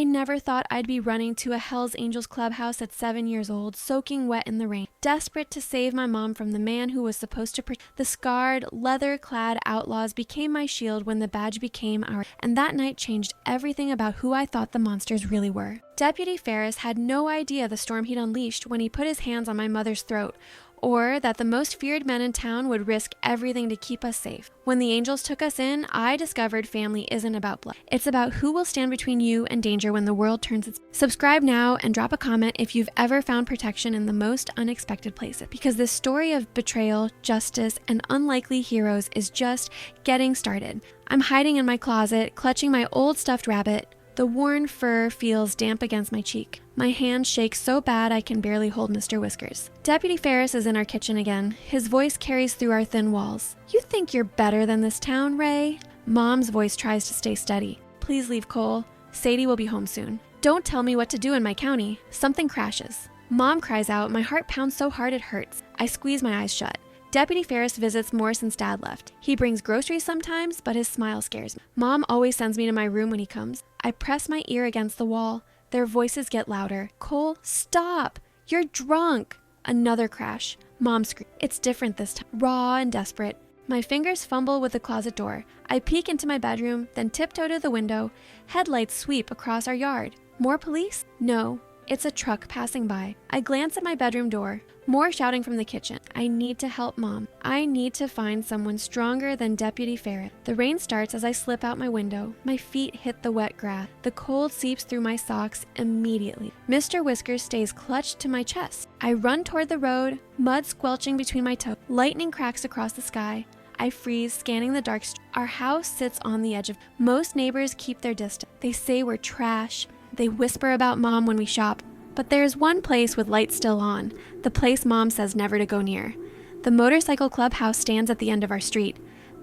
I never thought I'd be running to a Hells Angels clubhouse at 7 years old, soaking wet in the rain, desperate to save my mom from the man who was supposed to protect. The scarred, leather-clad outlaws became my shield when the badge became ours, and that night changed everything about who I thought the monsters really were. Deputy Ferris had no idea the storm he'd unleashed when he put his hands on my mother's throat, or that the most feared men in town would risk everything to keep us safe. When the angels took us in, I discovered family isn't about blood. It's about who will stand between you and danger when the world turns its... Subscribe now and drop a comment if you've ever found protection in the most unexpected places, because this story of betrayal, justice, and unlikely heroes is just getting started. I'm hiding in my closet, clutching my old stuffed rabbit. The worn fur feels damp against my cheek. My hand shakes so bad I can barely hold Mr. Whiskers. Deputy Ferris is in our kitchen again. His voice carries through our thin walls. You think you're better than this town, Ray? Mom's voice tries to stay steady. Please leave, Cole. Sadie will be home soon. Don't tell me what to do in my county. Something crashes. Mom cries out. My heart pounds so hard it hurts. I squeeze my eyes shut. Deputy Ferris visits more since Dad left. He brings groceries sometimes, but his smile scares me. Mom always sends me to my room when he comes. I press my ear against the wall. Their voices get louder. Cole, stop! You're drunk! Another crash. Mom screams. It's different this time. Raw and desperate. My fingers fumble with the closet door. I peek into my bedroom, then tiptoe to the window. Headlights sweep across our yard. More police? No. It's a truck passing by. I glance at my bedroom door. More shouting from the kitchen. I need to help Mom. I need to find someone stronger than Deputy Ferris. The rain starts as I slip out my window. My feet hit the wet grass. The cold seeps through my socks immediately. Mr. Whiskers stays clutched to my chest. I run toward the road, mud squelching between my toes. Lightning cracks across the sky. I freeze, scanning the dark street. Our house sits on the edge of... Most neighbors keep their distance. They say we're trash. They whisper about Mom when we shop. But there's one place with lights still on, the place Mom says never to go near. The motorcycle clubhouse stands at the end of our street.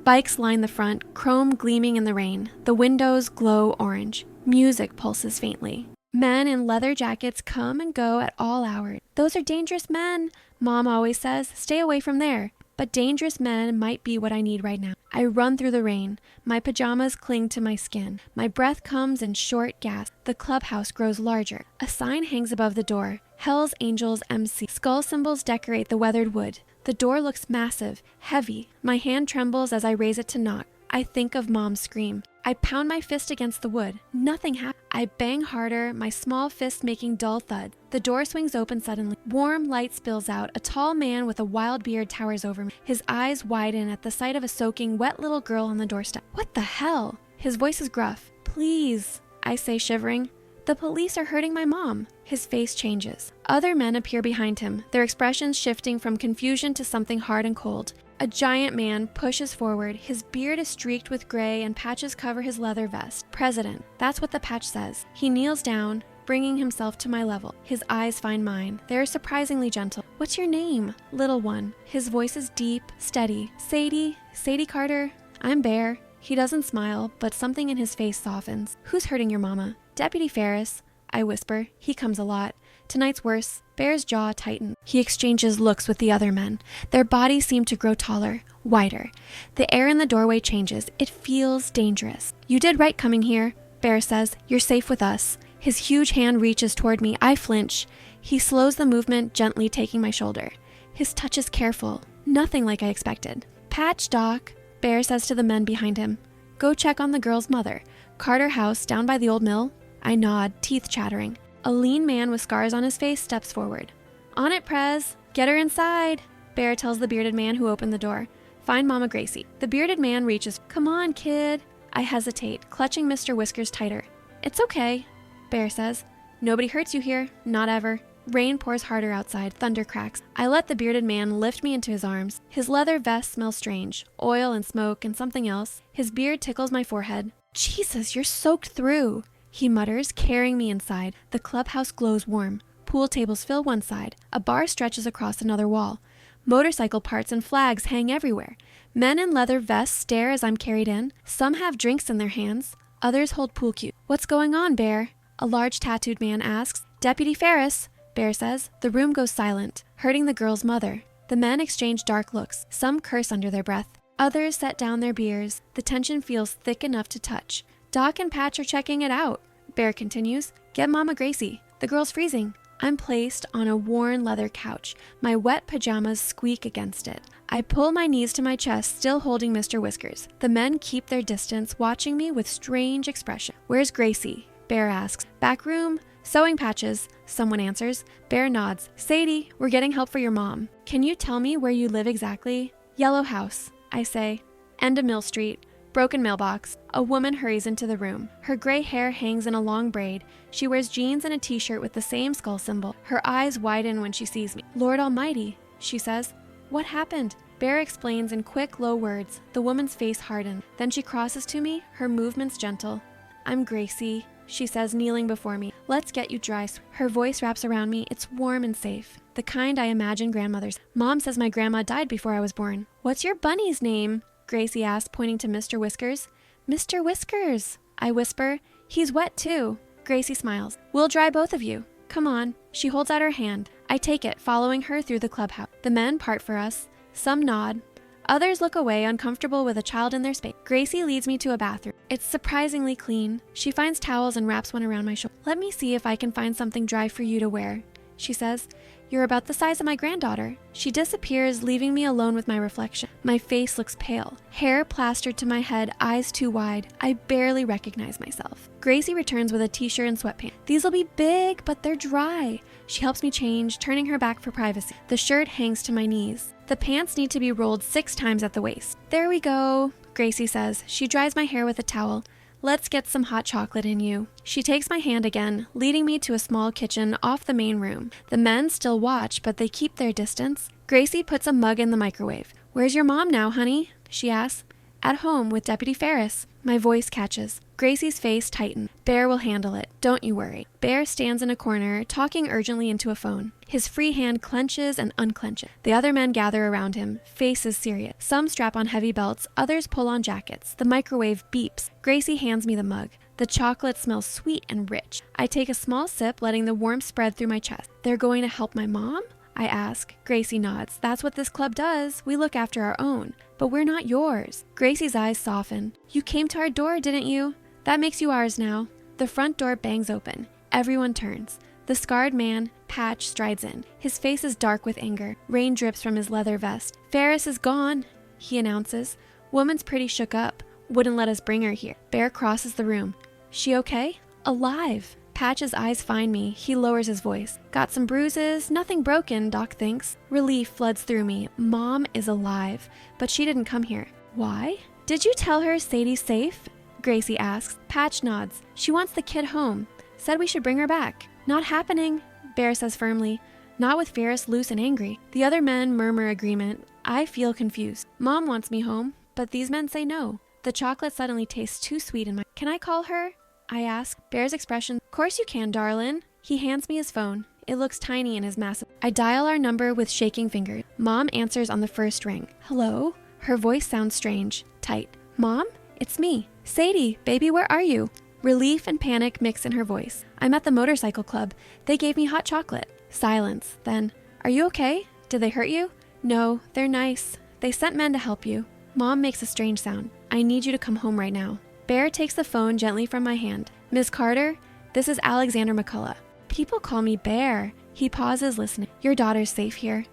Bikes line the front, chrome gleaming in the rain. The windows glow orange. Music pulses faintly. Men in leather jackets come and go at all hours. Those are dangerous men, Mom always says. Stay away from there. But dangerous men might be what I need right now. I run through the rain. My pajamas cling to my skin. My breath comes in short gasps. The clubhouse grows larger. A sign hangs above the door. Hell's Angels MC. Skull symbols decorate the weathered wood. The door looks massive, heavy. My hand trembles as I raise it to knock. I think of Mom's scream. I pound my fist against the wood. Nothing happens. I bang harder, my small fist making dull thud. The door swings open suddenly. Warm light spills out. A tall man with a wild beard towers over me. His eyes widen at the sight of a soaking, wet little girl on the doorstep. What the hell? His voice is gruff. Please, I say, shivering. The police are hurting my mom. His face changes. Other men appear behind him, their expressions shifting from confusion to something hard and cold. A giant man pushes forward. His beard is streaked with gray and patches cover his leather vest. President. That's what the patch says. He kneels down, bringing himself to my level. His eyes find mine. They are surprisingly gentle. What's your name? Little one. His voice is deep, steady. Sadie. Sadie Carter. I'm Bear. He doesn't smile, but something in his face softens. Who's hurting your mama? Deputy Ferris. I whisper. He comes a lot. Tonight's worse. Bear's jaw tightens. He exchanges looks with the other men. Their bodies seem to grow taller, wider. The air in the doorway changes. It feels dangerous. You did right coming here, Bear says. You're safe with us. His huge hand reaches toward me. I flinch. He slows the movement, gently taking my shoulder. His touch is careful. Nothing like I expected. Patch, Doc, Bear says to the men behind him. Go check on the girl's mother. Carter House, down by the old mill. I nod, teeth chattering. A lean man with scars on his face steps forward. On it, Prez. Get her inside, Bear tells the bearded man who opened the door. Find Mama Gracie. The bearded man reaches. Come on, kid. I hesitate, clutching Mr. Whiskers tighter. It's okay, Bear says. Nobody hurts you here. Not ever. Rain pours harder outside. Thunder cracks. I let the bearded man lift me into his arms. His leather vest smells strange. Oil and smoke and something else. His beard tickles my forehead. Jesus, you're soaked through, he mutters, carrying me inside. The clubhouse glows warm. Pool tables fill one side. A bar stretches across another wall. Motorcycle parts and flags hang everywhere. Men in leather vests stare as I'm carried in. Some have drinks in their hands. Others hold pool cues. What's going on, Bear? A large tattooed man asks. Deputy Ferris, Bear says. The room goes silent, hurting the girl's mother. The men exchange dark looks. Some curse under their breath. Others set down their beers. The tension feels thick enough to touch. Doc and Patch are checking it out. Bear continues. Get Mama Gracie. The girl's freezing. I'm placed on a worn leather couch. My wet pajamas squeak against it. I pull my knees to my chest, still holding Mr. Whiskers. The men keep their distance, watching me with strange expression. Where's Gracie? Bear asks. Back room. Sewing patches. Someone answers. Bear nods. Sadie, we're getting help for your mom. Can you tell me where you live exactly? Yellow House, I say. End of Mill Street. Broken mailbox. A woman hurries into the room. Her gray hair hangs in a long braid. She wears jeans and a t-shirt with the same skull symbol. Her eyes widen when she sees me. Lord Almighty, she says. What happened? Bear explains in quick, low words. The woman's face hardens. Then she crosses to me, her movements gentle. I'm Gracie, she says, kneeling before me. Let's get you dry. Her voice wraps around me. It's warm and safe. The kind I imagine grandmothers. Mom says my grandma died before I was born. What's your bunny's name? Gracie asked, pointing to Mr. Whiskers. Mr. Whiskers, I whisper. He's wet too. Gracie smiles. We'll dry both of you. Come on. She holds out her hand. I take it, following her through the clubhouse. The men part for us. Some nod. Others look away, uncomfortable with a child in their space. Gracie leads me to a bathroom. It's surprisingly clean. She finds towels and wraps one around my shoulder. Let me see if I can find something dry for you to wear, she says. You're about the size of my granddaughter. She disappears, leaving me alone with my reflection. My face looks pale. Hair plastered to my head, eyes too wide. I barely recognize myself. Gracie returns with a t-shirt and sweatpants. These will be big, but they're dry. She helps me change, turning her back for privacy. The shirt hangs to my knees. The pants need to be rolled 6 times at the waist. There we go, Gracie says. She dries my hair with a towel. Let's get some hot chocolate in you. She takes my hand again, leading me to a small kitchen off the main room. The men still watch, but they keep their distance. Gracie puts a mug in the microwave. Where's your mom now, honey? She asks. At home with Deputy Ferris. My voice catches. Gracie's face tightens. Bear will handle it. Don't you worry. Bear stands in a corner, talking urgently into a phone. His free hand clenches and unclenches. The other men gather around him, faces serious. Some strap on heavy belts, others pull on jackets. The microwave beeps. Gracie hands me the mug. The chocolate smells sweet and rich. I take a small sip, letting the warmth spread through my chest. They're going to help my mom? I ask. Gracie nods. That's what this club does. We look after our own. But we're not yours. Gracie's eyes soften. You came to our door, didn't you? That makes you ours now. The front door bangs open. Everyone turns. The scarred man, Patch, strides in. His face is dark with anger. Rain drips from his leather vest. Ferris is gone, he announces. Woman's pretty shook up. Wouldn't let us bring her here. Bear crosses the room. She okay? Alive. Patch's eyes find me. He lowers his voice. Got some bruises. Nothing broken, Doc thinks. Relief floods through me. Mom is alive. But she didn't come here. Why? Did you tell her Sadie's safe? Gracie asks. Patch nods. She wants the kid home. Said we should bring her back. Not happening, Bear says firmly. Not with Ferris loose and angry. The other men murmur agreement. I feel confused. Mom wants me home, but these men say no. The chocolate suddenly tastes too sweet in my... Can I call her? I ask. Bear's expression. Course you can, darlin'. He hands me his phone. It looks tiny in his massive... I dial our number with shaking fingers. Mom answers on the first ring. Hello? Her voice sounds strange, tight. Mom? It's me. Sadie, baby, where are you? Relief and panic mix in her voice. I'm at the motorcycle club. They gave me hot chocolate. Silence. Then, are you okay? Did they hurt you? No, they're nice. They sent men to help you. Mom makes a strange sound. I need you to come home right now. Bear takes the phone gently from my hand. Miss Carter, this is Alexander McCullough. People call me Bear. He pauses, listening. Your daughter's safe here.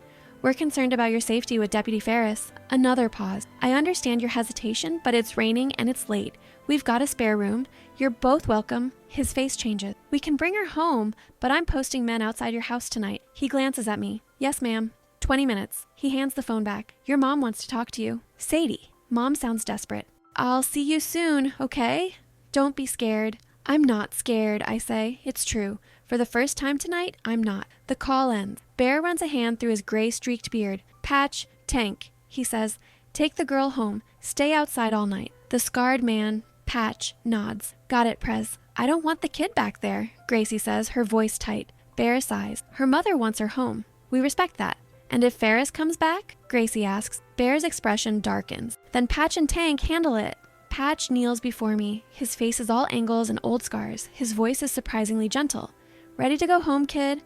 We're concerned about your safety with Deputy Ferris. Another pause. I understand your hesitation, but it's raining and it's late. We've got a spare room. You're both welcome. His face changes. We can bring her home, but I'm posting men outside your house tonight. He glances at me. Yes, ma'am. 20 minutes. He hands the phone back. Your mom wants to talk to you. Sadie. Mom sounds desperate. I'll see you soon, okay? Don't be scared. I'm not scared, I say. It's true. For the first time tonight, I'm not. The call ends. Bear runs a hand through his gray streaked beard. Patch, Tank, he says. Take the girl home. Stay outside all night. The scarred man, Patch, nods. Got it, Prez. I don't want the kid back there, Gracie says, her voice tight. Bear sighs. Her mother wants her home. We respect that. And if Ferris comes back? Gracie asks. Bear's expression darkens. Then Patch and Tank handle it. Patch kneels before me. His face is all angles and old scars. His voice is surprisingly gentle. Ready to go home, kid?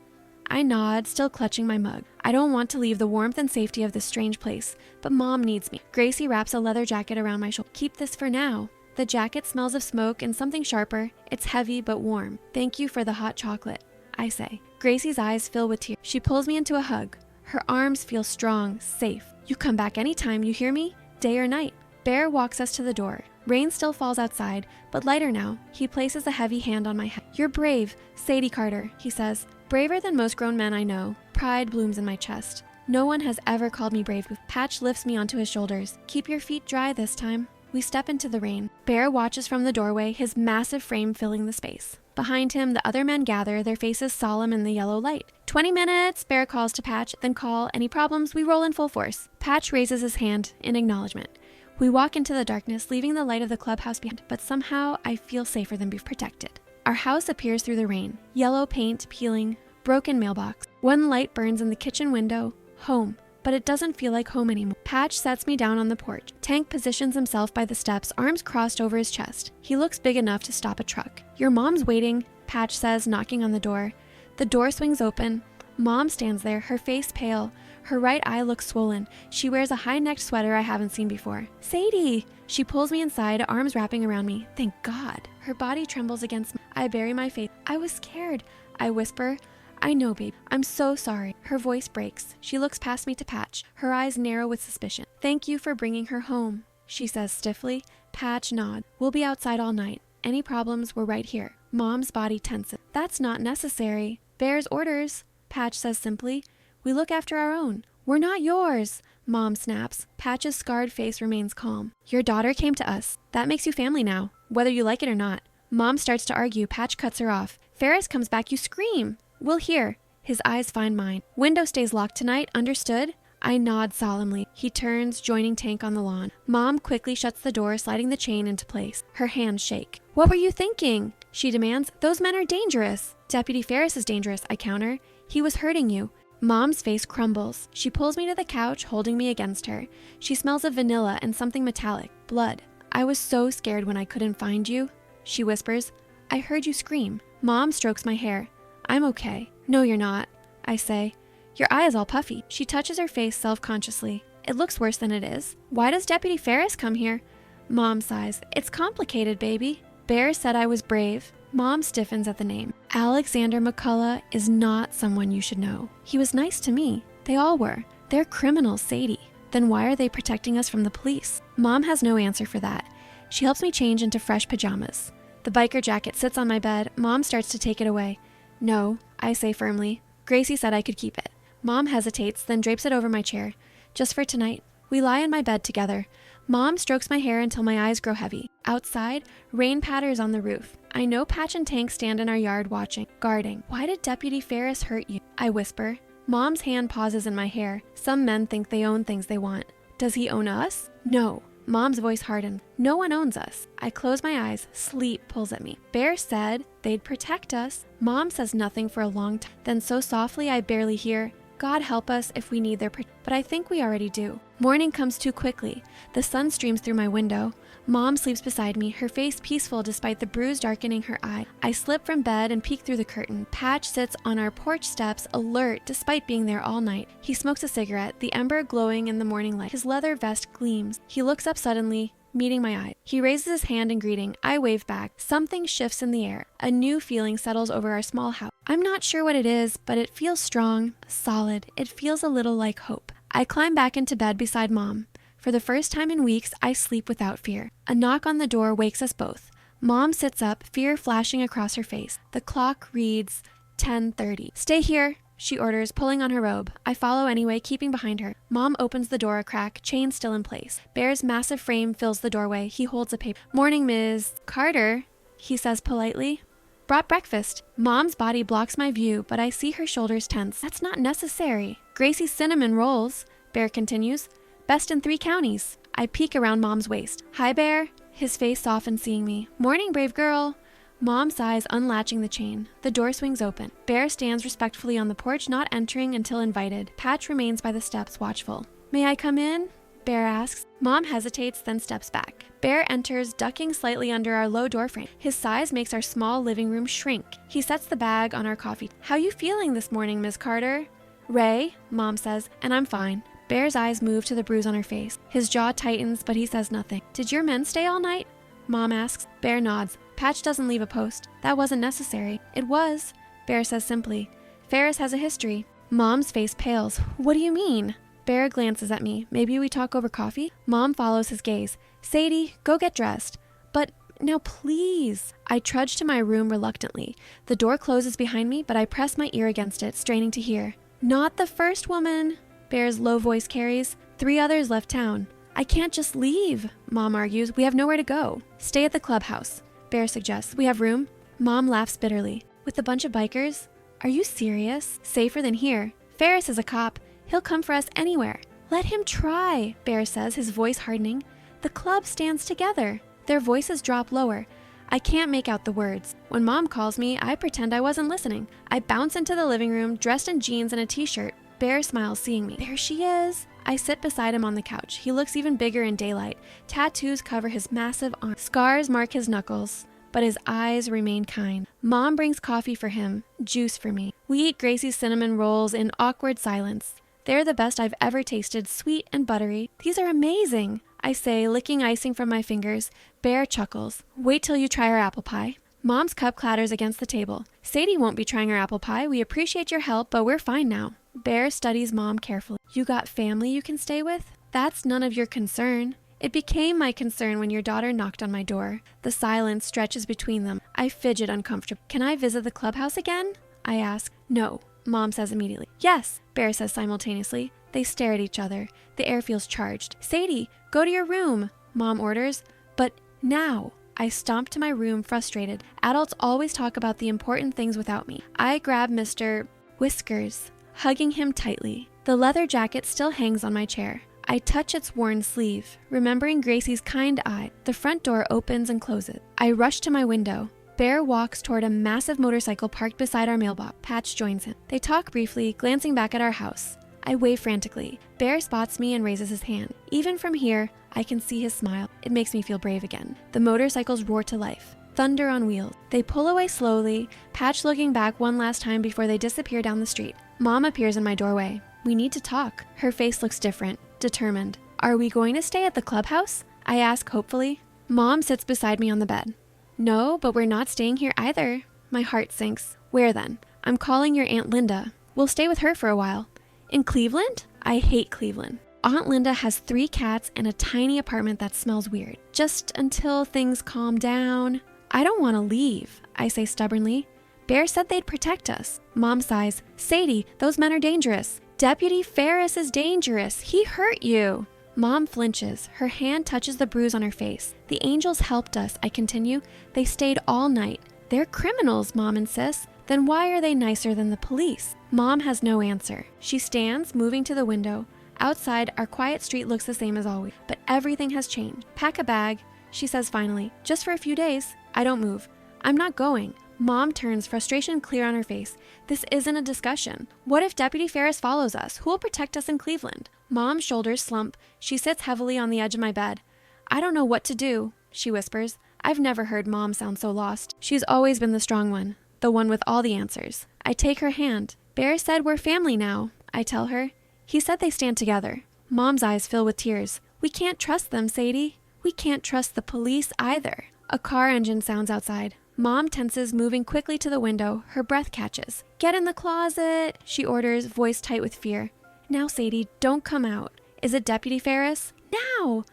I nod, still clutching my mug. I don't want to leave the warmth and safety of this strange place, but Mom needs me. Gracie wraps a leather jacket around my shoulder. Keep this for now. The jacket smells of smoke and something sharper. It's heavy but warm. Thank you for the hot chocolate, I say. Gracie's eyes fill with tears. She pulls me into a hug. Her arms feel strong, safe. You come back anytime, you hear me? Day or night. Bear walks us to the door. Rain still falls outside, but lighter now. He places a heavy hand on my head. You're brave, Sadie Carter, he says. Braver than most grown men I know. Pride blooms in my chest. No one has ever called me brave. Patch lifts me onto his shoulders. Keep your feet dry this time. We step into the rain. Bear watches from the doorway, his massive frame filling the space. Behind him, the other men gather, their faces solemn in the yellow light. 20 minutes, Bear calls to Patch, then call. Any problems, we roll in full force. Patch raises his hand in acknowledgement. We walk into the darkness, leaving the light of the clubhouse behind, but somehow I feel safer than being protected. Our house appears through the rain. Yellow paint peeling, broken mailbox. One light burns in the kitchen window. Home. But it doesn't feel like home anymore. Patch sets me down on the porch. Tank positions himself by the steps, arms crossed over his chest. He looks big enough to stop a truck. Your mom's waiting, Patch says, knocking on the door. The door swings open. Mom stands there, her face pale. Her right eye looks swollen. She wears a high-necked sweater I haven't seen before. Sadie! She pulls me inside, arms wrapping around me. Thank God. Her body trembles against me. I bury my face. I was scared. I whisper, I know, babe. I'm so sorry. Her voice breaks. She looks past me to Patch. Her eyes narrow with suspicion. Thank you for bringing her home, she says stiffly. Patch nods. We'll be outside all night. Any problems, we're right here. Mom's body tenses. That's not necessary. Bear's orders, Patch says simply. We look after our own. We're not yours, Mom snaps. Patch's scarred face remains calm. Your daughter came to us. That makes you family now, whether you like it or not. Mom starts to argue. Patch cuts her off. Ferris comes back, you scream. We'll hear. His eyes find mine. Window stays locked tonight, understood? I nod solemnly. He turns, joining Tank on the lawn. Mom quickly shuts the door, sliding the chain into place. Her hands shake. What were you thinking? She demands. Those men are dangerous. Deputy Ferris is dangerous, I counter. He was hurting you. Mom's face crumbles. She pulls me to the couch, holding me against her. She smells of vanilla and something metallic. Blood. I was so scared when I couldn't find you, she whispers. I heard you scream. Mom strokes my hair. I'm okay. No, you're not, I say. Your eye is all puffy. She touches her face self-consciously. It looks worse than it is. Why does Deputy Ferris come here? Mom sighs. It's complicated, baby. Bear said I was brave. Mom stiffens at the name. Alexander McCullough is not someone you should know. He was nice to me. They all were. They're criminals, Sadie. Then why are they protecting us from the police? Mom has no answer for that. She helps me change into fresh pajamas. The biker jacket sits on my bed. Mom starts to take it away. No, I say firmly. Gracie said I could keep it. Mom hesitates, then drapes it over my chair. Just for tonight. We lie in my bed together. Mom strokes my hair until my eyes grow heavy. Outside, rain patters on the roof. I know Patch and Tank stand in our yard watching, guarding. Why did Deputy Ferris hurt you? I whisper. Mom's hand pauses in my hair. Some men think they own things they want. Does he own us? No. Mom's voice hardened. No one owns us. I close my eyes. Sleep pulls at me. Bear said they'd protect us. Mom says nothing for a long time. Then so softly I barely hear, God help us if we need their protection. But I think we already do. Morning comes too quickly. The sun streams through my window. Mom sleeps beside me, her face peaceful despite the bruise darkening her eye. I slip from bed and peek through the curtain. Patch sits on our porch steps, alert despite being there all night. He smokes a cigarette, the ember glowing in the morning light. His leather vest gleams. He looks up suddenly, meeting my eye. He raises his hand in greeting. I wave back. Something shifts in the air. A new feeling settles over our small house. I'm not sure what it is, but it feels strong, solid. It feels a little like hope. I climb back into bed beside Mom. For the first time in weeks, I sleep without fear. A knock on the door wakes us both. Mom sits up, fear flashing across her face. The clock reads 10:30. Stay here, she orders, pulling on her robe. I follow anyway, keeping behind her. Mom opens the door a crack, chain still in place. Bear's massive frame fills the doorway. He holds a paper. Morning, Ms. Carter, he says politely. Brought breakfast. Mom's body blocks my view, but I see her shoulders tense. That's not necessary. Gracie's cinnamon rolls, Bear continues. Best in 3 counties. I peek around Mom's waist. Hi, Bear. His face softens seeing me. Morning, brave girl. Mom sighs, unlatching the chain. The door swings open. Bear stands respectfully on the porch, not entering until invited. Patch remains by the steps, watchful. May I come in? Bear asks. Mom hesitates, then steps back. Bear enters, ducking slightly under our low doorframe. His size makes our small living room shrink. He sets the bag on our coffee. How you feeling this morning, Miss Carter? Ray, Mom says, and I'm fine. Bear's eyes move to the bruise on her face. His jaw tightens, but he says nothing. Did your men stay all night? Mom asks. Bear nods. Patch doesn't leave a post. That wasn't necessary. It was, Bear says simply. Ferris has a history. Mom's face pales. What do you mean? Bear glances at me. Maybe we talk over coffee? Mom follows his gaze. Sadie, go get dressed. But now please. I trudge to my room reluctantly. The door closes behind me, but I press my ear against it, straining to hear. Not the first woman, Bear's low voice carries. 3 others left town. I can't just leave, Mom argues. We have nowhere to go. Stay at the clubhouse, Bear suggests. We have room. Mom laughs bitterly. With a bunch of bikers? Are you serious? Safer than here. Ferris is a cop. He'll come for us anywhere. Let him try, Bear says, his voice hardening. The club stands together. Their voices drop lower. I can't make out the words. When Mom calls me, I pretend I wasn't listening. I bounce into the living room, dressed in jeans and a t-shirt. Bear smiles, seeing me. There she is. I sit beside him on the couch. He looks even bigger in daylight. Tattoos cover his massive arms. Scars mark his knuckles, but his eyes remain kind. Mom brings coffee for him, juice for me. We eat Gracie's cinnamon rolls in awkward silence. They're the best I've ever tasted, sweet and buttery. These are amazing, I say, licking icing from my fingers. Bear chuckles. Wait till you try our apple pie. Mom's cup clatters against the table. Sadie won't be trying our apple pie. We appreciate your help, but we're fine now. Bear studies Mom carefully. You got family you can stay with? That's none of your concern. It became my concern when your daughter knocked on my door. The silence stretches between them. I fidget uncomfortably. Can I visit the clubhouse again? I ask. No, Mom says immediately. Yes, Bear says simultaneously. They stare at each other. The air feels charged. Sadie, go to your room, Mom orders. But now. I stomp to my room, frustrated. Adults always talk about the important things without me. I grab Mr. Whiskers, hugging him tightly. The leather jacket still hangs on my chair. I touch its worn sleeve, remembering Gracie's kind eye. The front door opens and closes. I rush to my window. Bear walks toward a massive motorcycle parked beside our mailbox. Patch joins him. They talk briefly, glancing back at our house. I wave frantically. Bear spots me and raises his hand. Even from here, I can see his smile. It makes me feel brave again. The motorcycles roar to life. Thunder on wheels. They pull away slowly, Patch looking back one last time before they disappear down the street. Mom appears in my doorway. We need to talk. Her face looks different, determined. Are we going to stay at the clubhouse? I ask hopefully. Mom sits beside me on the bed. No, but we're not staying here either. My heart sinks. Where then? I'm calling your Aunt Linda. We'll stay with her for a while. In Cleveland? I hate Cleveland. Aunt Linda has 3 cats and a tiny apartment that smells weird. Just until things calm down. I don't want to leave, I say stubbornly. Bear said they'd protect us. Mom sighs. Sadie, those men are dangerous. Deputy Ferris is dangerous. He hurt you. Mom flinches. Her hand touches the bruise on her face. The angels helped us, I continue. They stayed all night. They're criminals, Mom insists. Then why are they nicer than the police? Mom has no answer. She stands, moving to the window. Outside, our quiet street looks the same as always, but everything has changed. Pack a bag, she says finally. Just for a few days. I don't move. I'm not going. Mom turns, frustration clear on her face. This isn't a discussion. What if Deputy Ferris follows us? Who will protect us in Cleveland? Mom's shoulders slump. She sits heavily on the edge of my bed. I don't know what to do, she whispers. I've never heard Mom sound so lost. She's always been the strong one, the one with all the answers. I take her hand. Bear said we're family now, I tell her. He said they stand together. Mom's eyes fill with tears. We can't trust them, Sadie. We can't trust the police either. A car engine sounds outside. Mom tenses, moving quickly to the window. Her breath catches. Get in the closet, she orders, voice tight with fear. Now, Sadie, don't come out. Is it Deputy Ferris? Now!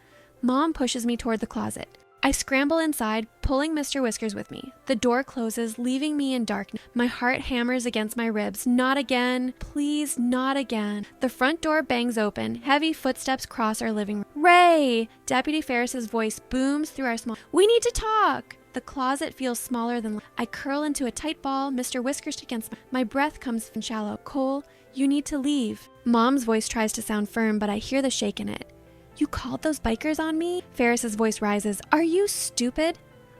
Mom pushes me toward the closet. I scramble inside, pulling Mr. Whiskers with me. The door closes, leaving me in darkness. My heart hammers against my ribs. Not again. Please, not again. The front door bangs open. Heavy footsteps cross our living room. Ray! Deputy Ferris's voice booms through our small... We need to talk! The closet feels smaller than... I curl into a tight ball, Mr. Whiskers against my breath comes in shallow. Cole, you need to leave. Mom's voice tries to sound firm, but I hear the shake in it. You called those bikers on me? Ferris's voice rises. Are you stupid?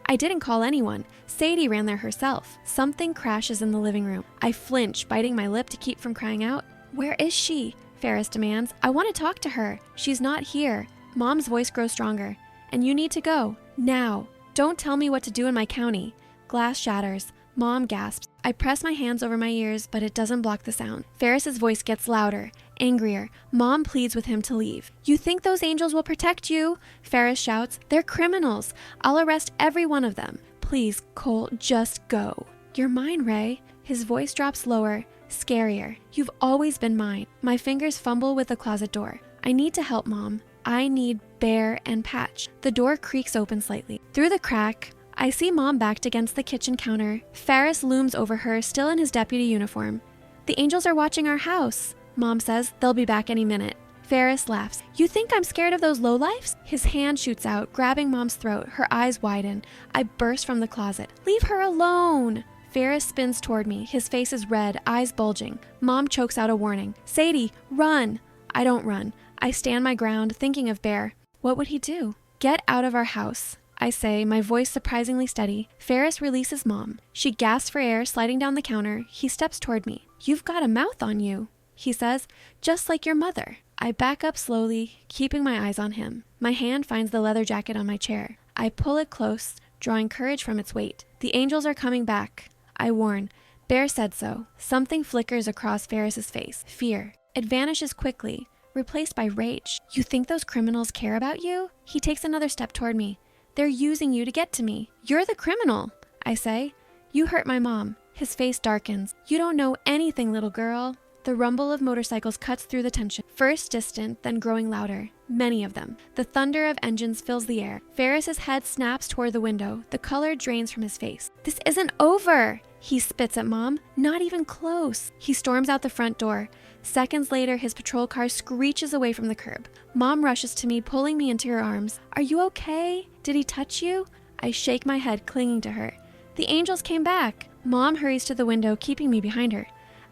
I didn't call anyone. Sadie ran there herself. Something crashes in the living room. I flinch, biting my lip to keep from crying out. Where is she? Ferris demands. I want to talk to her. She's not here. Mom's voice grows stronger. And you need to go. Now. Don't tell me what to do in my county. Glass shatters. Mom gasps. I press my hands over my ears, but it doesn't block the sound. Ferris's voice gets louder. angrier. Mom pleads with him to leave. You think those angels will protect you? Ferris shouts. They're criminals. I'll arrest every one of them. Please, Colt, just go. You're mine, Ray. His voice drops lower, scarier. You've always been mine. My fingers fumble with the closet door. I need to help Mom. I need Bear and Patch. The door creaks open slightly. Through the crack, I see Mom backed against the kitchen counter. Ferris looms over her, still in his deputy uniform. The angels are watching our house. Mom says they'll be back any minute. Ferris laughs. You think I'm scared of those lowlifes? His hand shoots out, grabbing Mom's throat. Her eyes widen. I burst from the closet. Leave her alone! Ferris spins toward me. His face is red, eyes bulging. Mom chokes out a warning. Sadie, run! I don't run. I stand my ground, thinking of Bear. What would he do? Get out of our house, I say, my voice surprisingly steady. Ferris releases Mom. She gasps for air, sliding down the counter. He steps toward me. You've got a mouth on you, he says, just like your mother. I back up slowly, keeping my eyes on him. My hand finds the leather jacket on my chair. I pull it close, drawing courage from its weight. The angels are coming back, I warn. Bear said so. Something flickers across Ferris's face. Fear. It vanishes quickly, replaced by rage. You think those criminals care about you? He takes another step toward me. They're using you to get to me. You're the criminal, I say. You hurt my mom. His face darkens. You don't know anything, little girl. The rumble of motorcycles cuts through the tension. First distant, then growing louder. Many of them. The thunder of engines fills the air. Ferris's head snaps toward the window. The color drains from his face. This isn't over! He spits at Mom. Not even close. He storms out the front door. Seconds later, his patrol car screeches away from the curb. Mom rushes to me, pulling me into her arms. Are you okay? Did he touch you? I shake my head, clinging to her. The angels came back. Mom hurries to the window, keeping me behind her.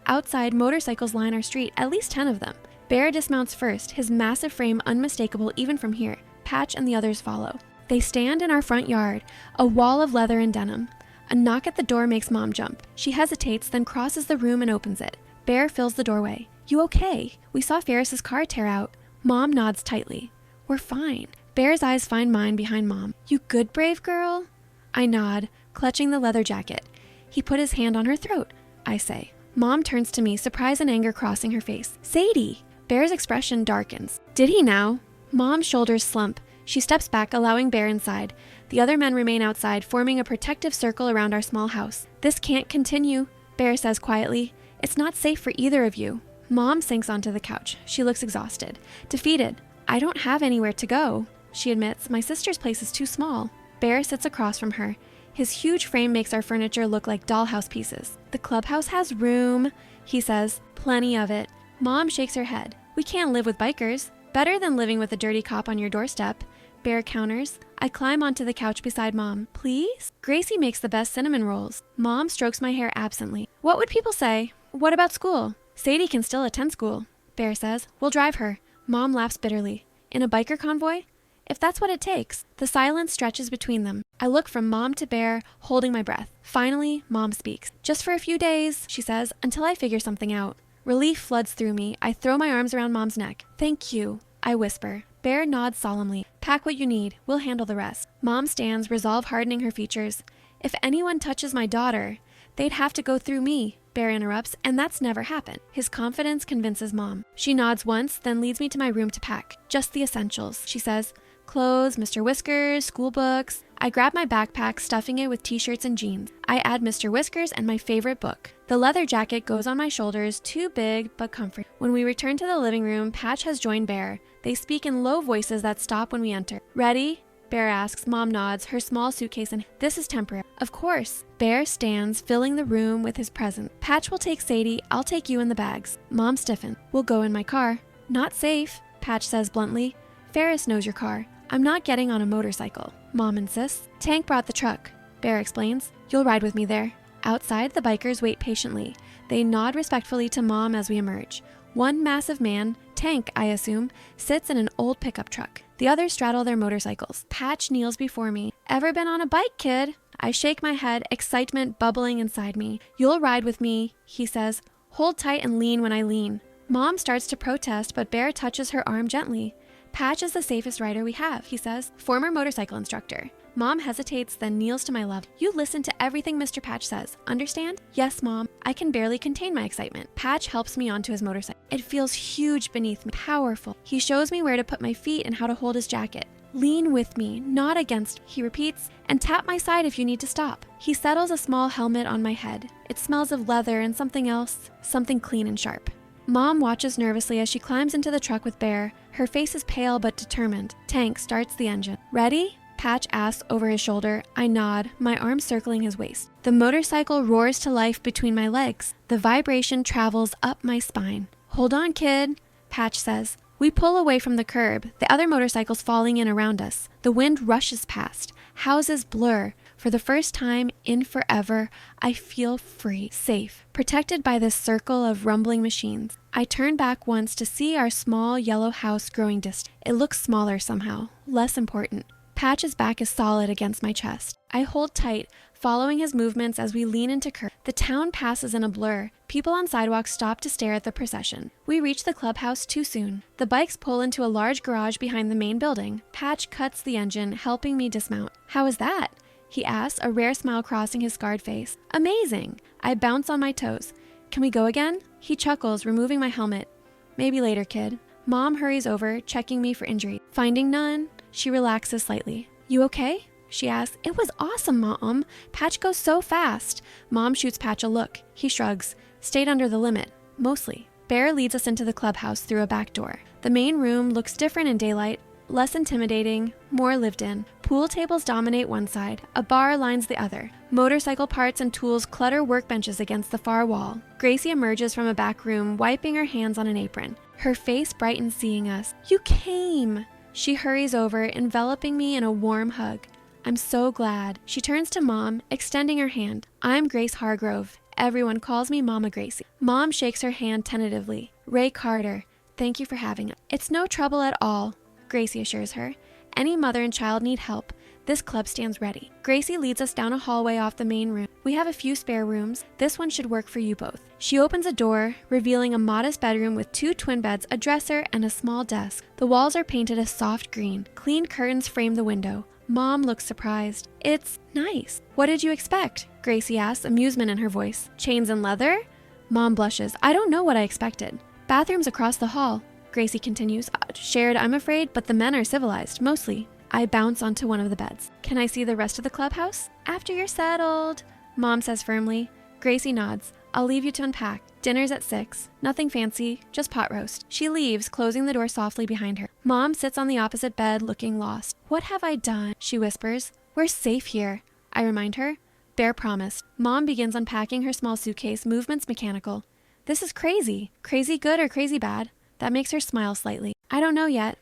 Outside, motorcycles line our street, at least 10 of them. Bear dismounts first, his massive frame unmistakable even from here. Patch and the others follow. They stand in our front yard, a wall of leather and denim. A knock at the door makes Mom jump. She hesitates, then crosses the room and opens it. Bear fills the doorway. You okay? We saw Ferris's car tear out. Mom nods tightly. We're fine. Bear's eyes find mine behind Mom. You good, brave girl? I nod, clutching the leather jacket. He put his hand on her throat, I say. Mom turns to me, surprise and anger crossing her face. Sadie! Bear's expression darkens. Did he now? Mom's shoulders slump. She steps back, allowing Bear inside. The other men remain outside, forming a protective circle around our small house. This can't continue, Bear says quietly. It's not safe for either of you. Mom sinks onto the couch. She looks exhausted. Defeated. I don't have anywhere to go, she admits. My sister's place is too small. Bear sits across from her. His huge frame makes our furniture look like dollhouse pieces. The clubhouse has room, he says. Plenty of it. Mom shakes her head. We can't live with bikers. Better than living with a dirty cop on your doorstep. Bear counters. I climb onto the couch beside Mom. Please? Gracie makes the best cinnamon rolls. Mom strokes my hair absently. What would people say? What about school? Sadie can still attend school, Bear says. We'll drive her. Mom laughs bitterly. In a biker convoy? If that's what it takes. The silence stretches between them. I look from Mom to Bear, holding my breath. Finally, Mom speaks. Just for a few days, she says, until I figure something out. Relief floods through me. I throw my arms around Mom's neck. Thank you, I whisper. Bear nods solemnly. Pack what you need. We'll handle the rest. Mom stands, resolve hardening her features. If anyone touches my daughter, they'd have to go through me, Bear interrupts, and that's never happened. His confidence convinces Mom. She nods once, then leads me to my room to pack. Just the essentials, she says. Clothes, Mr. Whiskers, school books. I grab my backpack, stuffing it with t-shirts and jeans. I add Mr. Whiskers and my favorite book. The leather jacket goes on my shoulders, too big but comfortable. When we return to the living room, Patch has joined Bear. They speak in low voices that stop when we enter. Ready? Bear asks. Mom nods, her small suitcase and this is temporary. Of course. Bear stands, filling the room with his presence. Patch will take Sadie, I'll take you in the bags. Mom stiffens. We'll go in my car. Not safe, Patch says bluntly. Ferris knows your car. I'm not getting on a motorcycle, Mom insists. Tank brought the truck, Bear explains. You'll ride with me there. Outside, the bikers wait patiently. They nod respectfully to Mom as we emerge. One massive man, Tank, I assume, sits in an old pickup truck. The others straddle their motorcycles. Patch kneels before me. Ever been on a bike, kid? I shake my head, excitement bubbling inside me. You'll ride with me, he says. Hold tight and lean when I lean. Mom starts to protest, but Bear touches her arm gently. Patch is the safest rider we have, he says. Former motorcycle instructor. Mom hesitates, then kneels to my level. You listen to everything Mr. Patch says, understand? Yes, Mom. I can barely contain my excitement. Patch helps me onto his motorcycle. It feels huge beneath me, powerful. He shows me where to put my feet and how to hold his jacket. Lean with me, not against, he repeats, and tap my side if you need to stop. He settles a small helmet on my head. It smells of leather and something else, something clean and sharp. Mom watches nervously as she climbs into the truck with Bear. Her face is pale but determined. Tank starts the engine. Ready? Patch asks over his shoulder. I nod, my arm circling his waist. The motorcycle roars to life between my legs. The vibration travels up my spine. Hold on, kid, Patch says. We pull away from the curb, the other motorcycles falling in around us. The wind rushes past. Houses blur. For the first time in forever, I feel free, safe, protected by this circle of rumbling machines. I turn back once to see our small yellow house growing distant. It looks smaller somehow, less important. Patch's back is solid against my chest. I hold tight, following his movements as we lean into curb. The town passes in a blur. People on sidewalks stop to stare at the procession. We reach the clubhouse too soon. The bikes pull into a large garage behind the main building. Patch cuts the engine, helping me dismount. How is that? He asks, a rare smile crossing his scarred face. Amazing! I bounce on my toes. Can we go again? He chuckles, removing my helmet. Maybe later, kid. Mom hurries over, checking me for injury. Finding none, she relaxes slightly. You okay? She asks. It was awesome, Mom. Patch goes so fast. Mom shoots Patch a look. He shrugs. Stayed under the limit. Mostly. Bear leads us into the clubhouse through a back door. The main room looks different in daylight. Less intimidating, more lived in. Pool tables dominate one side. A bar lines the other. Motorcycle parts and tools clutter workbenches against the far wall. Gracie emerges from a back room, wiping her hands on an apron. Her face brightens seeing us. You came! She hurries over, enveloping me in a warm hug. I'm so glad. She turns to Mom, extending her hand. I'm Grace Hargrove. Everyone calls me Mama Gracie. Mom shakes her hand tentatively. Ray Carter, thank you for having us. It's no trouble at all, Gracie assures her. Any mother and child need help. This club stands ready. Gracie leads us down a hallway off the main room. We have a few spare rooms. This one should work for you both. She opens a door, revealing a modest bedroom with 2 twin beds, a dresser, and a small desk. The walls are painted a soft green. Clean curtains frame the window. Mom looks surprised. It's nice. What did you expect? Gracie asks, amusement in her voice. Chains and leather? Mom blushes. I don't know what I expected. Bathrooms across the hall. Gracie continues. Shared, I'm afraid, but the men are civilized, mostly. I bounce onto one of the beds. Can I see the rest of the clubhouse? After you're settled, Mom says firmly. Gracie nods. I'll leave you to unpack. Dinner's at 6. Nothing fancy, just pot roast. She leaves, closing the door softly behind her. Mom sits on the opposite bed, looking lost. What have I done? She whispers. We're safe here, I remind her. Bear promised. Mom begins unpacking her small suitcase, movements mechanical. This is crazy. Crazy good or crazy bad? That makes her smile slightly. I don't know yet.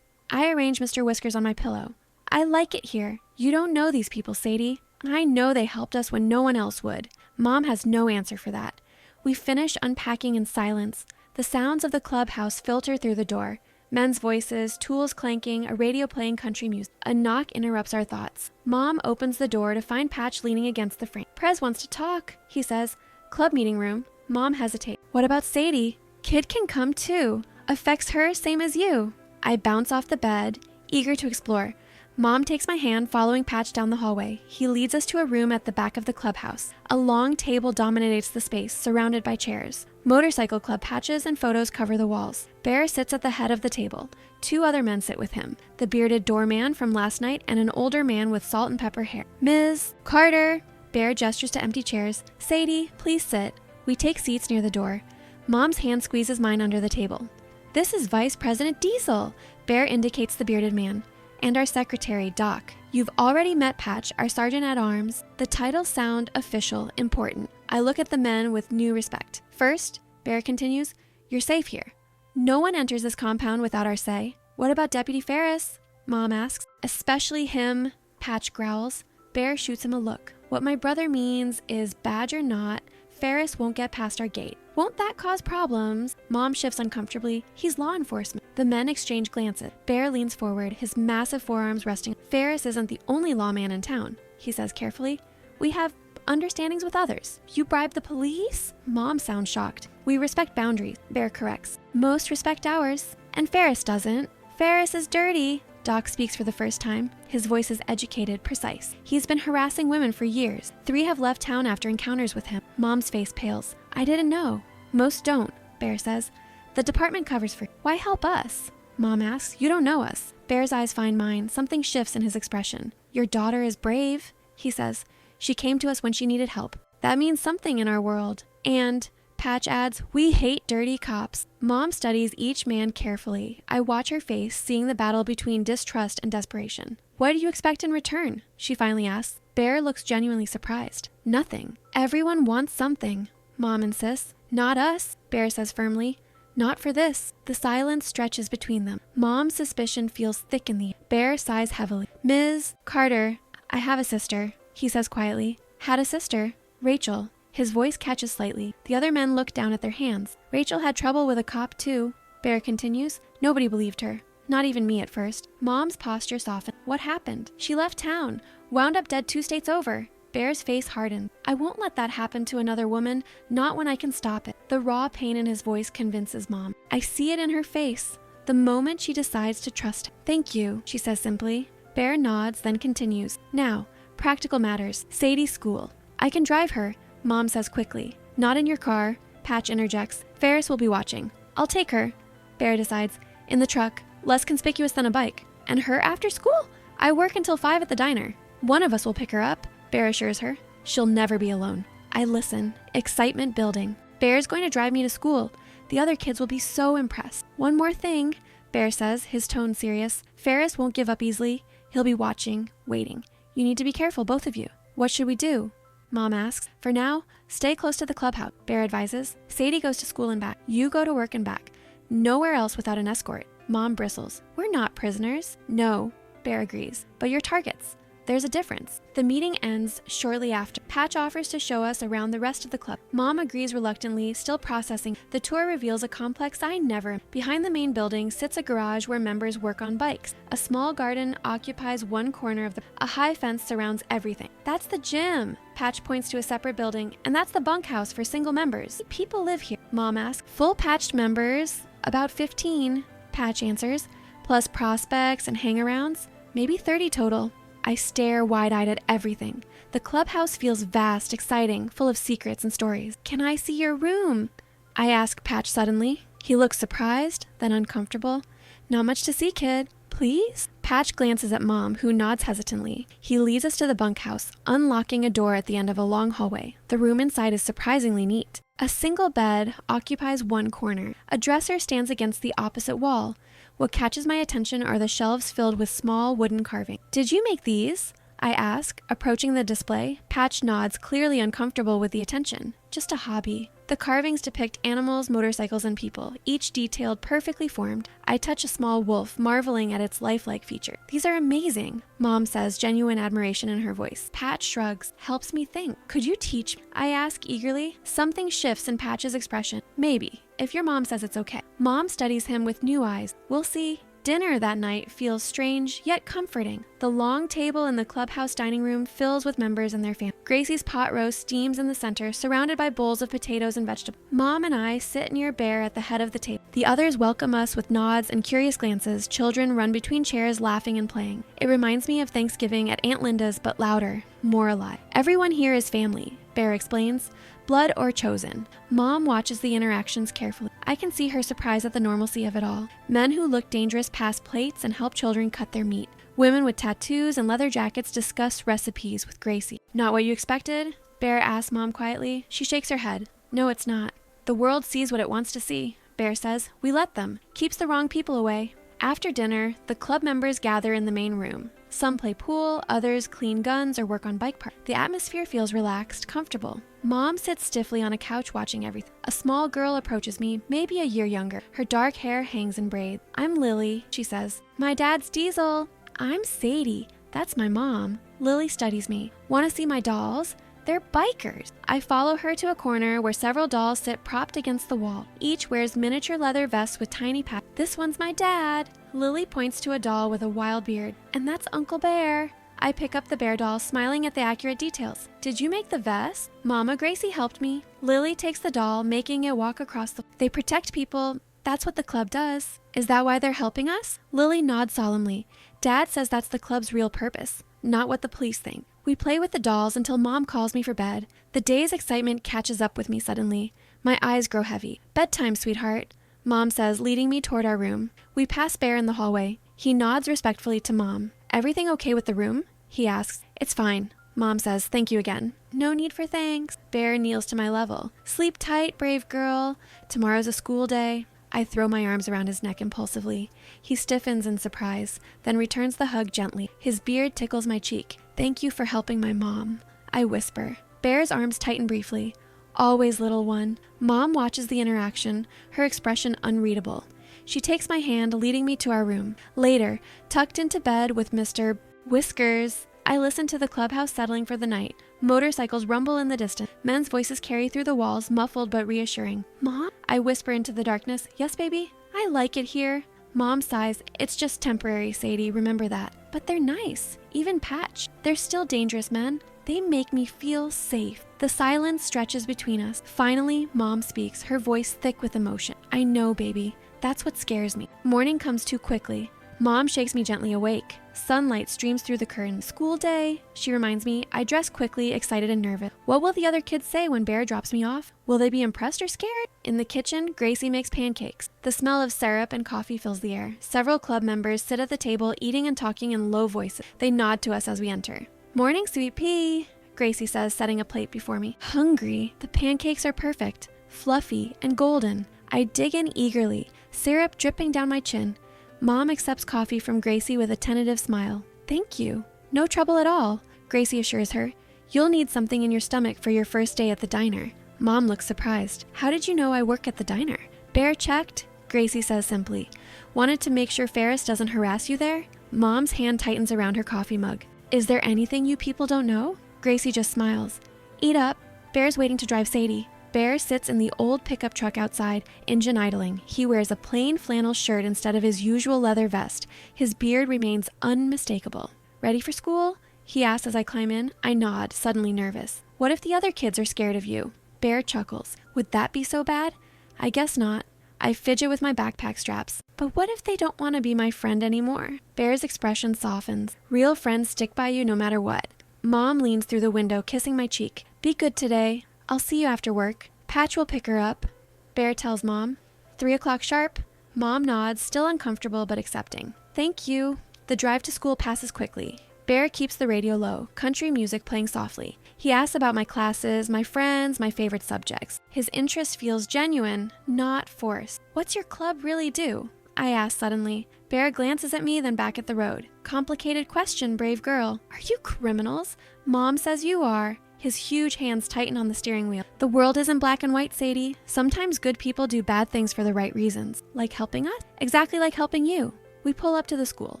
I arrange Mr. Whiskers on my pillow. I like it here. You don't know these people, Sadie. I know they helped us when no one else would. Mom has no answer for that. We finish unpacking in silence. The sounds of the clubhouse filter through the door. Men's voices, tools clanking, a radio playing country music. A knock interrupts our thoughts. Mom opens the door to find Patch leaning against the frame. Prez wants to talk, he says. Club meeting room. Mom hesitates. What about Sadie? Kid can come too. Affects her same as you. I bounce off the bed, eager to explore. Mom takes my hand, following Patch down the hallway. He leads us to a room at the back of the clubhouse. A long table dominates the space, surrounded by chairs. Motorcycle club patches and photos cover the walls. Bear sits at the head of the table. 2 other men sit with him, the bearded doorman from last night and an older man with salt and pepper hair. Ms. Carter! Bear gestures to empty chairs. Sadie, please sit. We take seats near the door. Mom's hand squeezes mine under the table. This is Vice President Diesel, Bear indicates the bearded man. And our secretary, Doc. You've already met Patch, our sergeant-at-arms. The titles sound official, important. I look at the men with new respect. First, Bear continues, you're safe here. No one enters this compound without our say. What about Deputy Ferris? Mom asks. Especially him, Patch growls. Bear shoots him a look. What my brother means is, badge or not, Ferris won't get past our gate. Won't that cause problems? Mom shifts uncomfortably. He's law enforcement. The men exchange glances. Bear leans forward, his massive forearms resting. Ferris isn't the only lawman in town, he says carefully. We have understandings with others. You bribe the police? Mom sounds shocked. We respect boundaries, Bear corrects. Most respect ours. And Ferris doesn't. Ferris is dirty. Doc speaks for the first time. His voice is educated, precise. He's been harassing women for years. 3 have left town after encounters with him. Mom's face pales. I didn't know. Most don't, Bear says. The department covers for. Why help us? Mom asks. You don't know us. Bear's eyes find mine. Something shifts in his expression. Your daughter is brave, he says. She came to us when she needed help. That means something in our world. And, Patch adds, we hate dirty cops. Mom studies each man carefully. I watch her face, seeing the battle between distrust and desperation. What do you expect in return? She finally asks. Bear looks genuinely surprised. Nothing. Everyone wants something, Mom insists. Not us, Bear says firmly. Not for this. The silence stretches between them. Mom's suspicion feels thick in the air. Bear sighs heavily. Ms. Carter, I have a sister, he says quietly. Had a sister. Rachel. His voice catches slightly. The other men look down at their hands. Rachel had trouble with a cop too. Bear continues. Nobody believed her. Not even me at first. Mom's posture softened. What happened? She left town. Wound up dead 2 states over. Bear's face hardened. I won't let that happen to another woman, not when I can stop it. The raw pain in his voice convinces Mom. I see it in her face. The moment she decides to trust him. Thank you, she says simply. Bear nods, then continues. Now, practical matters. Sadie's school. I can drive her, Mom says quickly. Not in your car, Patch interjects. Ferris will be watching. I'll take her, Bear decides. In the truck, less conspicuous than a bike. And her after school? I work until 5 at the diner. One of us will pick her up, Bear assures her. She'll never be alone. I listen, excitement building. Bear's going to drive me to school. The other kids will be so impressed. One more thing, Bear says, his tone serious. Ferris won't give up easily. He'll be watching, waiting. You need to be careful, both of you. What should we do? Mom asks. For now, stay close to the clubhouse, Bear advises. Sadie goes to school and back. You go to work and back. Nowhere else without an escort. Mom bristles. We're not prisoners. No, Bear agrees. But you're targets. There's a difference. The meeting ends shortly after. Patch offers to show us around the rest of the club. Mom agrees reluctantly, still processing. The tour reveals a complex I never. Behind the main building sits a garage where members work on bikes. A small garden occupies one corner of the. A high fence surrounds everything. That's the gym. Patch points to a separate building, and that's the bunkhouse for single members. People live here, Mom asks. Full patched members, about 15, Patch answers, plus prospects and hangarounds, maybe 30 total. I stare wide-eyed at everything. The clubhouse feels vast, exciting, full of secrets and stories. Can I see your room? I ask Patch suddenly. He looks surprised, then uncomfortable. Not much to see, kid. Please? Patch glances at Mom, who nods hesitantly. He leads us to the bunkhouse, unlocking a door at the end of a long hallway. The room inside is surprisingly neat. A single bed occupies one corner. A dresser stands against the opposite wall. What catches my attention are the shelves filled with small wooden carvings. Did you make these? I ask, approaching the display. Patch nods, clearly uncomfortable with the attention. Just a hobby. The carvings depict animals, motorcycles, and people, each detailed perfectly formed. I touch a small wolf, marveling at its lifelike feature. These are amazing, Mom says, genuine admiration in her voice. Patch shrugs, helps me think. Could you teach me? I ask eagerly. Something shifts in Patch's expression. Maybe, if your mom says it's okay. Mom studies him with new eyes. We'll see. Dinner that night feels strange, yet comforting. The long table in the clubhouse dining room fills with members and their families. Gracie's pot roast steams in the center, surrounded by bowls of potatoes and vegetables. Mom and I sit near Bear at the head of the table. The others welcome us with nods and curious glances. Children run between chairs, laughing and playing. It reminds me of Thanksgiving at Aunt Linda's, but louder, more alive. Everyone here is family, Bear explains. Blood or chosen. Mom watches the interactions carefully. I can see her surprise at the normalcy of it all. Men who look dangerous pass plates and help children cut their meat. Women with tattoos and leather jackets discuss recipes with Gracie. Not what you expected? Bear asks Mom quietly. She shakes her head. No, it's not. The world sees what it wants to see, Bear says. We let them. Keeps the wrong people away. After dinner, the club members gather in the main room. Some play pool, others clean guns or work on bike parts. The atmosphere feels relaxed, comfortable. Mom sits stiffly on a couch watching everything. A small girl approaches me, maybe a year younger. Her dark hair hangs in braids. I'm Lily, she says. My dad's Diesel. I'm Sadie. That's my mom. Lily studies me. Want to see my dolls? They're bikers. I follow her to a corner where several dolls sit propped against the wall. Each wears miniature leather vests with tiny pads. This one's my dad. Lily points to a doll with a wild beard. And that's Uncle Bear. I pick up the bear doll, smiling at the accurate details. Did you make the vest? Mama Gracie helped me. Lily takes the doll, making it walk across the... They protect people. That's what the club does. Is that why they're helping us? Lily nods solemnly. Dad says that's the club's real purpose, not what the police think. We play with the dolls until Mom calls me for bed. The day's excitement catches up with me suddenly. My eyes grow heavy. Bedtime, sweetheart, Mom says, leading me toward our room. We pass Bear in the hallway. He nods respectfully to Mom. Everything okay with the room? He asks. It's fine. Mom says, thank you again. No need for thanks. Bear kneels to my level. Sleep tight, brave girl. Tomorrow's a school day. I throw my arms around his neck impulsively. He stiffens in surprise, then returns the hug gently. His beard tickles my cheek. Thank you for helping my mom, I whisper. Bear's arms tighten briefly. Always, little one. Mom watches the interaction, her expression unreadable. She takes my hand, leading me to our room. Later, tucked into bed with Mr. Whiskers, I listen to the clubhouse settling for the night. Motorcycles rumble in the distance. Men's voices carry through the walls, muffled but reassuring. Mom? I whisper into the darkness. Yes, baby? I like it here. Mom sighs. It's just temporary, Sadie, remember that. But they're nice. Even Patch. They're still dangerous men. They make me feel safe. The silence stretches between us. Finally, Mom speaks, her voice thick with emotion. I know, baby. That's what scares me. Morning comes too quickly. Mom shakes me gently awake. Sunlight streams through the curtains. School day, she reminds me. I dress quickly, excited and nervous. What will the other kids say when Bear drops me off? Will they be impressed or scared? In the kitchen, Gracie makes pancakes. The smell of syrup and coffee fills the air. Several club members sit at the table, eating and talking in low voices. They nod to us as we enter. Morning, sweet pea, Gracie says, setting a plate before me. Hungry. The pancakes are perfect, fluffy and golden. I dig in eagerly, syrup dripping down my chin. Mom accepts coffee from Gracie with a tentative smile. Thank you. No trouble at all, Gracie assures her. You'll need something in your stomach for your first day at the diner. Mom looks surprised. How did you know I work at the diner? Bear checked, Gracie says simply. Wanted to make sure Ferris doesn't harass you there? Mom's hand tightens around her coffee mug. Is there anything you people don't know? Gracie just smiles. Eat up. Bear's waiting to drive Sadie. Bear sits in the old pickup truck outside, engine idling. He wears a plain flannel shirt instead of his usual leather vest. His beard remains unmistakable. Ready for school? He asks as I climb in. I nod, suddenly nervous. What if the other kids are scared of you? Bear chuckles. Would that be so bad? I guess not. I fidget with my backpack straps. But what if they don't want to be my friend anymore? Bear's expression softens. Real friends stick by you no matter what. Mom leans through the window, kissing my cheek. Be good today. I'll see you after work. Patch will pick her up. Bear tells Mom. 3 o'clock sharp. Mom nods, still uncomfortable but accepting. Thank you. The drive to school passes quickly. Bear keeps the radio low, country music playing softly. He asks about my classes, my friends, my favorite subjects. His interest feels genuine, not forced. What's your club really do? I ask suddenly. Bear glances at me, then back at the road. Complicated question, brave girl. Are you criminals? Mom says you are. His huge hands tighten on the steering wheel. The world isn't black and white, Sadie. Sometimes good people do bad things for the right reasons. Like helping us? Exactly like helping you. We pull up to the school.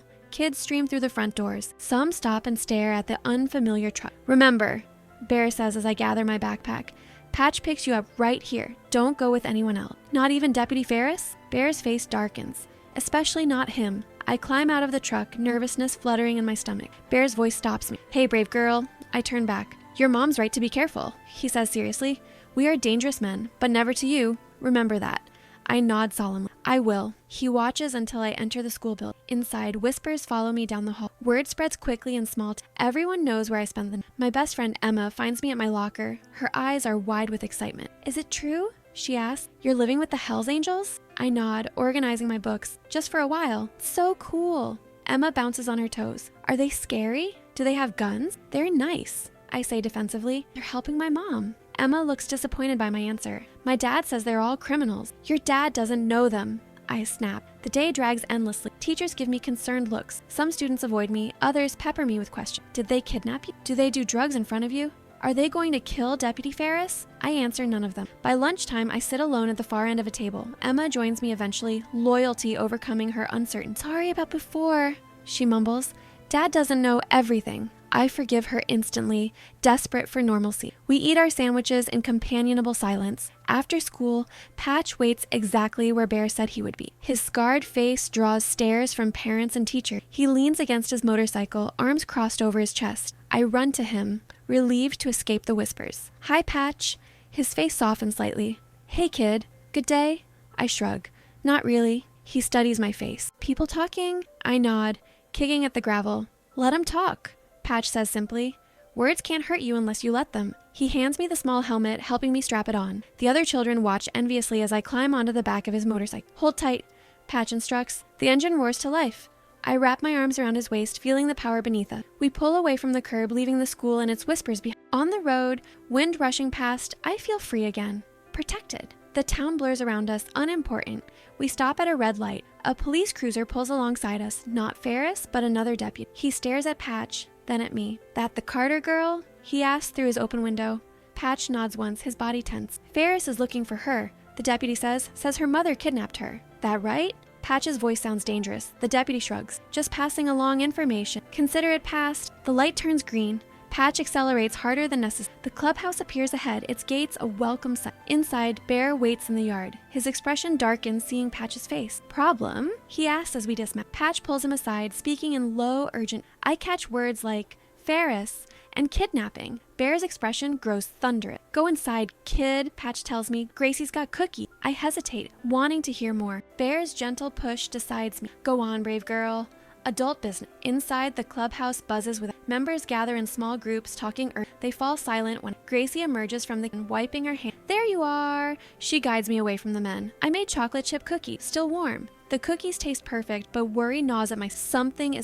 Kids stream through the front doors. Some stop and stare at the unfamiliar truck. Remember, Bear says as I gather my backpack, Patch picks you up right here. Don't go with anyone else. Not even Deputy Ferris? Bear's face darkens. Especially not him. I climb out of the truck, nervousness fluttering in my stomach. Bear's voice stops me. Hey, brave girl. I turn back. Your mom's right to be careful, he says seriously. We are dangerous men, but never to you. Remember that. I nod solemnly. I will. He watches until I enter the school building. Inside, whispers follow me down the hall. Word spreads quickly in small everyone knows where I spend the night. My best friend Emma finds me at my locker. Her eyes are wide with excitement. Is it true? She asks. You're living with the Hells Angels? I nod, organizing my books. Just for a while. So cool. Emma bounces on her toes. Are they scary? Do they have guns? They're nice, I say defensively. They're helping my mom. Emma looks disappointed by my answer. My dad says they're all criminals. Your dad doesn't know them. I snap. The day drags endlessly. Teachers give me concerned looks. Some students avoid me, others pepper me with questions. Did they kidnap you? Do they do drugs in front of you? Are they going to kill Deputy Ferris? I answer none of them. By lunchtime, I sit alone at the far end of a table. Emma joins me eventually, loyalty overcoming her uncertainty. Sorry about before, she mumbles. Dad doesn't know everything. I forgive her instantly, desperate for normalcy. We eat our sandwiches in companionable silence. After school, Patch waits exactly where Bear said he would be. His scarred face draws stares from parents and teachers. He leans against his motorcycle, arms crossed over his chest. I run to him, relieved to escape the whispers. Hi, Patch. His face softens slightly. Hey, kid. Good day? I shrug. Not really. He studies my face. People talking? I nod. kicking at the gravel. Let him talk, Patch says simply. Words can't hurt you unless you let them. He hands me the small helmet, helping me strap it on. The other children watch enviously as I climb onto the back of his motorcycle. Hold tight, Patch instructs. The engine roars to life. I wrap my arms around his waist, feeling the power beneath us. We pull away from the curb, leaving the school and its whispers behind. On the road, wind rushing past, I feel free again. Protected. The town blurs around us, unimportant. We stop at a red light. A police cruiser pulls alongside us, not Ferris, but another deputy. He stares at Patch, then at me. That the Carter girl? He asks through his open window. Patch nods once, his body tense. Ferris is looking for her, the deputy says her mother kidnapped her. That right? Patch's voice sounds dangerous. The deputy shrugs. Just passing along information. Consider it passed. The light turns green. Patch accelerates harder than necessary. The clubhouse appears ahead, its gates a welcome sight. Inside, Bear waits in the yard. His expression darkens, seeing Patch's face. Problem? He asks as we dismount. Patch pulls him aside, speaking in low, urgent. I catch words like Ferris and kidnapping. Bear's expression grows thunderous. Go inside, kid, Patch tells me. Gracie's got Cookie. I hesitate, wanting to hear more. Bear's gentle push decides me. Go on, brave girl. Adult business. Inside, the clubhouse buzzes with members gather in small groups, talking They fall silent when Gracie emerges from the wiping her hand. There you are. She guides me away from the men. I made chocolate chip cookies, still warm. The cookies taste perfect, but worry gnaws at my something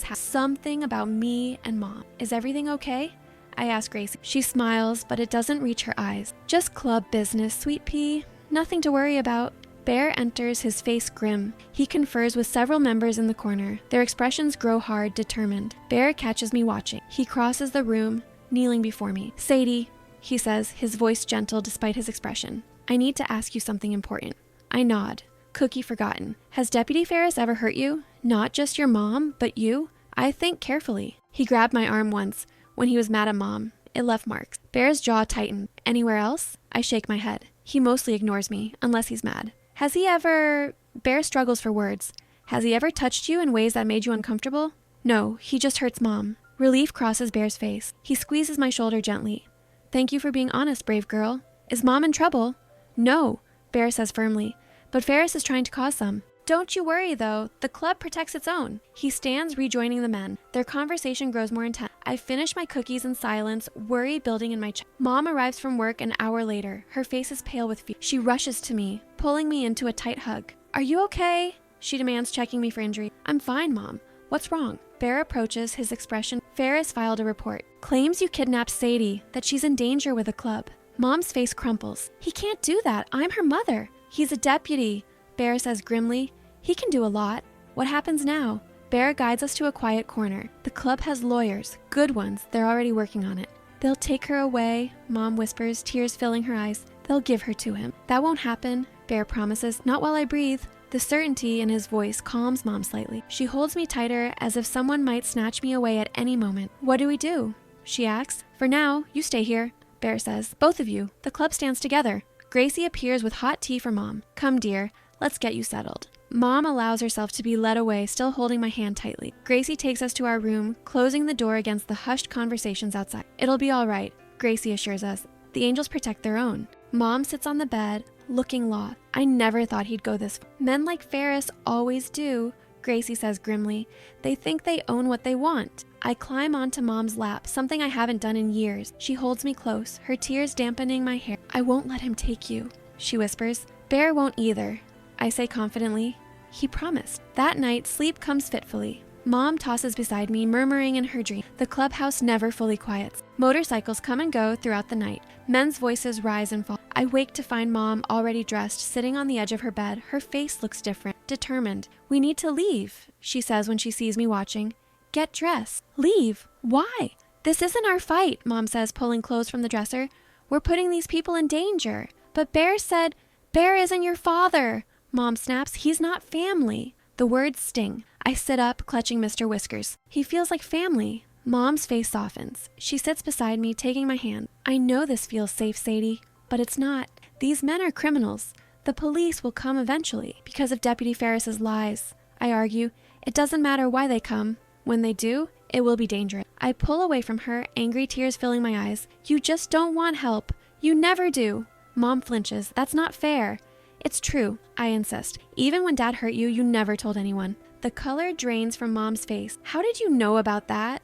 about me and Mom. Is everything okay? I ask Gracie. She smiles, but it doesn't reach her eyes. Just club business, sweet pea. Nothing to worry about. Bear enters, his face grim. He confers with several members in the corner. Their expressions grow hard, determined. Bear catches me watching. He crosses the room, kneeling before me. Sadie, he says, his voice gentle despite his expression. I need to ask you something important. I nod. Cookie forgotten. Has Deputy Ferris ever hurt you? Not just your mom, but you? I think carefully. He grabbed my arm once, when he was mad at Mom. It left marks. Bear's jaw tightened. Anywhere else? I shake my head. He mostly ignores me, unless he's mad. Has he ever... Bear struggles for words. Has he ever touched you in ways that made you uncomfortable? No, he just hurts Mom. Relief crosses Bear's face. He squeezes my shoulder gently. Thank you for being honest, brave girl. Is Mom in trouble? No, Bear says firmly. But Ferris is trying to cause some. Don't you worry, though. The club protects its own. He stands, rejoining the men. Their conversation grows more intense. I finish my cookies in silence, worry building in my chest. Mom arrives from work an hour later. Her face is pale with fear. She rushes to me, pulling me into a tight hug. Are you okay? She demands, checking me for injury. I'm fine, Mom. What's wrong? Bear approaches, his expression. Ferris filed a report. Claims you kidnapped Sadie, that she's in danger with a club. Mom's face crumples. He can't do that. I'm her mother. He's a deputy, Bear says grimly. He can do a lot. What happens now? Bear guides us to a quiet corner. The club has lawyers, good ones. They're already working on it. They'll take her away, Mom whispers, tears filling her eyes. They'll give her to him. That won't happen, Bear promises. Not while I breathe. The certainty in his voice calms Mom slightly. She holds me tighter, as if someone might snatch me away at any moment. What do we do? She asks. For now, you stay here, Bear says. Both of you. The club stands together. Gracie appears with hot tea for Mom. Come, dear. Let's get you settled. Mom allows herself to be led away, still holding my hand tightly. Gracie takes us to our room, closing the door against the hushed conversations outside. It'll be all right, Gracie assures us. The angels protect their own. Mom sits on the bed, looking lost. I never thought he'd go this far. Men like Ferris always do, Gracie says grimly. They think they own what they want. I climb onto Mom's lap, something I haven't done in years. She holds me close, her tears dampening my hair. I won't let him take you, she whispers. Bear won't either, I say confidently. He promised. That night, sleep comes fitfully. Mom tosses beside me, murmuring in her dream. The clubhouse never fully quiets. Motorcycles come and go throughout the night. Men's voices rise and fall. I wake to find Mom, already dressed, sitting on the edge of her bed. Her face looks different, determined. We need to leave, she says when she sees me watching. Get dressed. Leave. Why? This isn't our fight, Mom says, pulling clothes from the dresser. We're putting these people in danger. But Bear said, Bear isn't your father. Mom snaps, he's not family. The words sting. I sit up, clutching Mr. Whiskers. He feels like family. Mom's face softens. She sits beside me, taking my hand. I know this feels safe, Sadie, but it's not. These men are criminals. The police will come eventually because of Deputy Ferris's lies. I argue, it doesn't matter why they come. When they do, it will be dangerous. I pull away from her, angry tears filling my eyes. You just don't want help. You never do. Mom flinches. That's not fair. It's true, I insist. Even when Dad hurt you, you never told anyone. The color drains from Mom's face. How did you know about that?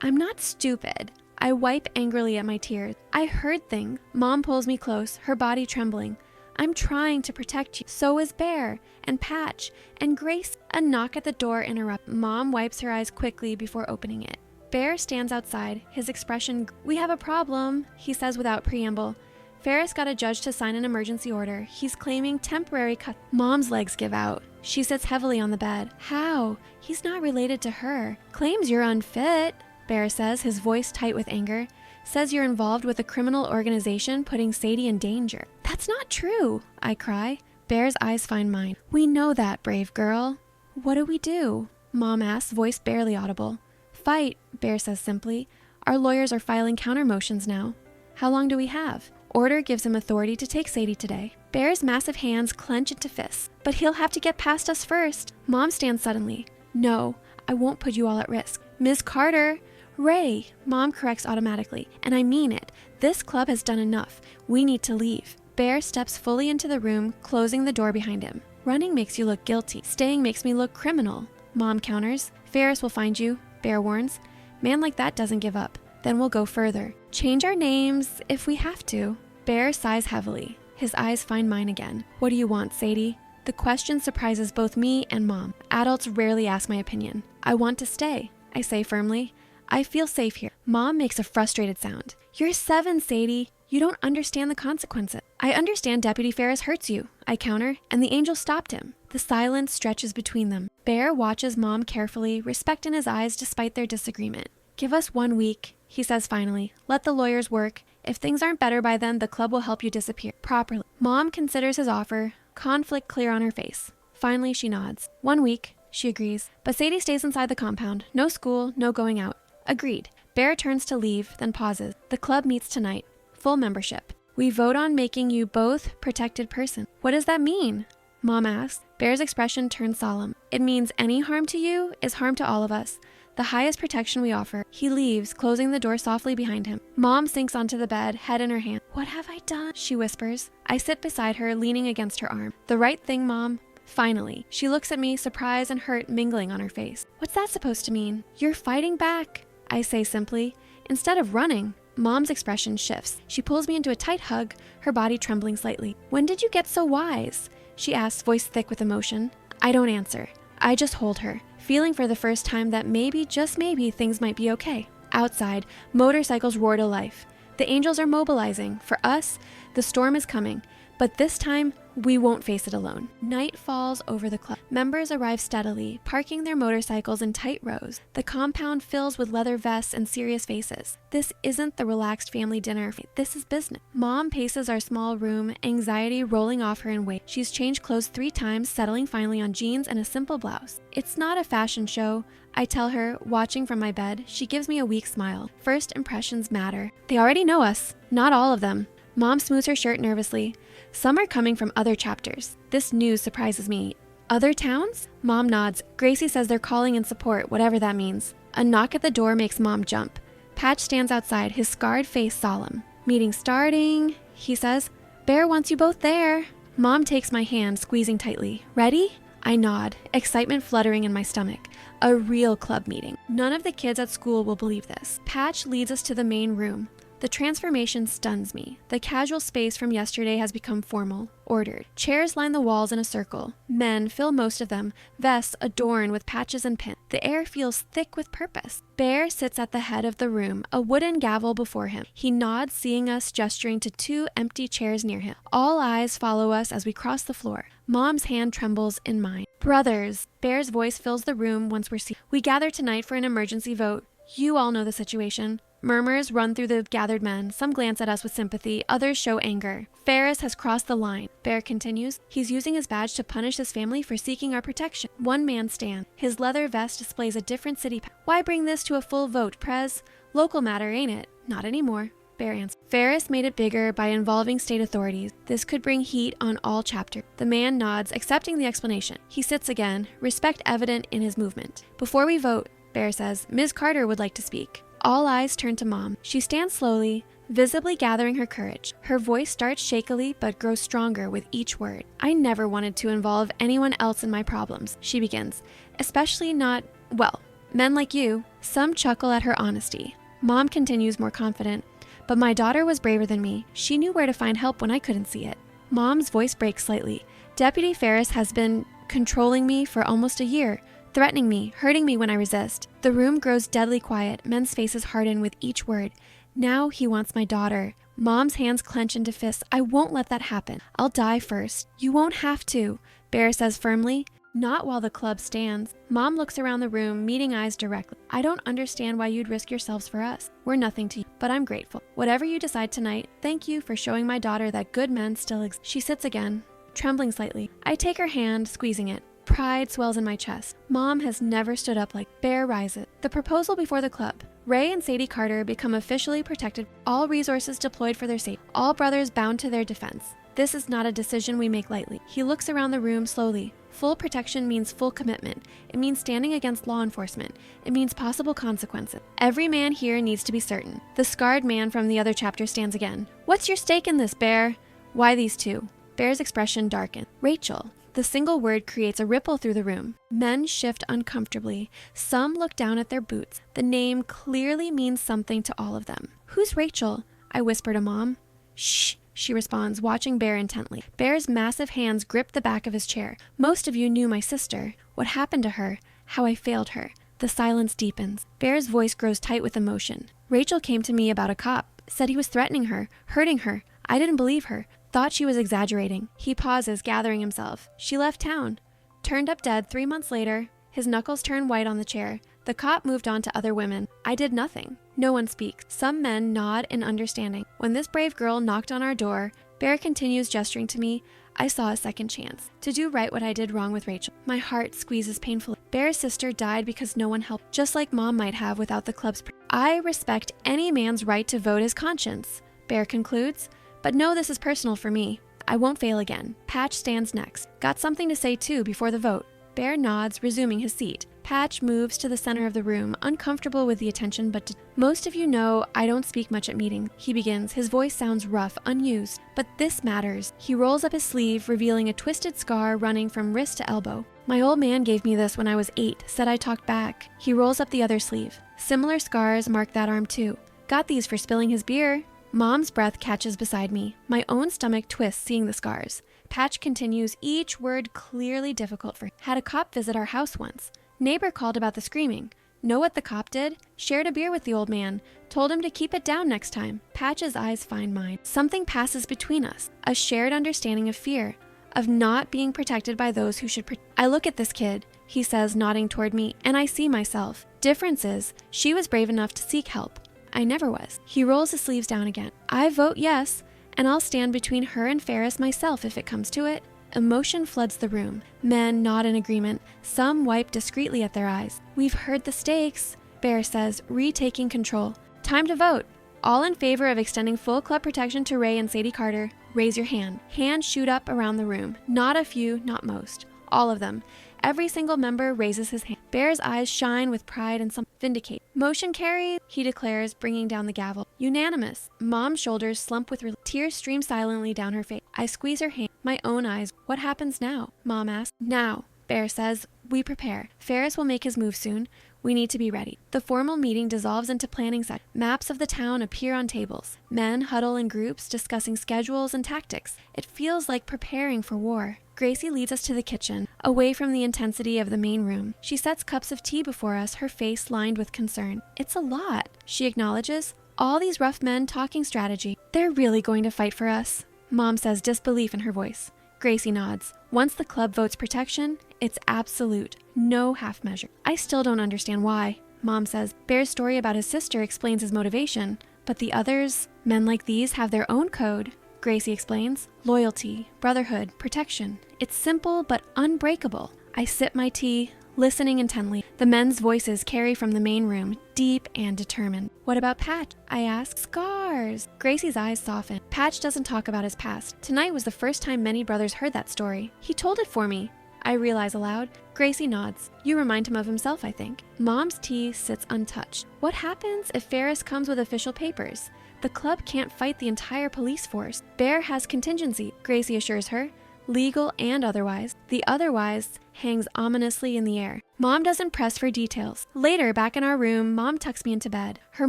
I'm not stupid. I wipe angrily at my tears. I heard things. Mom pulls me close, her body trembling. I'm trying to protect you. So is Bear, and Patch, and Grace. A knock at the door interrupts. Mom wipes her eyes quickly before opening it. Bear stands outside, his expression. We have a problem, he says without preamble. Ferris got a judge to sign an emergency order. He's claiming temporary cut. Mom's legs give out. She sits heavily on the bed. How? He's not related to her. Claims you're unfit, Bear says, his voice tight with anger. Says you're involved with a criminal organization putting Sadie in danger. That's not true, I cry. Bear's eyes find mine. We know that, brave girl. What do we do? Mom asks, voice barely audible. Fight, Bear says simply. Our lawyers are filing counter motions now. How long do we have? Order gives him authority to take Sadie today. Bear's massive hands clench into fists. But he'll have to get past us first. Mom stands suddenly. No, I won't put you all at risk. Ms. Carter! Ray, Mom corrects automatically, and I mean it. This club has done enough. We need to leave. Bear steps fully into the room, closing the door behind him. Running makes you look guilty. Staying makes me look criminal. Mom counters. Ferris will find you, Bear warns. Man like that doesn't give up. Then we'll go further. Change our names if we have to. Bear sighs heavily. His eyes find mine again. What do you want, Sadie? The question surprises both me and Mom. Adults rarely ask my opinion. I want to stay, I say firmly. I feel safe here. Mom makes a frustrated sound. You're 7, Sadie. You don't understand the consequences. I understand Deputy Ferris hurts you, I counter, and the angel stopped him. The silence stretches between them. Bear watches Mom carefully, respect in his eyes despite their disagreement. Give us 1 week, he says finally. Let the lawyers work. If things aren't better by then, the club will help you disappear properly. Mom considers his offer, conflict clear on her face. Finally, she nods. 1 week, she agrees. But Sadie stays inside the compound. No school, no going out. Agreed. Bear turns to leave, then pauses. The club meets tonight. Full membership. We vote on making you both protected person. What does that mean? Mom asks. Bear's expression turns solemn. It means any harm to you is harm to all of us. The highest protection we offer. He leaves, closing the door softly behind him. Mom sinks onto the bed, head in her hand. What have I done? She whispers. I sit beside her, leaning against her arm. The right thing, Mom. Finally. She looks at me, surprise and hurt mingling on her face. What's that supposed to mean? You're fighting back, I say simply. Instead of running. Mom's expression shifts. She pulls me into a tight hug, her body trembling slightly. When did you get so wise? She asks, voice thick with emotion. I don't answer. I just hold her, feeling for the first time that maybe, just maybe, things might be okay. Outside, motorcycles roar to life. The angels are mobilizing. For us, the storm is coming. But this time, we won't face it alone. Night falls over the club. Members arrive steadily, parking their motorcycles in tight rows. The compound fills with leather vests and serious faces. This isn't the relaxed family dinner. This is business. Mom paces our small room, anxiety rolling off her in waves. She's changed clothes 3 times, settling finally on jeans and a simple blouse. It's not a fashion show, I tell her, watching from my bed. She gives me a weak smile. First impressions matter. They already know us. Not all of them. Mom smooths her shirt nervously. Some are coming from other chapters. This news surprises me. Other towns? Mom nods. Gracie says they're calling in support, whatever that means. A knock at the door makes Mom jump. Patch stands outside, his scarred face solemn. Meeting starting, he says. Bear wants you both there. Mom takes my hand, squeezing tightly. Ready? I nod, excitement fluttering in my stomach. A real club meeting. None of the kids at school will believe this. Patch leads us to the main room. The transformation stuns me. The casual space from yesterday has become formal, ordered. Chairs line the walls in a circle. Men fill most of them, vests adorned with patches and pins. The air feels thick with purpose. Bear sits at the head of the room, a wooden gavel before him. He nods, seeing us, gesturing to 2 empty chairs near him. All eyes follow us as we cross the floor. Mom's hand trembles in mine. Brothers, Bear's voice fills the room once we're seated. We gather tonight for an emergency vote. You all know the situation. Murmurs run through the gathered men. Some glance at us with sympathy, others show anger. Ferris has crossed the line. Bear continues. He's using his badge to punish his family for seeking our protection. One man stands. His leather vest displays a different city pass. Why bring this to a full vote, Prez? Local matter, ain't it? Not anymore. Bear answers. Ferris made it bigger by involving state authorities. This could bring heat on all chapters. The man nods, accepting the explanation. He sits again, respect evident in his movement. Before we vote, Bear says, Ms. Carter would like to speak. All eyes turn to Mom. She stands slowly, visibly gathering her courage. Her voice starts shakily but grows stronger with each word. I never wanted to involve anyone else in my problems, she begins. Especially not, well, men like you. Some chuckle at her honesty. Mom continues more confident. But my daughter was braver than me. She knew where to find help when I couldn't see it. Mom's voice breaks slightly. Deputy Ferris has been controlling me for almost a year, threatening me, hurting me when I resist. The room grows deadly quiet. Men's faces harden with each word. Now he wants my daughter. Mom's hands clench into fists. I won't let that happen. I'll die first. You won't have to, Bear says firmly. Not while the club stands. Mom looks around the room, meeting eyes directly. I don't understand why you'd risk yourselves for us. We're nothing to you, but I'm grateful. Whatever you decide tonight, thank you for showing my daughter that good men still exist. She sits again, trembling slightly. I take her hand, squeezing it. Pride swells in my chest. Mom has never stood up like Bear rises. The proposal before the club. Ray and Sadie Carter become officially protected. All resources deployed for their safety. All brothers bound to their defense. This is not a decision we make lightly. He looks around the room slowly. Full protection means full commitment. It means standing against law enforcement. It means possible consequences. Every man here needs to be certain. The scarred man from the other chapter stands again. What's your stake in this, Bear? Why these two? Bear's expression darkens. Rachel. The single word creates a ripple through the room. Men shift uncomfortably. Some look down at their boots. The name clearly means something to all of them. Who's Rachel? I whisper to Mom. Shh, she responds, watching Bear intently. Bear's massive hands grip the back of his chair. Most of you knew my sister. What happened to her? How I failed her. The silence deepens. Bear's voice grows tight with emotion. Rachel came to me about a cop. Said he was threatening her, hurting her. I didn't believe her. Thought she was exaggerating. He pauses, gathering himself. She left town. Turned up dead 3 months later. His knuckles turn white on the chair. The cop moved on to other women. I did nothing. No one speaks. Some men nod in understanding. When this brave girl knocked on our door, Bear continues gesturing to me. I saw a second chance to do right what I did wrong with Rachel. My heart squeezes painfully. Bear's sister died because no one helped, just like Mom might have without the club's. I respect any man's right to vote his conscience, Bear concludes. But no, this is personal for me. I won't fail again. Patch stands next. Got something to say too before the vote. Bear nods, resuming his seat. Patch moves to the center of the room, uncomfortable with the attention, but most of you know I don't speak much at meetings. He begins. His voice sounds rough, unused, but this matters. He rolls up his sleeve, revealing a twisted scar running from wrist to elbow. My old man gave me this when I was 8, said I talked back. He rolls up the other sleeve. Similar scars mark that arm too. Got these for spilling his beer. Mom's breath catches beside me. My own stomach twists seeing the scars. Patch continues, each word clearly difficult for him. Had a cop visit our house once. Neighbor called about the screaming. Know what the cop did? Shared a beer with the old man. Told him to keep it down next time. Patch's eyes find mine. Something passes between us. A shared understanding of fear. Of not being protected by those who should I look at this kid, he says, nodding toward me, and I see myself. Difference is, she was brave enough to seek help. I never was. He rolls his sleeves down again. I vote yes, and I'll stand between her and Ferris myself if it comes to it. Emotion floods the room. Men nod in agreement. Some wipe discreetly at their eyes. We've heard the stakes, Bear says, retaking control. Time to vote. All in favor of extending full club protection to Ray and Sadie Carter, raise your hand. Hands shoot up around the room. Not a few, not most. All of them. Every single member raises his hand. Bear's eyes shine with pride and some vindicate. Motion carried, he declares, bringing down the gavel. Unanimous. Mom's shoulders slump with relief. Tears stream silently down her face. I squeeze her hand. My own eyes. What happens now? Mom asks. Now, Bear says. We prepare. Ferris will make his move soon. We need to be ready. The formal meeting dissolves into planning sessions. Maps of the town appear on tables. Men huddle in groups, discussing schedules and tactics. It feels like preparing for war. Gracie leads us to the kitchen, away from the intensity of the main room. She sets cups of tea before us, her face lined with concern. It's a lot, she acknowledges. All these rough men talking strategy. They're really going to fight for us. Mom says, disbelief in her voice. Gracie nods. Once the club votes protection, it's absolute. No half measure. I still don't understand why. Mom says, Bear's story about his sister explains his motivation, but the others, men like these, have their own code. Gracie explains. Loyalty, brotherhood, protection. It's simple but unbreakable. I sip my tea, listening intently. The men's voices carry from the main room, deep and determined. What about Patch? I ask. Scars. Gracie's eyes soften. Patch doesn't talk about his past. Tonight was the first time many brothers heard that story. He told it for me. I realize aloud. Gracie nods. You remind him of himself, I think. Mom's tea sits untouched. What happens if Ferris comes with official papers? The club can't fight the entire police force. Bear has contingency, Gracie assures her, legal and otherwise. The otherwise hangs ominously in the air. Mom doesn't press for details. Later, back in our room, Mom tucks me into bed. Her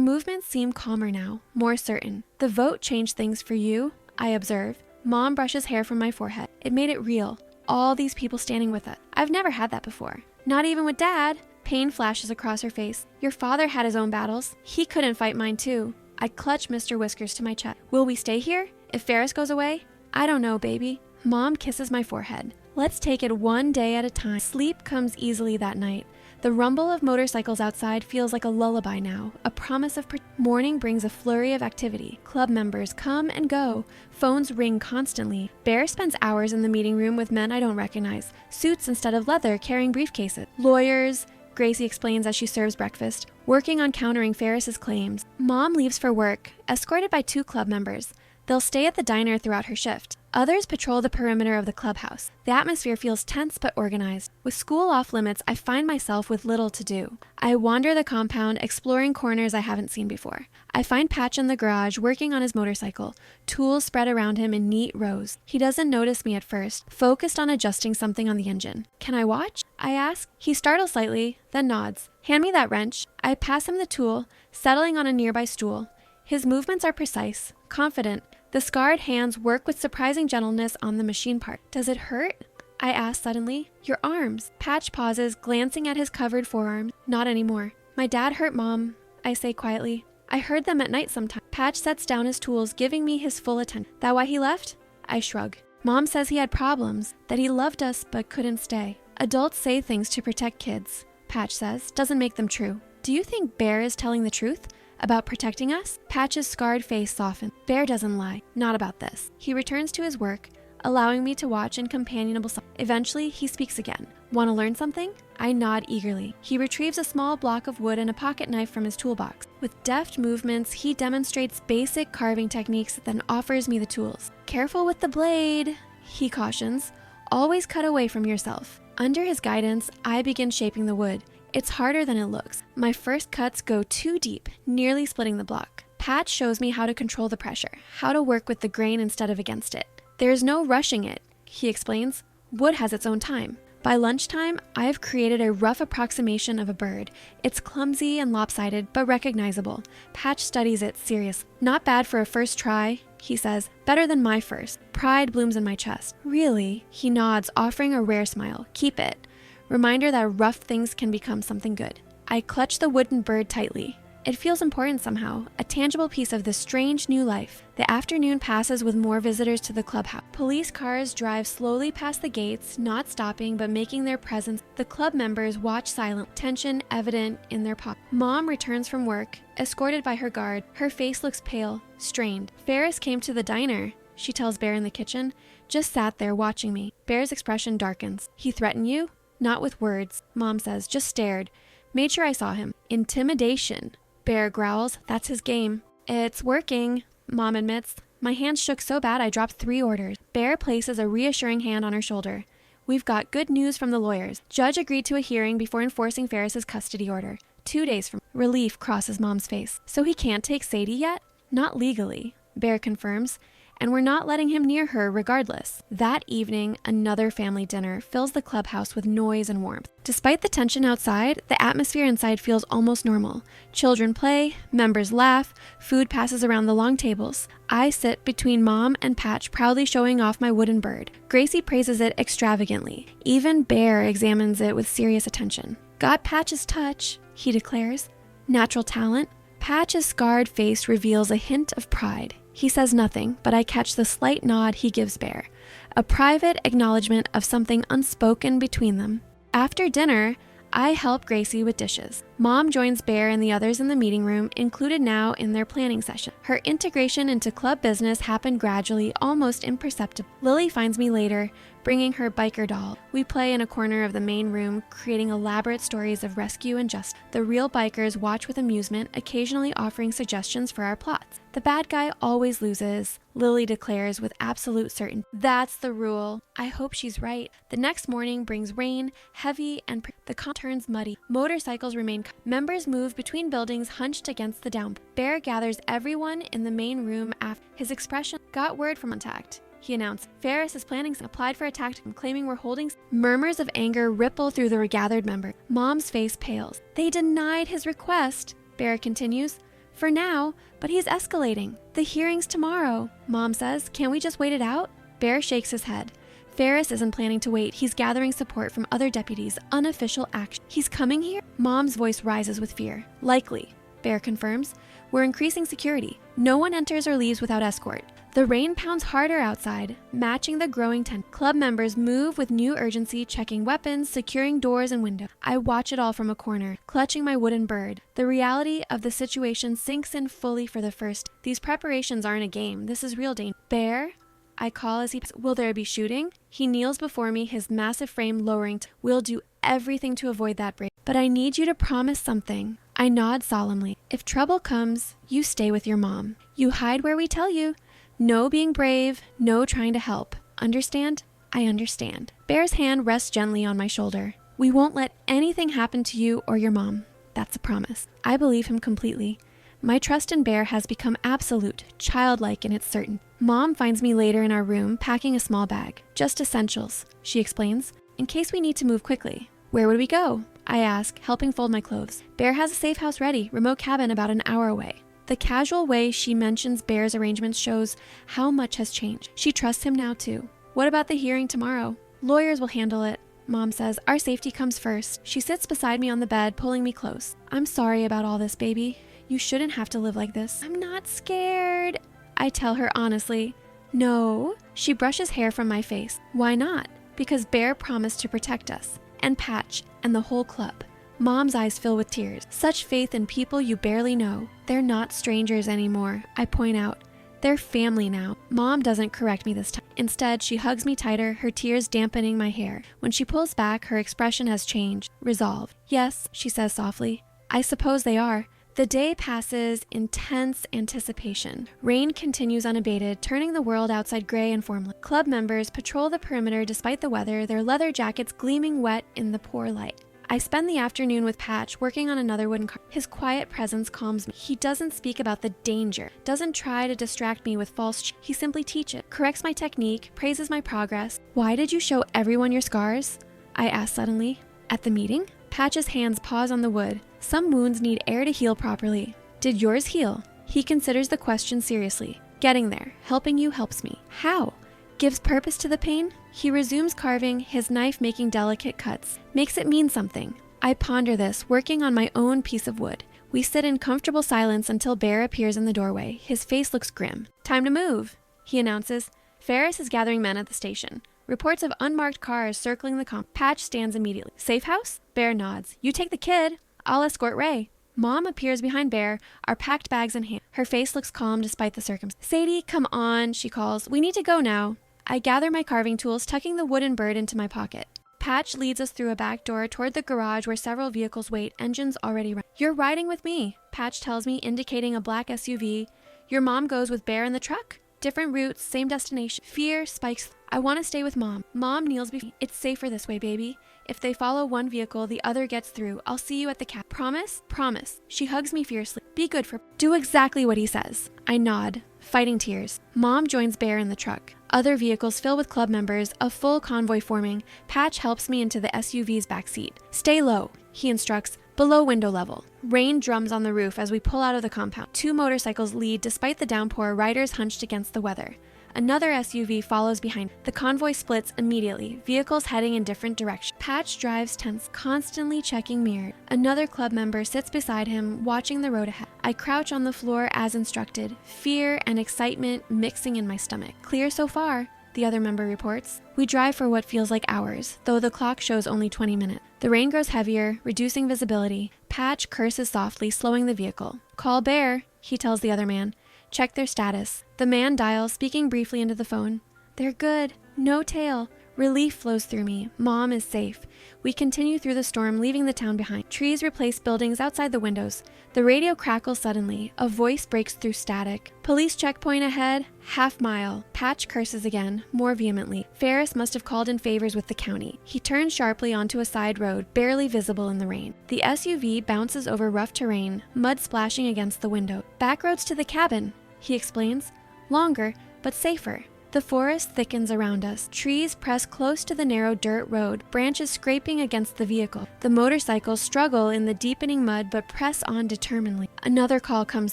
movements seem calmer now, more certain. The vote changed things for you, I observe. Mom brushes hair from my forehead. It made it real. All these people standing with us. I've never had that before. Not even with Dad. Pain flashes across her face. Your father had his own battles. He couldn't fight mine too. I clutch Mr. Whiskers to my chest. Will we stay here? If Ferris goes away? I don't know, baby. Mom kisses my forehead. Let's take it one day at a time. Sleep comes easily that night. The rumble of motorcycles outside feels like a lullaby now, a promise of morning brings a flurry of activity. Club members come and go. Phones ring constantly. Bear spends hours in the meeting room with men I don't recognize. Suits instead of leather, carrying briefcases. Lawyers, Gracie explains as she serves breakfast, working on countering Ferris's claims. Mom leaves for work, escorted by 2 club members. They'll stay at the diner throughout her shift. Others patrol the perimeter of the clubhouse. The atmosphere feels tense but organized. With school off limits, I find myself with little to do. I wander the compound, exploring corners I haven't seen before. I find Patch in the garage, working on his motorcycle, tools spread around him in neat rows. He doesn't notice me at first, focused on adjusting something on the engine. Can I watch? I ask. He startles slightly, then nods. Hand me that wrench. I pass him the tool, settling on a nearby stool. His movements are precise, confident. The scarred hands work with surprising gentleness on the machine part. Does it hurt? I ask suddenly. Your arms. Patch pauses, glancing at his covered forearms. Not anymore. My dad hurt Mom, I say quietly. I heard them at night sometimes. Patch sets down his tools, giving me his full attention. That why he left? I shrug. Mom says he had problems, that he loved us but couldn't stay. Adults say things to protect kids, Patch says. Doesn't make them true. Do you think Bear is telling the truth? About protecting us? Patch's scarred face softens. Bear doesn't lie. Not about this. He returns to his work, allowing me to watch in companionable silence. Eventually, he speaks again. Want to learn something? I nod eagerly. He retrieves a small block of wood and a pocket knife from his toolbox. With deft movements, he demonstrates basic carving techniques, then offers me the tools. Careful with the blade, he cautions. Always cut away from yourself. Under his guidance, I begin shaping the wood. It's harder than it looks. My first cuts go too deep, nearly splitting the block. Pat shows me how to control the pressure, how to work with the grain instead of against it. There's no rushing it, he explains. Wood has its own time. By lunchtime, I've created a rough approximation of a bird. It's clumsy and lopsided, but recognizable. Patch studies it seriously. Not bad for a first try, he says. Better than my first. Pride blooms in my chest. Really? He nods, offering a rare smile. Keep it. Reminder that rough things can become something good. I clutch the wooden bird tightly. It feels important somehow, a tangible piece of this strange new life. The afternoon passes with more visitors to the clubhouse. Police cars drive slowly past the gates, not stopping but making their presence. The club members watch silent, tension evident in their pockets. Mom returns from work, escorted by her guard. Her face looks pale, strained. Ferris came to the diner, she tells Bear in the kitchen. Just sat there watching me. Bear's expression darkens. He threatened you? Not with words, Mom says, just stared. Made sure I saw him. Intimidation. Bear growls, that's his game. It's working, Mom admits. My hands shook so bad I dropped 3 orders. Bear places a reassuring hand on her shoulder. We've got good news from the lawyers. Judge agreed to a hearing before enforcing Ferris's custody order. 2 days from relief crosses Mom's face. So he can't take Sadie yet? Not legally, Bear confirms. And we're not letting him near her regardless. That evening, another family dinner fills the clubhouse with noise and warmth. Despite the tension outside, the atmosphere inside feels almost normal. Children play, members laugh, food passes around the long tables. I sit between Mom and Patch, proudly showing off my wooden bird. Gracie praises it extravagantly. Even Bear examines it with serious attention. Got Patch's touch, he declares. Natural talent. Patch's scarred face reveals a hint of pride. He says nothing, but I catch the slight nod he gives Bear, a private acknowledgement of something unspoken between them. After dinner, I help Gracie with dishes. Mom joins Bear and the others in the meeting room, included now in their planning session. Her integration into club business happened gradually, almost imperceptibly. Lily finds me later, bringing her biker doll. We play in a corner of the main room, creating elaborate stories of rescue and justice. The real bikers watch with amusement, occasionally offering suggestions for our plots. The bad guy always loses, Lily declares with absolute certainty. That's the rule. I hope she's right. The next morning brings rain, heavy, and the turns muddy. Motorcycles remain. Members move between buildings hunched against the downpour. Bear gathers everyone in the main room after his expression. Got word from contact, he announced. Ferris is planning, applied for a tactic, claiming we're holding. Murmurs of anger ripple through the gathered members. Mom's face pales. They denied his request, Bear continues. For now, but he's escalating. The hearing's tomorrow, Mom says. Can't we just wait it out? Bear shakes his head. Ferris isn't planning to wait. He's gathering support from other deputies. Unofficial action. He's coming here? Mom's voice rises with fear. Likely, Bear confirms. We're increasing security. No one enters or leaves without escort. The rain pounds harder outside, matching the growing tension. Club members move with new urgency, checking weapons, securing doors and windows. I watch it all from a corner, clutching my wooden bird. The reality of the situation sinks in fully for the first. These preparations aren't a game. This is real danger. Bear, I call as he passes. Will there be shooting? He kneels before me, his massive frame lowering. We'll do everything to avoid that break. But I need you to promise something. I nod solemnly. If trouble comes, you stay with your mom. You hide where we tell you. No being brave, no trying to help. Understand? I understand. Bear's hand rests gently on my shoulder. We won't let anything happen to you or your mom. That's a promise. I believe him completely. My trust in Bear has become absolute, childlike in its certainty. Mom finds me later in our room, packing a small bag. Just essentials, she explains, in case we need to move quickly. Where would we go? I ask, helping fold my clothes. Bear has a safe house ready, remote cabin about an hour away. The casual way she mentions Bear's arrangements shows how much has changed. She trusts him now too. What about the hearing tomorrow? Lawyers will handle it, Mom says. Our safety comes first. She sits beside me on the bed, pulling me close. I'm sorry about all this, baby. You shouldn't have to live like this. I'm not scared, I tell her honestly. No. She brushes hair from my face. Why not? Because Bear promised to protect us, and Patch, and the whole club. Mom's eyes fill with tears. Such faith in people you barely know. They're not strangers anymore, I point out. They're family now. Mom doesn't correct me this time. Instead, she hugs me tighter, her tears dampening my hair. When she pulls back, her expression has changed, resolved. Yes, she says softly. I suppose they are. The day passes in tense anticipation. Rain continues unabated, turning the world outside gray and formless. Club members patrol the perimeter despite the weather, their leather jackets gleaming wet in the poor light. I spend the afternoon with Patch, working on another wooden car. His quiet presence calms me. He doesn't speak about the danger, doesn't try to distract me with false he simply teaches, corrects my technique, praises my progress. Why did you show everyone your scars? I ask suddenly. At the meeting? Patch's hands pause on the wood. Some wounds need air to heal properly. Did yours heal? He considers the question seriously. Getting there. Helping you helps me. How? Gives purpose to the pain? He resumes carving, his knife making delicate cuts. Makes it mean something. I ponder this, working on my own piece of wood. We sit in comfortable silence until Bear appears in the doorway. His face looks grim. Time to move, he announces. Ferris is gathering men at the station. Reports of unmarked cars circling the comp. Patch stands immediately. Safe house? Bear nods. You take the kid. I'll escort Ray. Mom appears behind Bear, our packed bags in hand. Her face looks calm despite the circumstances. Sadie, come on, she calls. We need to go now. I gather my carving tools, tucking the wooden bird into my pocket. Patch leads us through a back door toward the garage where several vehicles wait, engines already running. You're riding with me, Patch tells me, indicating a black SUV. Your mom goes with Bear in the truck? Different routes, same destination. Fear spikes. I want to stay with Mom. Mom kneels before me. It's safer this way, baby. If they follow one vehicle, the other gets through. I'll see you at the cap. Promise? Promise. She hugs me fiercely. Be good for... Do exactly what he says. I nod, fighting tears. Mom joins Bear in the truck. Other vehicles fill with club members, a full convoy forming. Patch helps me into the SUV's backseat. Stay low, he instructs, below window level. Rain drums on the roof as we pull out of the compound. 2 motorcycles lead despite the downpour, riders hunched against the weather. Another SUV follows behind. The convoy splits immediately, vehicles heading in different directions. Patch drives tense, constantly checking mirrors. Another club member sits beside him, watching the road ahead. I crouch on the floor as instructed, fear and excitement mixing in my stomach. Clear so far, the other member reports. We drive for what feels like hours, though the clock shows only 20 minutes. The rain grows heavier, reducing visibility. Patch curses softly, slowing the vehicle. Call Bear, he tells the other man. Check their status. The man dials, speaking briefly into the phone. They're good. No tail. Relief flows through me. Mom is safe. We continue through the storm, leaving the town behind. Trees replace buildings outside the windows. The radio crackles suddenly. A voice breaks through static. Police checkpoint ahead, half mile. Patch curses again, more vehemently. Ferris must have called in favors with the county. He turns sharply onto a side road, barely visible in the rain. The SUV bounces over rough terrain, mud splashing against the window. Back roads to the cabin, he explains. Longer, but safer. The forest thickens around us. Trees press close to the narrow dirt road, branches scraping against the vehicle. The motorcycles struggle in the deepening mud but press on determinedly. Another call comes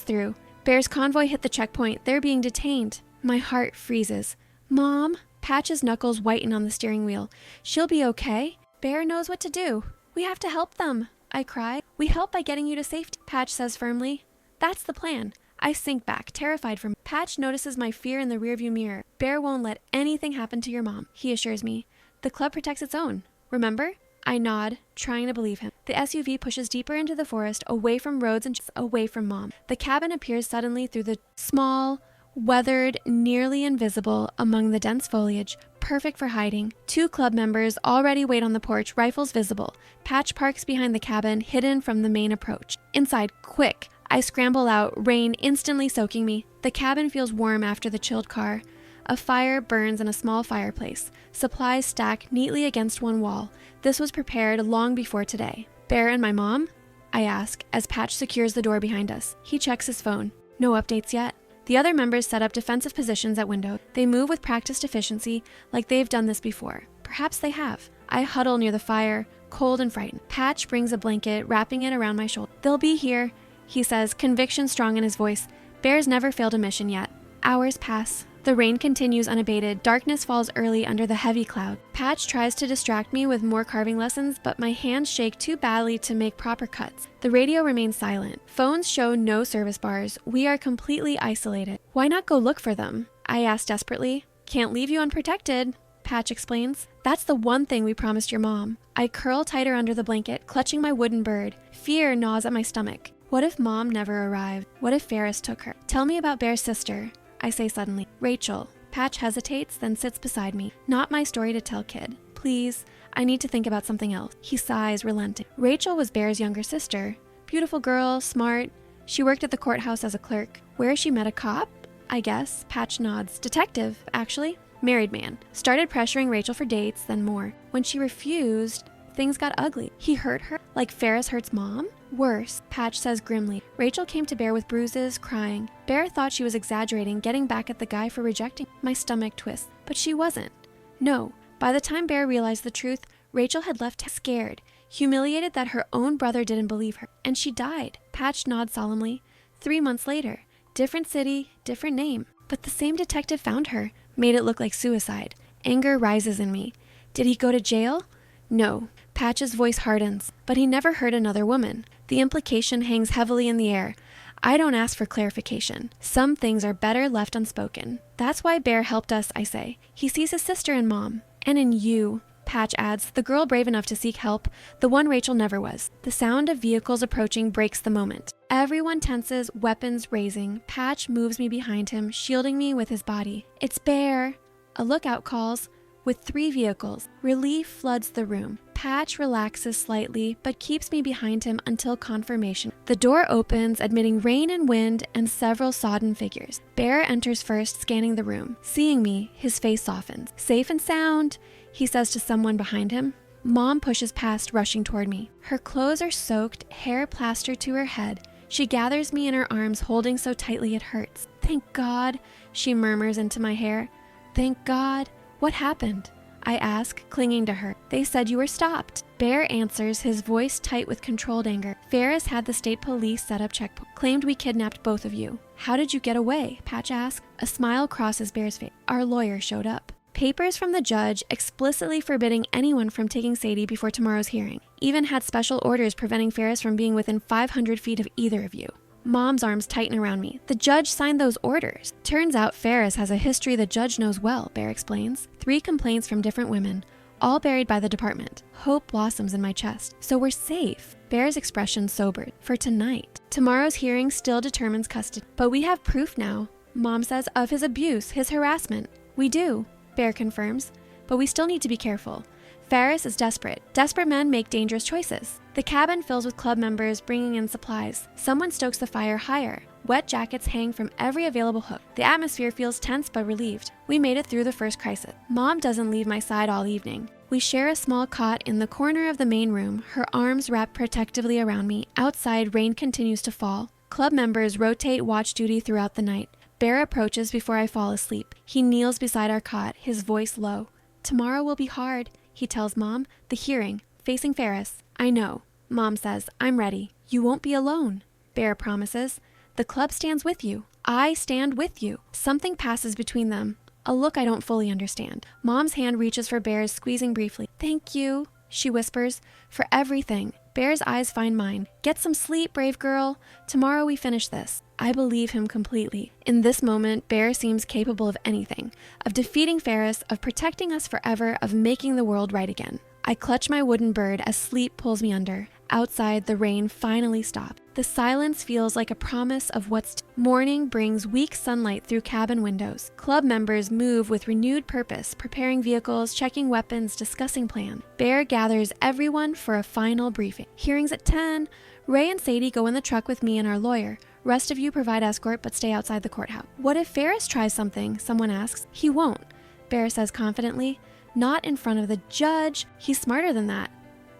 through. Bear's convoy hit the checkpoint. They're being detained. My heart freezes. Mom? Patch's knuckles whiten on the steering wheel. She'll be okay. Bear knows what to do. We have to help them, I cry. We help by getting you to safety, Patch says firmly. That's the plan. I sink back, terrified for me. Patch notices my fear in the rearview mirror. Bear won't let anything happen to your mom, he assures me. The club protects its own. Remember? I nod, trying to believe him. The SUV pushes deeper into the forest, away from roads and away from Mom. The cabin appears suddenly through the small, weathered, nearly invisible among the dense foliage, perfect for hiding. 2 club members already wait on the porch, rifles visible. Patch parks behind the cabin, hidden from the main approach. Inside, quick! I scramble out, rain instantly soaking me. The cabin feels warm after the chilled car. A fire burns in a small fireplace. Supplies stack neatly against one wall. This was prepared long before today. Bear and my mom? I ask, as Patch secures the door behind us. He checks his phone. No updates yet. The other members set up defensive positions at window. They move with practiced efficiency, like they've done this before. Perhaps they have. I huddle near the fire, cold and frightened. Patch brings a blanket, wrapping it around my shoulder. They'll be here, he says, conviction strong in his voice. Bear's never failed a mission yet. Hours pass. The rain continues unabated. Darkness falls early under the heavy cloud. Patch tries to distract me with more carving lessons, but my hands shake too badly to make proper cuts. The radio remains silent. Phones show no service bars. We are completely isolated. Why not go look for them? I ask desperately. Can't leave you unprotected, Patch explains. That's the one thing we promised your mom. I curl tighter under the blanket, clutching my wooden bird. Fear gnaws at my stomach. What if Mom never arrived? What if Ferris took her? Tell me about Bear's sister, I say suddenly. Rachel. Patch hesitates, then sits beside me. Not my story to tell, kid. Please, I need to think about something else. He sighs, relenting. Rachel was Bear's younger sister. Beautiful girl, smart. She worked at the courthouse as a clerk. Where she met a cop? I guess. Patch nods. Detective, actually. Married man. Started pressuring Rachel for dates, then more. When she refused, things got ugly. He hurt her, like Ferris hurts Mom? Worse, Patch says grimly. Rachel came to Bear with bruises, crying. Bear thought she was exaggerating, getting back at the guy for rejecting. My stomach twists. But she wasn't. No. By the time Bear realized the truth, Rachel had left scared, humiliated that her own brother didn't believe her. And she died. Patch nods solemnly. 3 months later. Different city, different name. But the same detective found her, made it look like suicide. Anger rises in me. Did he go to jail? No. Patch's voice hardens, but he never hurt another woman. The implication hangs heavily in the air. I don't ask for clarification. Some things are better left unspoken. That's why Bear helped us, I say. He sees his sister in Mom. And in you, Patch adds, the girl brave enough to seek help, the one Rachel never was. The sound of vehicles approaching breaks the moment. Everyone tenses, weapons raising. Patch moves me behind him, shielding me with his body. It's Bear. A lookout calls. With 3 vehicles, relief floods the room. Patch relaxes slightly, but keeps me behind him until confirmation. The door opens, admitting rain and wind and several sodden figures. Bear enters first, scanning the room. Seeing me, his face softens. Safe and sound, he says to someone behind him. Mom pushes past, rushing toward me. Her clothes are soaked, hair plastered to her head. She gathers me in her arms, holding so tightly it hurts. Thank God, she murmurs into my hair. Thank God. What happened? I ask, clinging to her. They said you were stopped. Bear answers, his voice tight with controlled anger. Ferris had the state police set up checkpoint. Claimed we kidnapped both of you. How did you get away? Patch asked. A smile crosses Bear's face. Our lawyer showed up. Papers from the judge explicitly forbidding anyone from taking Sadie before tomorrow's hearing. Even had special orders preventing Ferris from being within 500 feet of either of you. Mom's arms tighten around me. The judge signed those orders. Turns out Ferris has a history the judge knows well, Bear explains. 3 complaints from different women, all buried by the department. Hope blossoms in my chest. So we're safe. Bear's expression sobered. For tonight. Tomorrow's hearing still determines custody. But we have proof now, Mom says, of his abuse, his harassment. We do, Bear confirms. but we still need to be careful. Ferris is desperate. Desperate men make dangerous choices. The cabin fills with club members bringing in supplies. Someone stokes the fire higher. Wet jackets hang from every available hook. The atmosphere feels tense but relieved. We made it through the first crisis. Mom doesn't leave my side all evening. We share a small cot in the corner of the main room, her arms wrapped protectively around me. Outside, rain continues to fall. Club members rotate watch duty throughout the night. Bear approaches before I fall asleep. He kneels beside our cot, his voice low. "Tomorrow will be hard," he tells Mom. "The hearing, facing Ferris." "I know," Mom says. "I'm ready. You won't be alone." Bear promises. "The club stands with you. I stand with you." Something passes between them, a look I don't fully understand. Mom's hand reaches for Bear's, squeezing briefly. "Thank you," she whispers, "for everything." Bear's eyes find mine. "Get some sleep, brave girl. Tomorrow we finish this." I believe him completely. In this moment, Bear seems capable of anything, of defeating Ferris, of protecting us forever, of making the world right again. I clutch my wooden bird as sleep pulls me under. Outside, the rain finally stops. The silence feels like a promise of morning brings weak sunlight through cabin windows. Club members move with renewed purpose, preparing vehicles, checking weapons, discussing plan. Bear gathers everyone for a final briefing. Hearings at 10. Ray and Sadie go in the truck with me and our lawyer. Rest of you provide escort but stay outside the courthouse. "What if Ferris tries something?" someone asks. "He won't," Bear says confidently. "Not in front of the judge. He's smarter than that."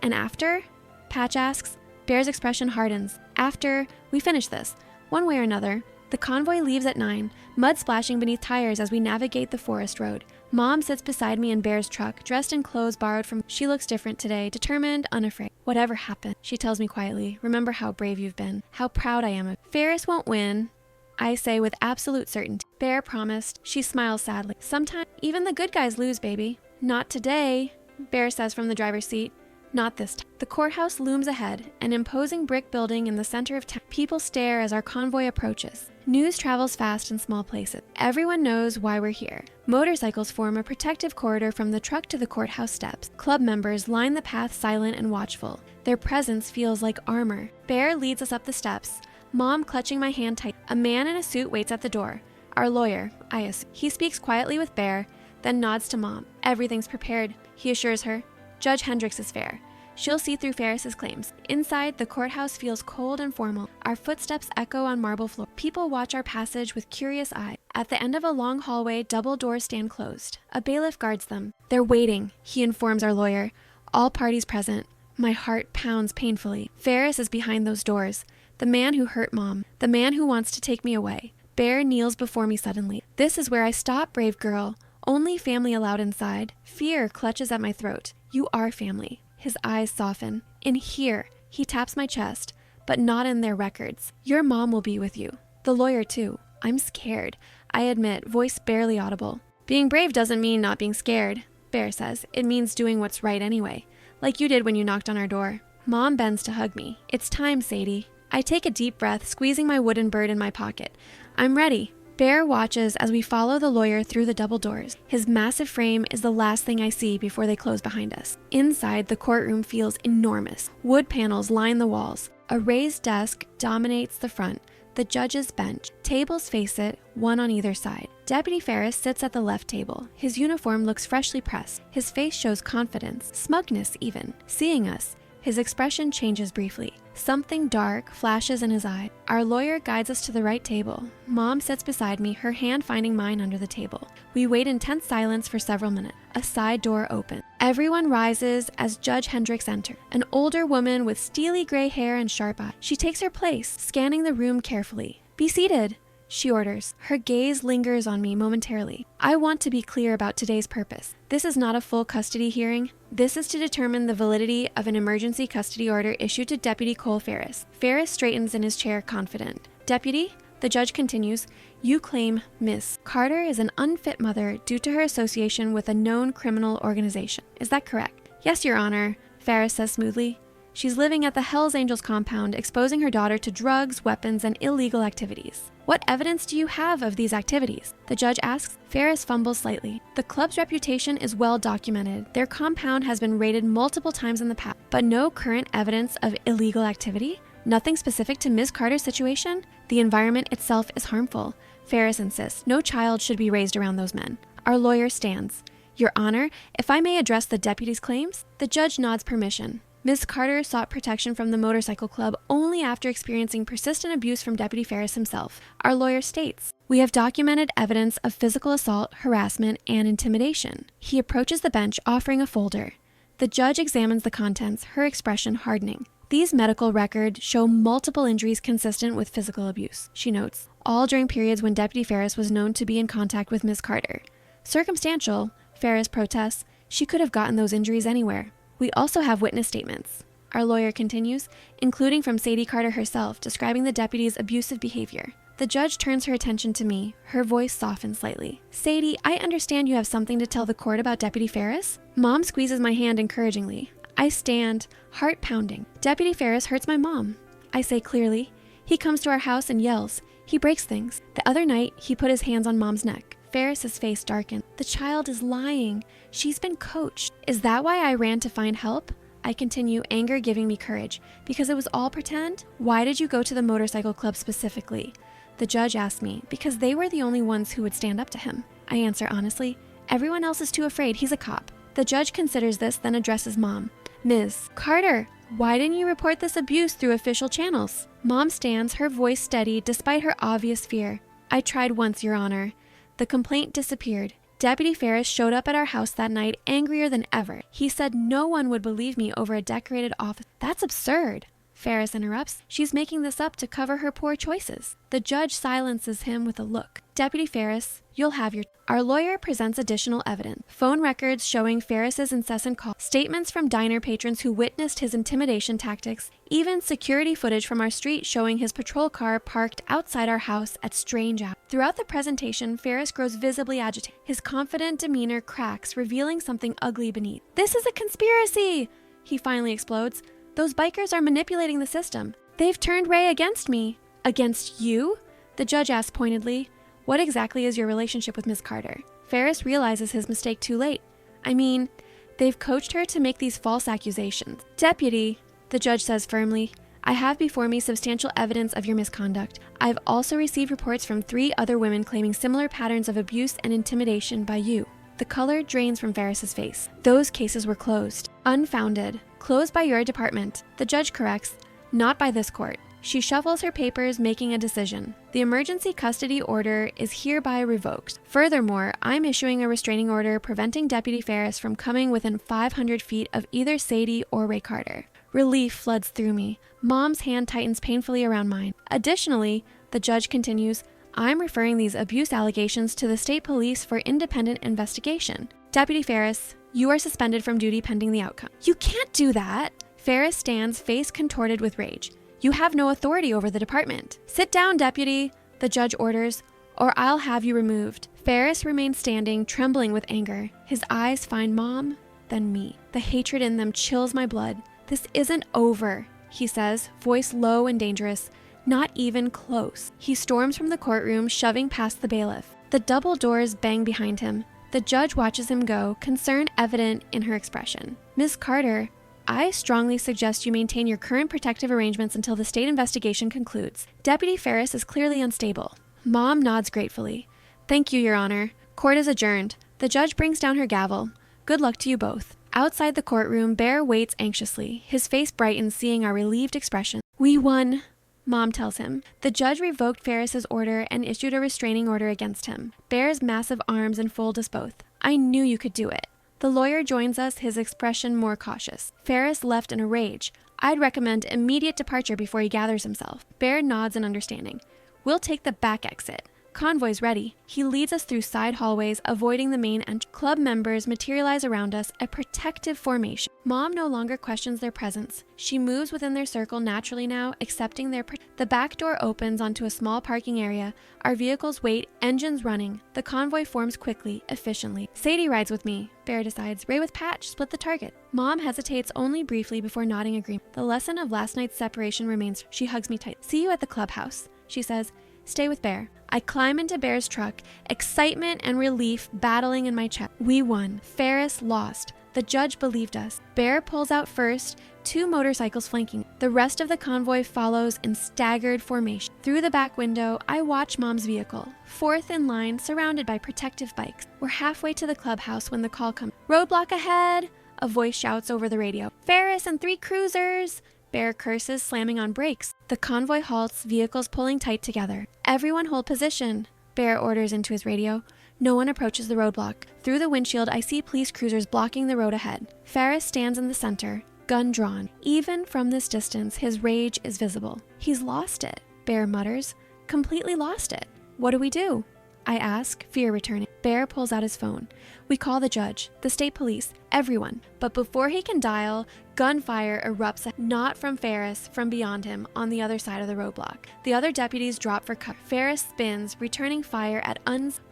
"And after?" Patch asks. Bear's expression hardens. "After we finish this, one way or another." The convoy leaves at 9, mud splashing beneath tires as we navigate the forest road. Mom sits beside me in Bear's truck, dressed in clothes borrowed from. She looks different today, determined, unafraid. "Whatever happened," she tells me quietly, "remember how brave you've been, how proud I am of you." "Ferris won't win," I say with absolute certainty. Bear promised. She smiles sadly. "Sometimes even the good guys lose, baby." "Not today," Bear says from the driver's seat. "Not this time." The courthouse looms ahead, an imposing brick building in the center of town. People stare as our convoy approaches. News travels fast in small places. Everyone knows why we're here. Motorcycles form a protective corridor from the truck to the courthouse steps. Club members line the path silent and watchful. Their presence feels like armor. Bear leads us up the steps, Mom clutching my hand tight. A man in a suit waits at the door. Our lawyer, I assume. He speaks quietly with Bear, then nods to Mom. "Everything's prepared," he assures her. "Judge Hendricks is fair. She'll see through Ferris's claims." Inside, the courthouse feels cold and formal. Our footsteps echo on marble floor. People watch our passage with curious eyes. At the end of a long hallway, double doors stand closed. A bailiff guards them. "They're waiting," he informs our lawyer. All parties present. My heart pounds painfully. Ferris is behind those doors. The man who hurt Mom. The man who wants to take me away. Bear kneels before me suddenly. "This is where I stop, brave girl. Only family allowed inside." Fear clutches at my throat. "You are family." His eyes soften. "In here," he taps my chest, "but not in their records. Your mom will be with you. The lawyer too." I'm scared, I admit, voice barely audible. "Being brave doesn't mean not being scared," Bear says. "It means doing what's right anyway, like you did when you knocked on our door." Mom bends to hug me. "It's time, Sadie." I take a deep breath, squeezing my wooden bird in my pocket. "I'm ready." Bear watches as we follow the lawyer through the double doors. His massive frame is the last thing I see before they close behind us. Inside, the courtroom feels enormous. Wood panels line the walls. A raised desk dominates the front, the judge's bench. Tables face it, one on either side. Deputy Ferris sits at the left table. His uniform looks freshly pressed. His face shows confidence, smugness even. Seeing us, his expression changes briefly. Something dark flashes in his eye. Our lawyer guides us to the right table. Mom sits beside me, her hand finding mine under the table. We wait in tense silence for several minutes. A side door opens. Everyone rises as Judge Hendricks enters. An older woman with steely gray hair and sharp eyes. She takes her place, scanning the room carefully. "Be seated," she orders. Her gaze lingers on me momentarily. I want to be clear about today's purpose. This is not a full custody hearing. This is to determine the validity of an emergency custody order issued to Deputy Cole Ferris. Ferris straightens in his chair, confident. "Deputy," the judge continues, "you claim Miss Carter is an unfit mother due to her association with a known criminal organization. Is that correct?" "Yes, Your Honor," Ferris says smoothly. "She's living at the Hells Angels compound, exposing her daughter to drugs, weapons, and illegal activities." "What evidence do you have of these activities?" the judge asks. Ferris fumbles slightly. "The club's reputation is well documented. Their compound has been raided multiple times in the past, but no current evidence of illegal activity? Nothing specific to Ms. Carter's situation? The environment itself is harmful," Ferris insists. "No child should be raised around those men." Our lawyer stands. Your Honor, if I may address the deputy's claims? The judge nods permission. Ms. Carter sought protection from the motorcycle club only after experiencing persistent abuse from Deputy Ferris himself. Our lawyer states, "We have documented evidence of physical assault, harassment, and intimidation." He approaches the bench, offering a folder. The judge examines the contents, her expression hardening. These medical records show multiple injuries consistent with physical abuse, she notes, all during periods when Deputy Ferris was known to be in contact with Ms. Carter. Circumstantial, Ferris protests, she could have gotten those injuries anywhere. We also have witness statements. Our lawyer continues, including from Sadie Carter herself, describing the deputy's abusive behavior. The judge turns her attention to me. Her voice softens slightly. "Sadie, I understand you have something to tell the court about Deputy Ferris?" Mom squeezes my hand encouragingly. I stand, heart pounding. "Deputy Ferris hurts my mom." I say clearly. "He comes to our house and yells. He breaks things. The other night, he put his hands on Mom's neck." Ferris's face darkened. "The child is lying. She's been coached. Is that why I ran to find help?" I continue, anger giving me courage. "Because it was all pretend? Why did you go to the motorcycle club specifically?" The judge asked me, "Because they were the only ones who would stand up to him." I answer honestly, "Everyone else is too afraid. He's a cop." The judge considers this, then addresses Mom. "Ms. Carter, why didn't you report this abuse through official channels?" Mom stands, her voice steady despite her obvious fear. "I tried once, Your Honor. The complaint disappeared. Deputy Ferris showed up at our house that night angrier than ever. He said no one would believe me over a decorated office." "That's absurd." Ferris interrupts. "She's making this up to cover her poor choices." The judge silences him with a look. "Deputy Ferris, you'll have your..." Our lawyer presents additional evidence. Phone records showing Ferris's incessant calls, statements from diner patrons who witnessed his intimidation tactics, even security footage from our street showing his patrol car parked outside our house at strange hours. Throughout the presentation, Ferris grows visibly agitated. His confident demeanor cracks, revealing something ugly beneath. "This is a conspiracy!" he finally explodes. "Those bikers are manipulating the system. They've turned Ray against me." "Against you?" The judge asks pointedly. "What exactly is your relationship with Ms. Carter?" Ferris realizes his mistake too late. "I mean, they've coached her to make these false accusations." "Deputy," the judge says firmly, "I have before me substantial evidence of your misconduct. I've also received reports from 3 other women claiming similar patterns of abuse and intimidation by you." The color drains from Ferris's face. "Those cases were closed. Unfounded. Closed by your department." The judge corrects, "Not by this court." She shuffles her papers, making a decision. "The emergency custody order is hereby revoked. Furthermore, I'm issuing a restraining order preventing Deputy Ferris from coming within 500 feet of either Sadie or Ray Carter." Relief floods through me. Mom's hand tightens painfully around mine. Additionally, the judge continues, "I'm referring these abuse allegations to the state police for independent investigation. Deputy Ferris, you are suspended from duty pending the outcome." "You can't do that!" Ferris stands, face contorted with rage. "You have no authority over the department." "Sit down, deputy," the judge orders, "or I'll have you removed." Ferris remains standing, trembling with anger. His eyes find Mom, then me. The hatred in them chills my blood. "This isn't over," he says, voice low and dangerous. "Not even close." He storms from the courtroom, shoving past the bailiff. The double doors bang behind him. The judge watches him go, concern evident in her expression. "Ms. Carter, I strongly suggest you maintain your current protective arrangements until the state investigation concludes. Deputy Ferris is clearly unstable." Mom nods gratefully. "Thank you, Your Honor. Court is adjourned." The judge brings down her gavel. "Good luck to you both." Outside the courtroom, Bear waits anxiously. His face brightens, seeing our relieved expression. "We won," Mom tells him. The judge revoked Ferris's order and issued a restraining order against him. Bear's massive arms enfold us both. "I knew you could do it." The lawyer joins us, his expression more cautious. Ferris left in a rage. "I'd recommend immediate departure before he gathers himself." Bear nods in understanding. "We'll take the back exit. Convoy's ready." He leads us through side hallways, avoiding the main entrance. Club members materialize around us, a protective formation. Mom no longer questions their presence. She moves within their circle naturally now, accepting their The back door opens onto a small parking area. Our vehicles wait, engines running. The convoy forms quickly, efficiently. "Sadie rides with me," Bear decides. "Ray with Patch, split the target." Mom hesitates only briefly before nodding agreement. The lesson of last night's separation remains. She hugs me tight. "See you at the clubhouse," she says. "Stay with Bear." I climb into Bear's truck, excitement and relief battling in my chest. We won. Ferris lost. The judge believed us. Bear pulls out first, 2 motorcycles flanking. The rest of the convoy follows in staggered formation. Through the back window, I watch Mom's vehicle, 4th in line, surrounded by protective bikes. We're halfway to the clubhouse when the call comes. "Roadblock ahead!" A voice shouts over the radio. "Ferris and 3 cruisers!" Bear curses, slamming on brakes. The convoy halts, vehicles pulling tight together. "Everyone hold position," Bear orders into his radio. No one approaches the roadblock. Through the windshield, I see police cruisers blocking the road ahead. Ferris stands in the center, gun drawn. Even from this distance, his rage is visible. "He's lost it," Bear mutters. "Completely lost it." "What do we do?" I ask, fear returning. Bear pulls out his phone. We call the judge, the state police, everyone. But before he can dial, gunfire erupts, not from Ferris, from beyond him, on the other side of the roadblock. The other deputies drop for cover. Ferris spins, returning fire at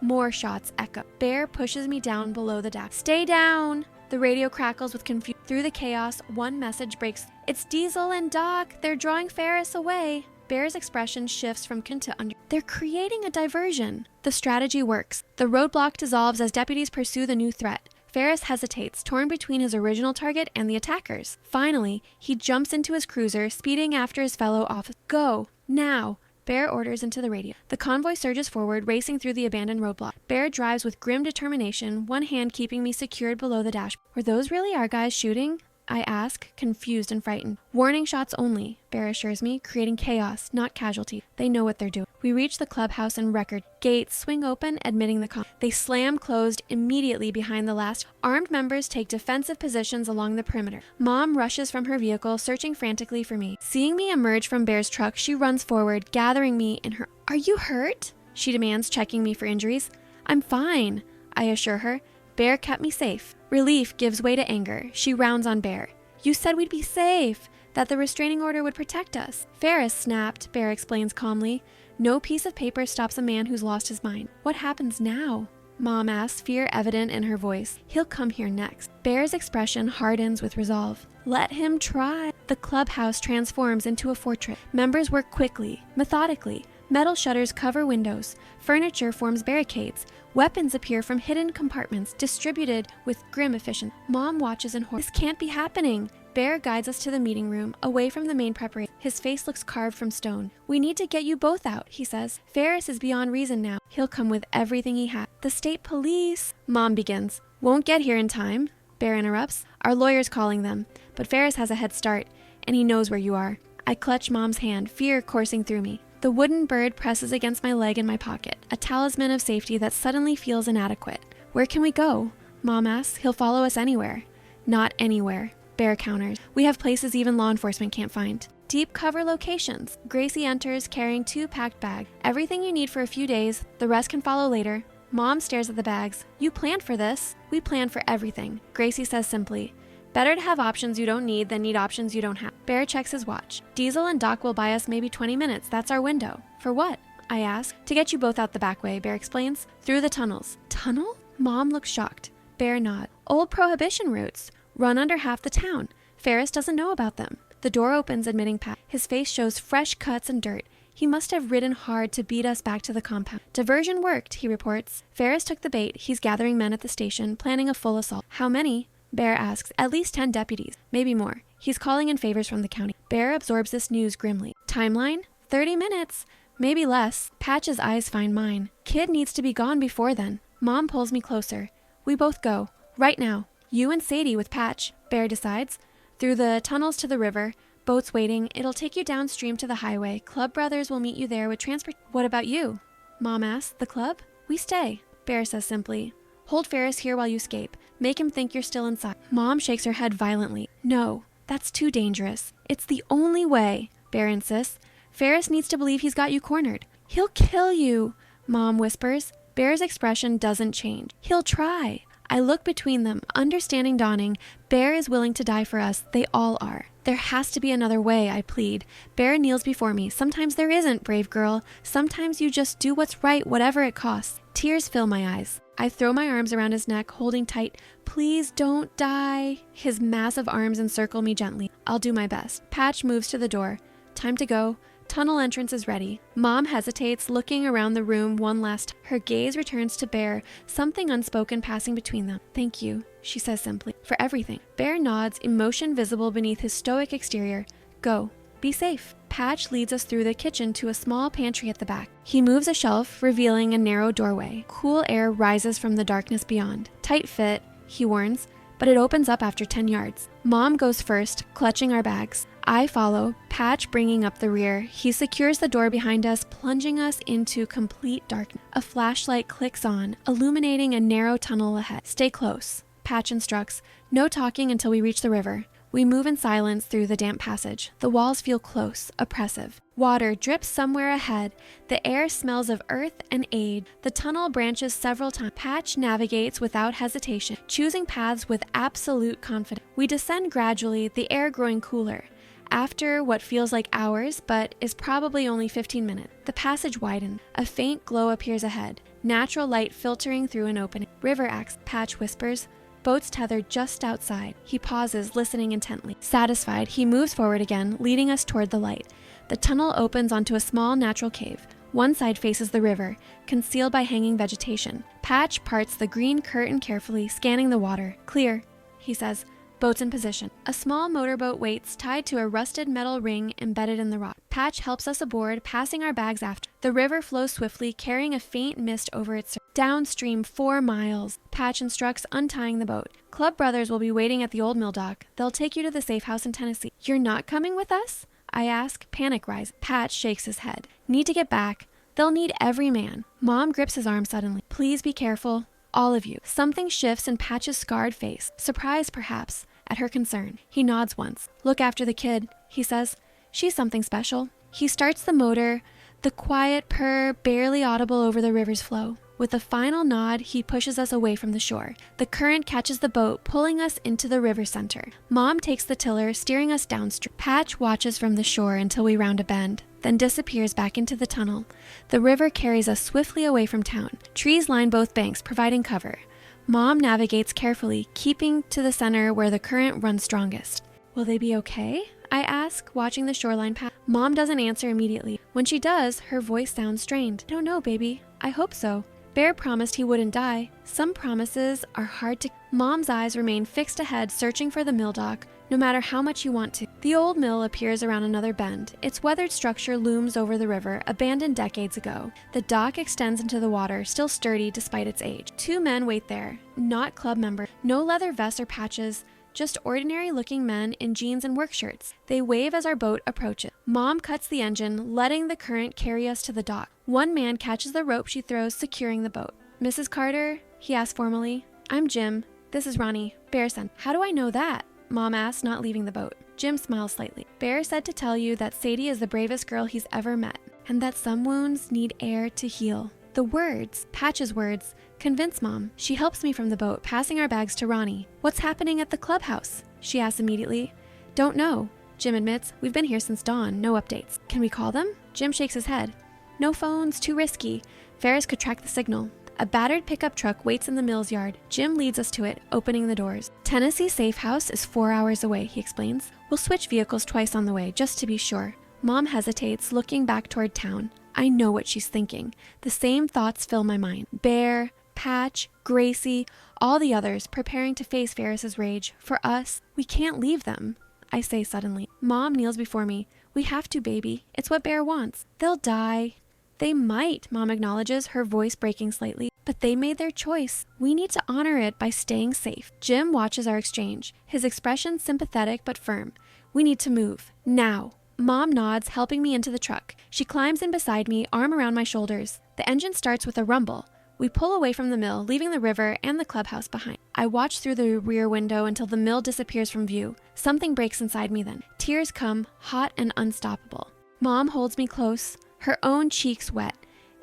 more shots echo. Bear pushes me down below the dash. "Stay down!" The radio crackles with confusion. Through the chaos, one message breaks. "It's Diesel and Doc. They're drawing Ferris away." Bear's expression shifts from to under. They're creating a diversion. The strategy works. The roadblock dissolves as deputies pursue the new threat. Ferris hesitates, torn between his original target and the attackers. Finally, he jumps into his cruiser, speeding after his fellow officer. "Go! Now!" Bear orders into the radio. The convoy surges forward, racing through the abandoned roadblock. Bear drives with grim determination, one hand keeping me secured below the dash. "Were those really our guys shooting?" I ask, confused and frightened. "Warning shots only," Bear assures me, creating chaos, not casualty. They know what they're doing. We reach the clubhouse in record. Gates swing open, admitting the con. They slam closed immediately behind the last. Armed members take defensive positions along the perimeter. Mom rushes from her vehicle, searching frantically for me. Seeing me emerge from Bear's truck, she runs forward, gathering me in her. "Are you hurt?" she demands, checking me for injuries. "I'm fine," I assure her. Bear kept me safe. Relief gives way to anger. She rounds on Bear. "You said we'd be safe, that the restraining order would protect us." Ferris snapped, Bear explains calmly. "No piece of paper stops a man who's lost his mind." "What happens now?" Mom asks, fear evident in her voice. "He'll come here next." Bear's expression hardens with resolve. "Let him try." The clubhouse transforms into a fortress. Members work quickly, methodically. Metal shutters cover windows. Furniture forms barricades. Weapons appear from hidden compartments, distributed with grim efficiency. Mom watches in horror. "This can't be happening." Bear guides us to the meeting room, away from the main preparation. His face looks carved from stone. "We need to get you both out," he says. "Ferris is beyond reason now. He'll come with everything he has." "The state police," Mom begins. "Won't get here in time," Bear interrupts. "Our lawyer's calling them. But Ferris has a head start, and he knows where you are." I clutch Mom's hand, fear coursing through me. The wooden bird presses against my leg in my pocket, a talisman of safety that suddenly feels inadequate. "Where can we go?" Mom asks. "He'll follow us anywhere." "Not anywhere," Bear counters. "We have places even law enforcement can't find." "Deep cover locations." Gracie enters, carrying 2 packed bags. "Everything you need for a few days. The rest can follow later." Mom stares at the bags. "You planned for this." "We planned for everything," Gracie says simply. "Better to have options you don't need than need options you don't have." Bear checks his watch. "Diesel and Doc will buy us maybe 20 minutes. That's our window." "For what?" I ask. "To get you both out the back way," Bear explains. "Through the tunnels." "Tunnel?" Mom looks shocked. Bear nods. "Old prohibition routes. Run under half the town. Ferris doesn't know about them." The door opens, admitting Pat. His face shows fresh cuts and dirt. He must have ridden hard to beat us back to the compound. "Diversion worked," he reports. "Ferris took the bait. He's gathering men at the station, planning a full assault." "How many?" Bear asks. "At least 10 deputies, maybe more. He's calling in favors from the county." Bear absorbs this news grimly. "Timeline? 30 minutes. Maybe less." Patch's eyes find mine. "Kid needs to be gone before then." Mom pulls me closer. "We both go. Right now. You and Sadie with Patch," Bear decides. "Through the tunnels to the river. Boats waiting. It'll take you downstream to the highway. Club brothers will meet you there with transport." "What about you?" Mom asks. "The club? We stay," Bear says simply. "Hold Ferris here while you escape. Make him think you're still inside." Mom shakes her head violently. "No, that's too dangerous." "It's the only way," Bear insists. "Ferris needs to believe he's got you cornered." "He'll kill you," Mom whispers. Bear's expression doesn't change. "He'll try." I look between them, understanding dawning. Bear is willing to die for us. They all are. "There has to be another way," I plead. Bear kneels before me. "Sometimes there isn't, brave girl. Sometimes you just do what's right, whatever it costs." Tears fill my eyes. I throw my arms around his neck, holding tight. "Please don't die." His massive arms encircle me gently. "I'll do my best." Patch moves to the door. "Time to go." Tunnel entrance is ready. Mom hesitates, looking around the room one last time. Her gaze returns to Bear, something unspoken passing between them. Thank you, she says simply, for everything. Bear nods, emotion visible beneath his stoic exterior. Go. Be safe. Patch leads us through the kitchen to a small pantry at the back. He moves a shelf, revealing a narrow doorway. Cool air rises from the darkness beyond. Tight fit, he warns, but it opens up after 10 yards. Mom goes first, clutching our bags. I follow, Patch bringing up the rear. He secures the door behind us, plunging us into complete darkness. A flashlight clicks on, illuminating a narrow tunnel ahead. Stay close, Patch instructs. No talking until we reach the river. We move in silence through the damp passage. The walls feel close, oppressive. Water drips somewhere ahead. The air smells of earth and age. The tunnel branches several times. Patch navigates without hesitation, choosing paths with absolute confidence. We descend gradually, the air growing cooler. After what feels like hours, but is probably only 15 minutes, the passage widens. A faint glow appears ahead, natural light filtering through an opening. River axe, Patch whispers. Boats tethered just outside. He pauses, listening intently. Satisfied, he moves forward again, leading us toward the light. The tunnel opens onto a small natural cave. One side faces the river, concealed by hanging vegetation. Patch parts the green curtain carefully, scanning the water. Clear, he says. Boats in position. A small motorboat waits, tied to a rusted metal ring embedded in the rock. Patch helps us aboard, passing our bags after. The river flows swiftly, carrying a faint mist over its surface. Downstream 4 miles. Patch instructs, untying the boat. Club brothers will be waiting at the old mill dock. They'll take you to the safe house in Tennessee. You're not coming with us? I ask, panic rise. Patch shakes his head. Need to get back. They'll need every man. Mom grips his arm suddenly. Please be careful. All of you. Something shifts in Patch's scarred face. Surprise, perhaps, at her concern. He nods once. Look after the kid, he says. She's something special. He starts the motor, the quiet purr barely audible over the river's flow. With a final nod, he pushes us away from the shore. The current catches the boat, pulling us into the river center. Mom takes the tiller, steering us downstream. Patch watches from the shore until we round a bend, then disappears back into the tunnel. The river carries us swiftly away from town. Trees line both banks, providing cover. Mom navigates carefully, keeping to the center where the current runs strongest. Will they be okay? I ask, watching the shoreline pass. Mom doesn't answer immediately. When she does, her voice sounds strained. I don't know, baby. I hope so. Bear promised he wouldn't die. Some promises are hard to... Mom's eyes remain fixed ahead, searching for the mill dock, no matter how much you want to. The old mill appears around another bend. Its weathered structure looms over the river, abandoned decades ago. The dock extends into the water, still sturdy despite its age. 2 men wait there, not club members. No leather vests or patches, just ordinary-looking men in jeans and work shirts. They wave as our boat approaches. Mom cuts the engine, letting the current carry us to the dock. One man catches the rope she throws, securing the boat. Mrs. Carter? He asks formally. I'm Jim. This is Ronnie. Bear sent. How do I know that? Mom asks, not leaving the boat. Jim smiles slightly. Bear said to tell you that Sadie is the bravest girl he's ever met, and that some wounds need air to heal. The words, Patch's words, convince Mom. She helps me from the boat, passing our bags to Ronnie. What's happening at the clubhouse? She asks immediately. Don't know. Jim admits. We've been here since dawn. No updates. Can we call them? Jim shakes his head. No phones. Too risky. Ferris could track the signal. A battered pickup truck waits in the mill's yard. Jim leads us to it, opening the doors. Tennessee Safe House is 4 hours away, he explains. We'll switch vehicles twice on the way, just to be sure. Mom hesitates, looking back toward town. I know what she's thinking. The same thoughts fill my mind. Bear, Patch, Gracie, all the others preparing to face Ferris's rage. For us, we can't leave them, I say suddenly. Mom kneels before me. We have to, baby. It's what Bear wants. They'll die. They might, Mom acknowledges, her voice breaking slightly. But they made their choice. We need to honor it by staying safe. Jim watches our exchange, his expression sympathetic but firm. We need to move. Now. Mom nods, helping me into the truck. She climbs in beside me, arm around my shoulders. The engine starts with a rumble. We pull away from the mill, leaving the river and the clubhouse behind. I watch through the rear window until the mill disappears from view. Something breaks inside me then. Tears come, hot and unstoppable. Mom holds me close, her own cheeks wet.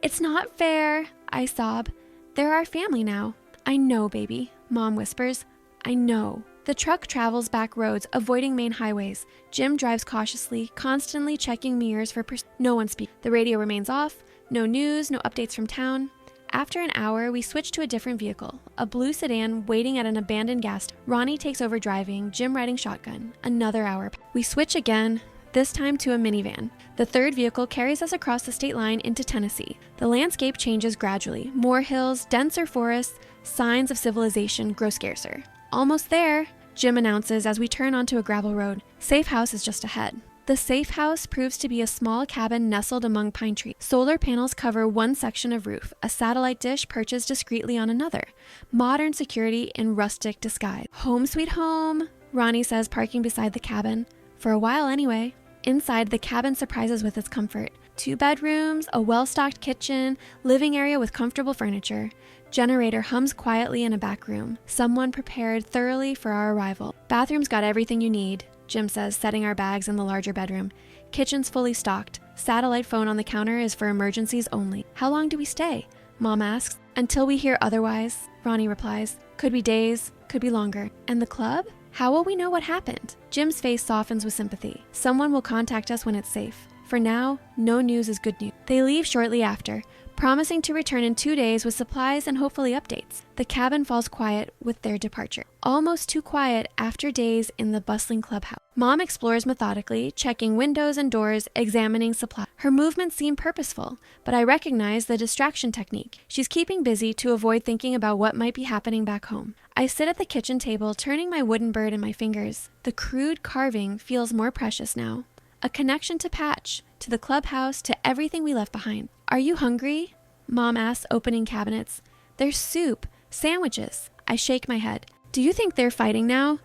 It's not fair, I sob. They're our family now. I know, baby, Mom whispers. I know. The truck travels back roads, avoiding main highways. Jim drives cautiously, constantly checking mirrors for no one speaks. The radio remains off. No news, no updates from town. After an hour, we switch to a different vehicle, a blue sedan waiting at an abandoned gas station. Ronnie takes over driving, Jim riding shotgun. Another hour. We switch again. this time to a minivan. The third vehicle carries us across the state line into Tennessee. The landscape changes gradually. More hills, denser forests, signs of civilization grow scarcer. Almost there, Jim announces as we turn onto a gravel road. Safe house is just ahead. The safe house proves to be a small cabin nestled among pine trees. Solar panels cover one section of roof, a satellite dish perches discreetly on another. Modern security in rustic disguise. Home sweet home, Ronnie says, parking beside the cabin. For a while anyway. Inside, the cabin surprises with its comfort. 2 bedrooms, a well-stocked kitchen, living area with comfortable furniture. Generator hums quietly in a back room. Someone prepared thoroughly for our arrival. Bathroom's got everything you need, Jim says, setting our bags in the larger bedroom. Kitchen's fully stocked. Satellite phone on the counter is for emergencies only. How long do we stay? Mom asks. Until we hear otherwise, Ronnie replies. Could be days, could be longer. And the club? How will we know what happened? Jim's face softens with sympathy. Someone will contact us when it's safe. For now, no news is good news. They leave shortly after, promising to return in 2 days with supplies and hopefully updates. The cabin falls quiet with their departure. Almost too quiet after days in the bustling clubhouse. Mom explores methodically, checking windows and doors, examining supplies. Her movements seem purposeful, but I recognize the distraction technique. She's keeping busy to avoid thinking about what might be happening back home. I sit at the kitchen table, turning my wooden bird in my fingers. The crude carving feels more precious now. A connection to Patch, to the clubhouse, to everything we left behind. Are you hungry? Mom asks, opening cabinets. There's soup, sandwiches. I shake my head. Do you think they're fighting now?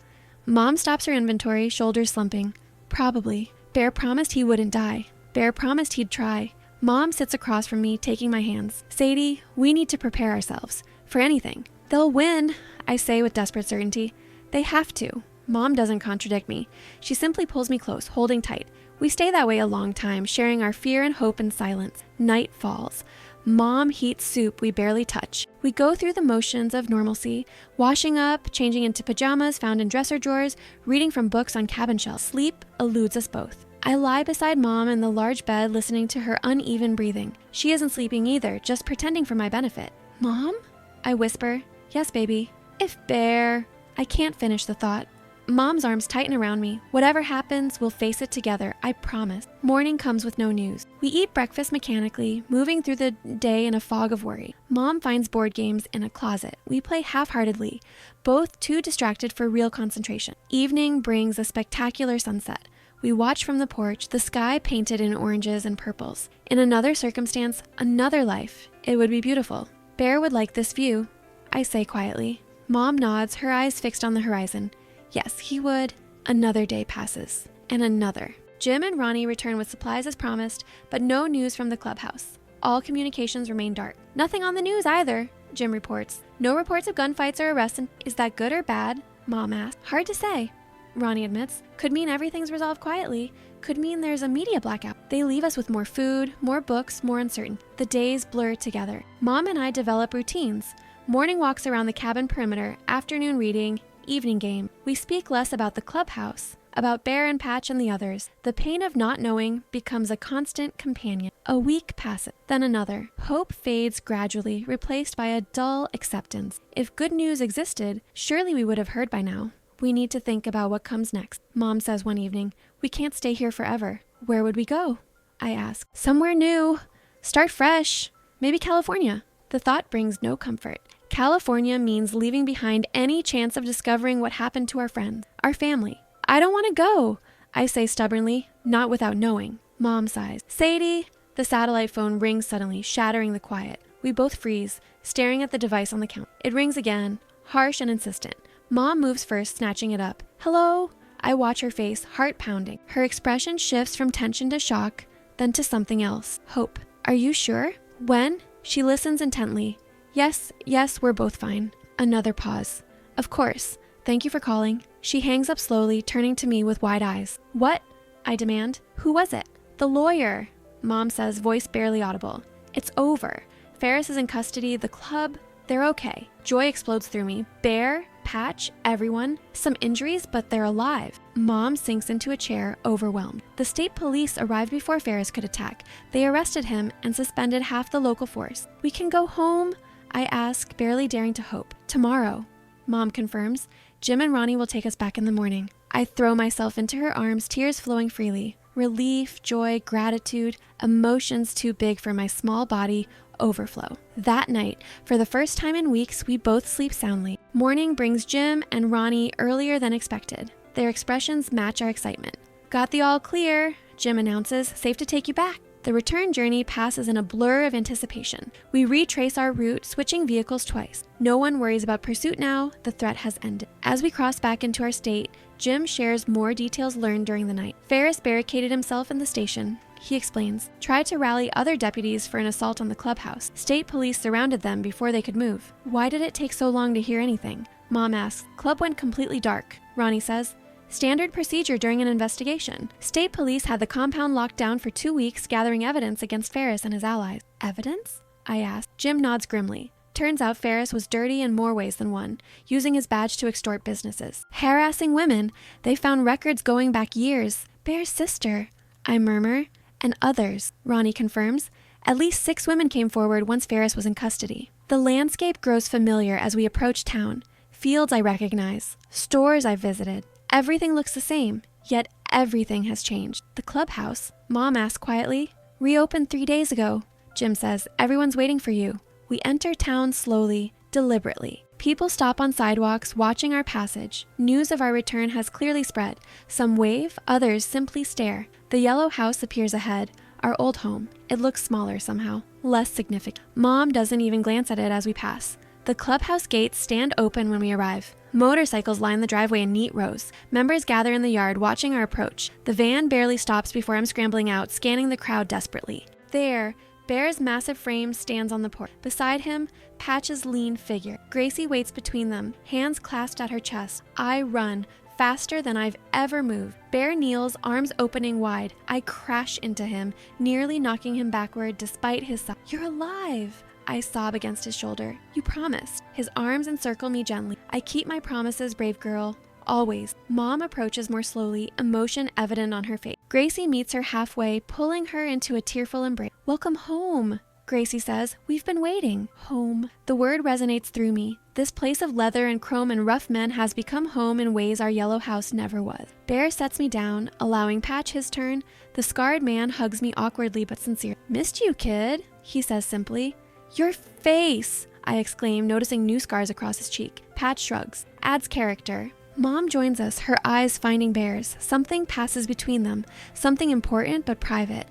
Mom stops her inventory, shoulders slumping. Probably. Bear promised he wouldn't die. Bear promised he'd try. Mom sits across from me, taking my hands. Sadie, we need to prepare ourselves. For anything. They'll win, I say with desperate certainty. They have to. Mom doesn't contradict me. She simply pulls me close, holding tight. We stay that way a long time, sharing our fear and hope in silence. Night falls. Mom heats soup we barely touch. We go through the motions of normalcy, washing up, changing into pajamas found in dresser drawers, reading from books on cabin shelves. Sleep eludes us both. I lie beside Mom in the large bed, listening to her uneven breathing. She isn't sleeping either, just pretending for my benefit. Mom? I whisper. Yes, baby. If Bear... I can't finish the thought. Mom's arms tighten around me. Whatever happens, we'll face it together, I promise. Morning comes with no news. We eat breakfast mechanically, moving through the day in a fog of worry. Mom finds board games in a closet. We play half-heartedly, both too distracted for real concentration. Evening brings a spectacular sunset. We watch from the porch, the sky painted in oranges and purples. In another circumstance, another life, it would be beautiful. Bear would like this view, I say quietly. Mom nods, her eyes fixed on the horizon. Yes, he would. Another day passes. And another. Jim and Ronnie return with supplies as promised, but no news from the clubhouse. All communications remain dark. Nothing on the news either, Jim reports. No reports of gunfights or arrests. Is that good or bad? Mom asks. Hard to say, Ronnie admits. Could mean everything's resolved quietly. Could mean there's a media blackout. They leave us with more food, more books, more uncertain. The days blur together. Mom and I develop routines. Morning walks around the cabin perimeter, afternoon reading, evening game. We speak less about the clubhouse, about Bear and Patch and the others. The pain of not knowing becomes a constant companion. A week passes, then another. Hope fades gradually, replaced by a dull acceptance. If good news existed, surely we would have heard by now. We need to think about what comes next. Mom says one evening, we can't stay here forever. Where would we go? I ask. Somewhere new. Start fresh. Maybe California. The thought brings no comfort. California means leaving behind any chance of discovering what happened to our friends, our family. I don't want to go, I say stubbornly, not without knowing. Mom sighs. Sadie! The satellite phone rings suddenly, shattering the quiet. We both freeze, staring at the device on the counter. It rings again, harsh and insistent. Mom moves first, snatching it up. Hello? I watch her face, heart pounding. Her expression shifts from tension to shock, then to something else. Hope. Are you sure? When? She listens intently. Yes, we're both fine. Another pause. Of course. Thank you for calling. She hangs up slowly, turning to me with wide eyes. What? I demand. Who was it? The lawyer. Mom says, voice barely audible. It's over. Ferris is in custody. The club, they're okay. Joy explodes through me. Bear, Patch, everyone. Some injuries, but they're alive. Mom sinks into a chair, overwhelmed. The state police arrived before Ferris could attack. They arrested him and suspended half the local force. We can go home? I ask, barely daring to hope. Tomorrow, Mom confirms. Jim and Ronnie will take us back in the morning. I throw myself into her arms, tears flowing freely. Relief, joy, gratitude, emotions too big for my small body overflow. That night, for the first time in weeks, we both sleep soundly. Morning brings Jim and Ronnie earlier than expected. Their expressions match our excitement. Got the all clear, Jim announces, safe to take you back. The return journey passes in a blur of anticipation. We retrace our route, switching vehicles twice. No one worries about pursuit now, the threat has ended. As we cross back into our state, Jim shares more details learned during the night. Ferris barricaded himself in the station. He explains, tried to rally other deputies for an assault on the clubhouse. State police surrounded them before they could move. Why did it take so long to hear anything? Mom asks. Club went completely dark. Ronnie says, standard procedure during an investigation. State police had the compound locked down for 2 weeks, gathering evidence against Ferris and his allies. Evidence? I asked. Jim nods grimly. Turns out Ferris was dirty in more ways than one, using his badge to extort businesses. Harassing women. They found records going back years. Bear's sister, I murmur. And others, Ronnie confirms. At least 6 women came forward once Ferris was in custody. The landscape grows familiar as we approach town. Fields I recognize. Stores I've visited. Everything looks the same, yet everything has changed. The clubhouse, Mom asks quietly. Reopened 3 days ago. Jim says, everyone's waiting for you. We enter town slowly, deliberately. People stop on sidewalks, watching our passage. News of our return has clearly spread. Some wave, others simply stare. The yellow house appears ahead, our old home. It looks smaller somehow, less significant. Mom doesn't even glance at it as we pass. The clubhouse gates stand open when we arrive. Motorcycles line the driveway in neat rows. Members gather in the yard, watching our approach. The van barely stops before I'm scrambling out, scanning the crowd desperately. There, Bear's massive frame stands on the porch. Beside him, Patch's lean figure. Gracie waits between them, hands clasped at her chest. I run, faster than I've ever moved. Bear kneels, arms opening wide. I crash into him, nearly knocking him backward despite his size. You're alive! I sob against his shoulder. You promised. His arms encircle me gently. I keep my promises, brave girl. Always. Mom approaches more slowly, emotion evident on her face. Gracie meets her halfway, pulling her into a tearful embrace. Welcome home, Gracie says. We've been waiting. Home. The word resonates through me. This place of leather and chrome and rough men has become home in ways our yellow house never was. Bear sets me down, allowing Patch his turn. The scarred man hugs me awkwardly but sincerely. Missed you, kid, he says simply. Your face, I exclaim, noticing new scars across his cheek. Patch shrugs, adds character. Mom joins us, her eyes finding Bear's. Something passes between them, something important but private.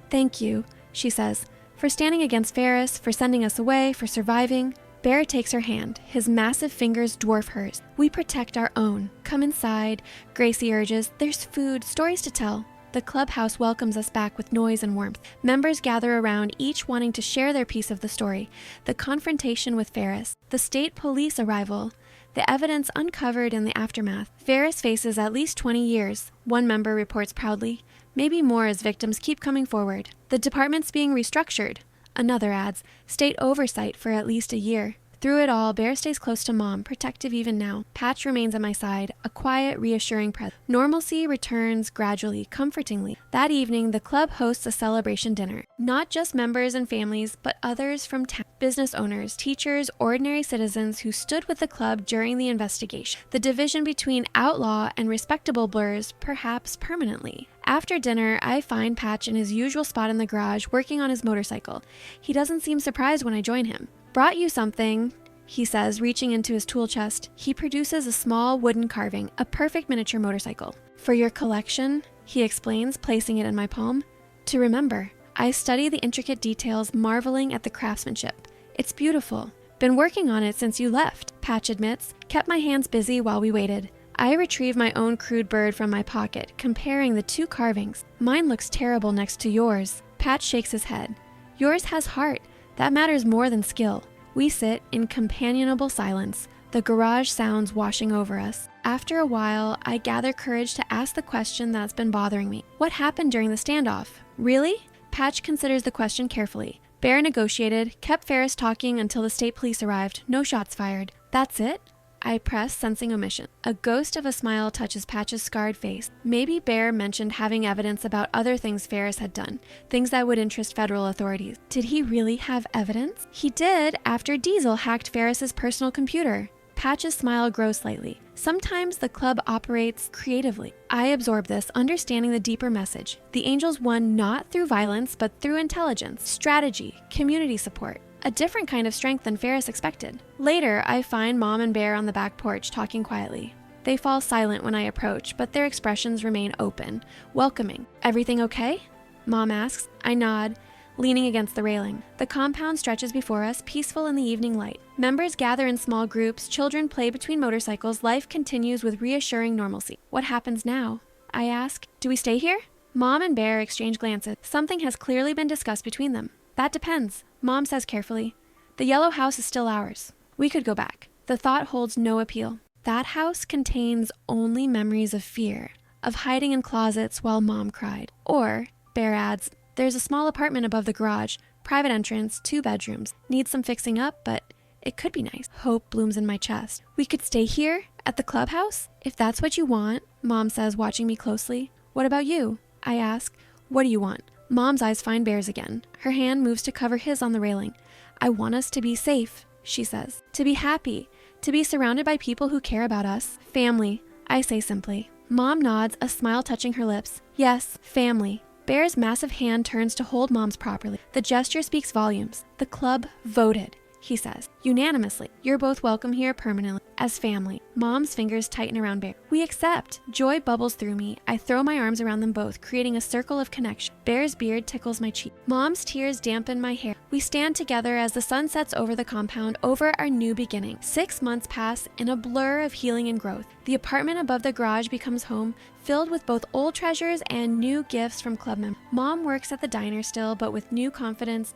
Thank you, she says, for standing against Ferris, for sending us away, for surviving. Bear takes her hand. His massive fingers dwarf hers. We protect our own. Come inside, Gracie urges. There's food, stories to tell. The clubhouse welcomes us back with noise and warmth. Members gather around, each wanting to share their piece of the story. The confrontation with Ferris. The state police arrival. The evidence uncovered in the aftermath. Ferris faces at least 20 years, one member reports proudly. Maybe more as victims keep coming forward. The department's being restructured. Another adds, state oversight for at least a year. Through it all, Bear stays close to Mom, protective even now. Patch remains at my side, a quiet, reassuring presence. Normalcy returns gradually, comfortingly. That evening, the club hosts a celebration dinner. Not just members and families, but others from town. Business owners, teachers, ordinary citizens who stood with the club during the investigation. The division between outlaw and respectable blurs, perhaps permanently. After dinner, I find Patch in his usual spot in the garage, working on his motorcycle. He doesn't seem surprised when I join him. Brought you something, he says, reaching into his tool chest. He produces a small wooden carving, a perfect miniature motorcycle. For your collection, he explains, placing it in my palm. To remember. I study the intricate details, marveling at the craftsmanship. It's beautiful. Been working on it since you left, Patch admits. Kept my hands busy while we waited. I retrieve my own crude bird from my pocket, comparing the two carvings. Mine looks terrible next to yours. Patch shakes his head. Yours has heart. That matters more than skill. We sit in companionable silence, the garage sounds washing over us. After a while, I gather courage to ask the question that's been bothering me. What happened during the standoff? Really? Patch considers the question carefully. Bear negotiated, kept Ferris talking until the state police arrived. No shots fired. That's it? I press, sensing omission. A ghost of a smile touches Patch's scarred face. Maybe Bear mentioned having evidence about other things Ferris had done, things that would interest federal authorities. Did he really have evidence? He did after Diesel hacked Ferris's personal computer. Patch's smile grows slightly. Sometimes the club operates creatively. I absorb this, understanding the deeper message. The Angels won not through violence, but through intelligence, strategy, community support. A different kind of strength than Ferris expected. Later, I find Mom and Bear on the back porch talking quietly. They fall silent when I approach, but their expressions remain open, welcoming. Everything okay? Mom asks. I nod, leaning against the railing. The compound stretches before us, peaceful in the evening light. Members gather in small groups, children play between motorcycles, life continues with reassuring normalcy. What happens now? I ask. Do we stay here? Mom and Bear exchange glances. Something has clearly been discussed between them. That depends, Mom says carefully. The yellow house is still ours. We could go back. The thought holds no appeal. That house contains only memories of fear, of hiding in closets while Mom cried. Or, Bear adds, there's a small apartment above the garage, private entrance, 2 bedrooms. Needs some fixing up, but it could be nice. Hope blooms in my chest. We could stay here, at the clubhouse? If that's what you want, Mom says, watching me closely. What about you? I ask. What do you want? Mom's eyes find Bear's again. Her hand moves to cover his on the railing. I want us to be safe, she says. To be happy. To be surrounded by people who care about us. Family, I say simply. Mom nods, a smile touching her lips. Yes, family. Bear's massive hand turns to hold Mom's properly. The gesture speaks volumes. The club voted, he says, unanimously. You're both welcome here permanently, as family. Mom's fingers tighten around Bear. We accept. Joy bubbles through me. I throw my arms around them both, creating a circle of connection. Bear's beard tickles my cheek. Mom's tears dampen my hair. We stand together as the sun sets over the compound, over our new beginning. 6 months pass in a blur of healing and growth. The apartment above the garage becomes home, filled with both old treasures and new gifts from club members. Mom works at the diner still, but with new confidence,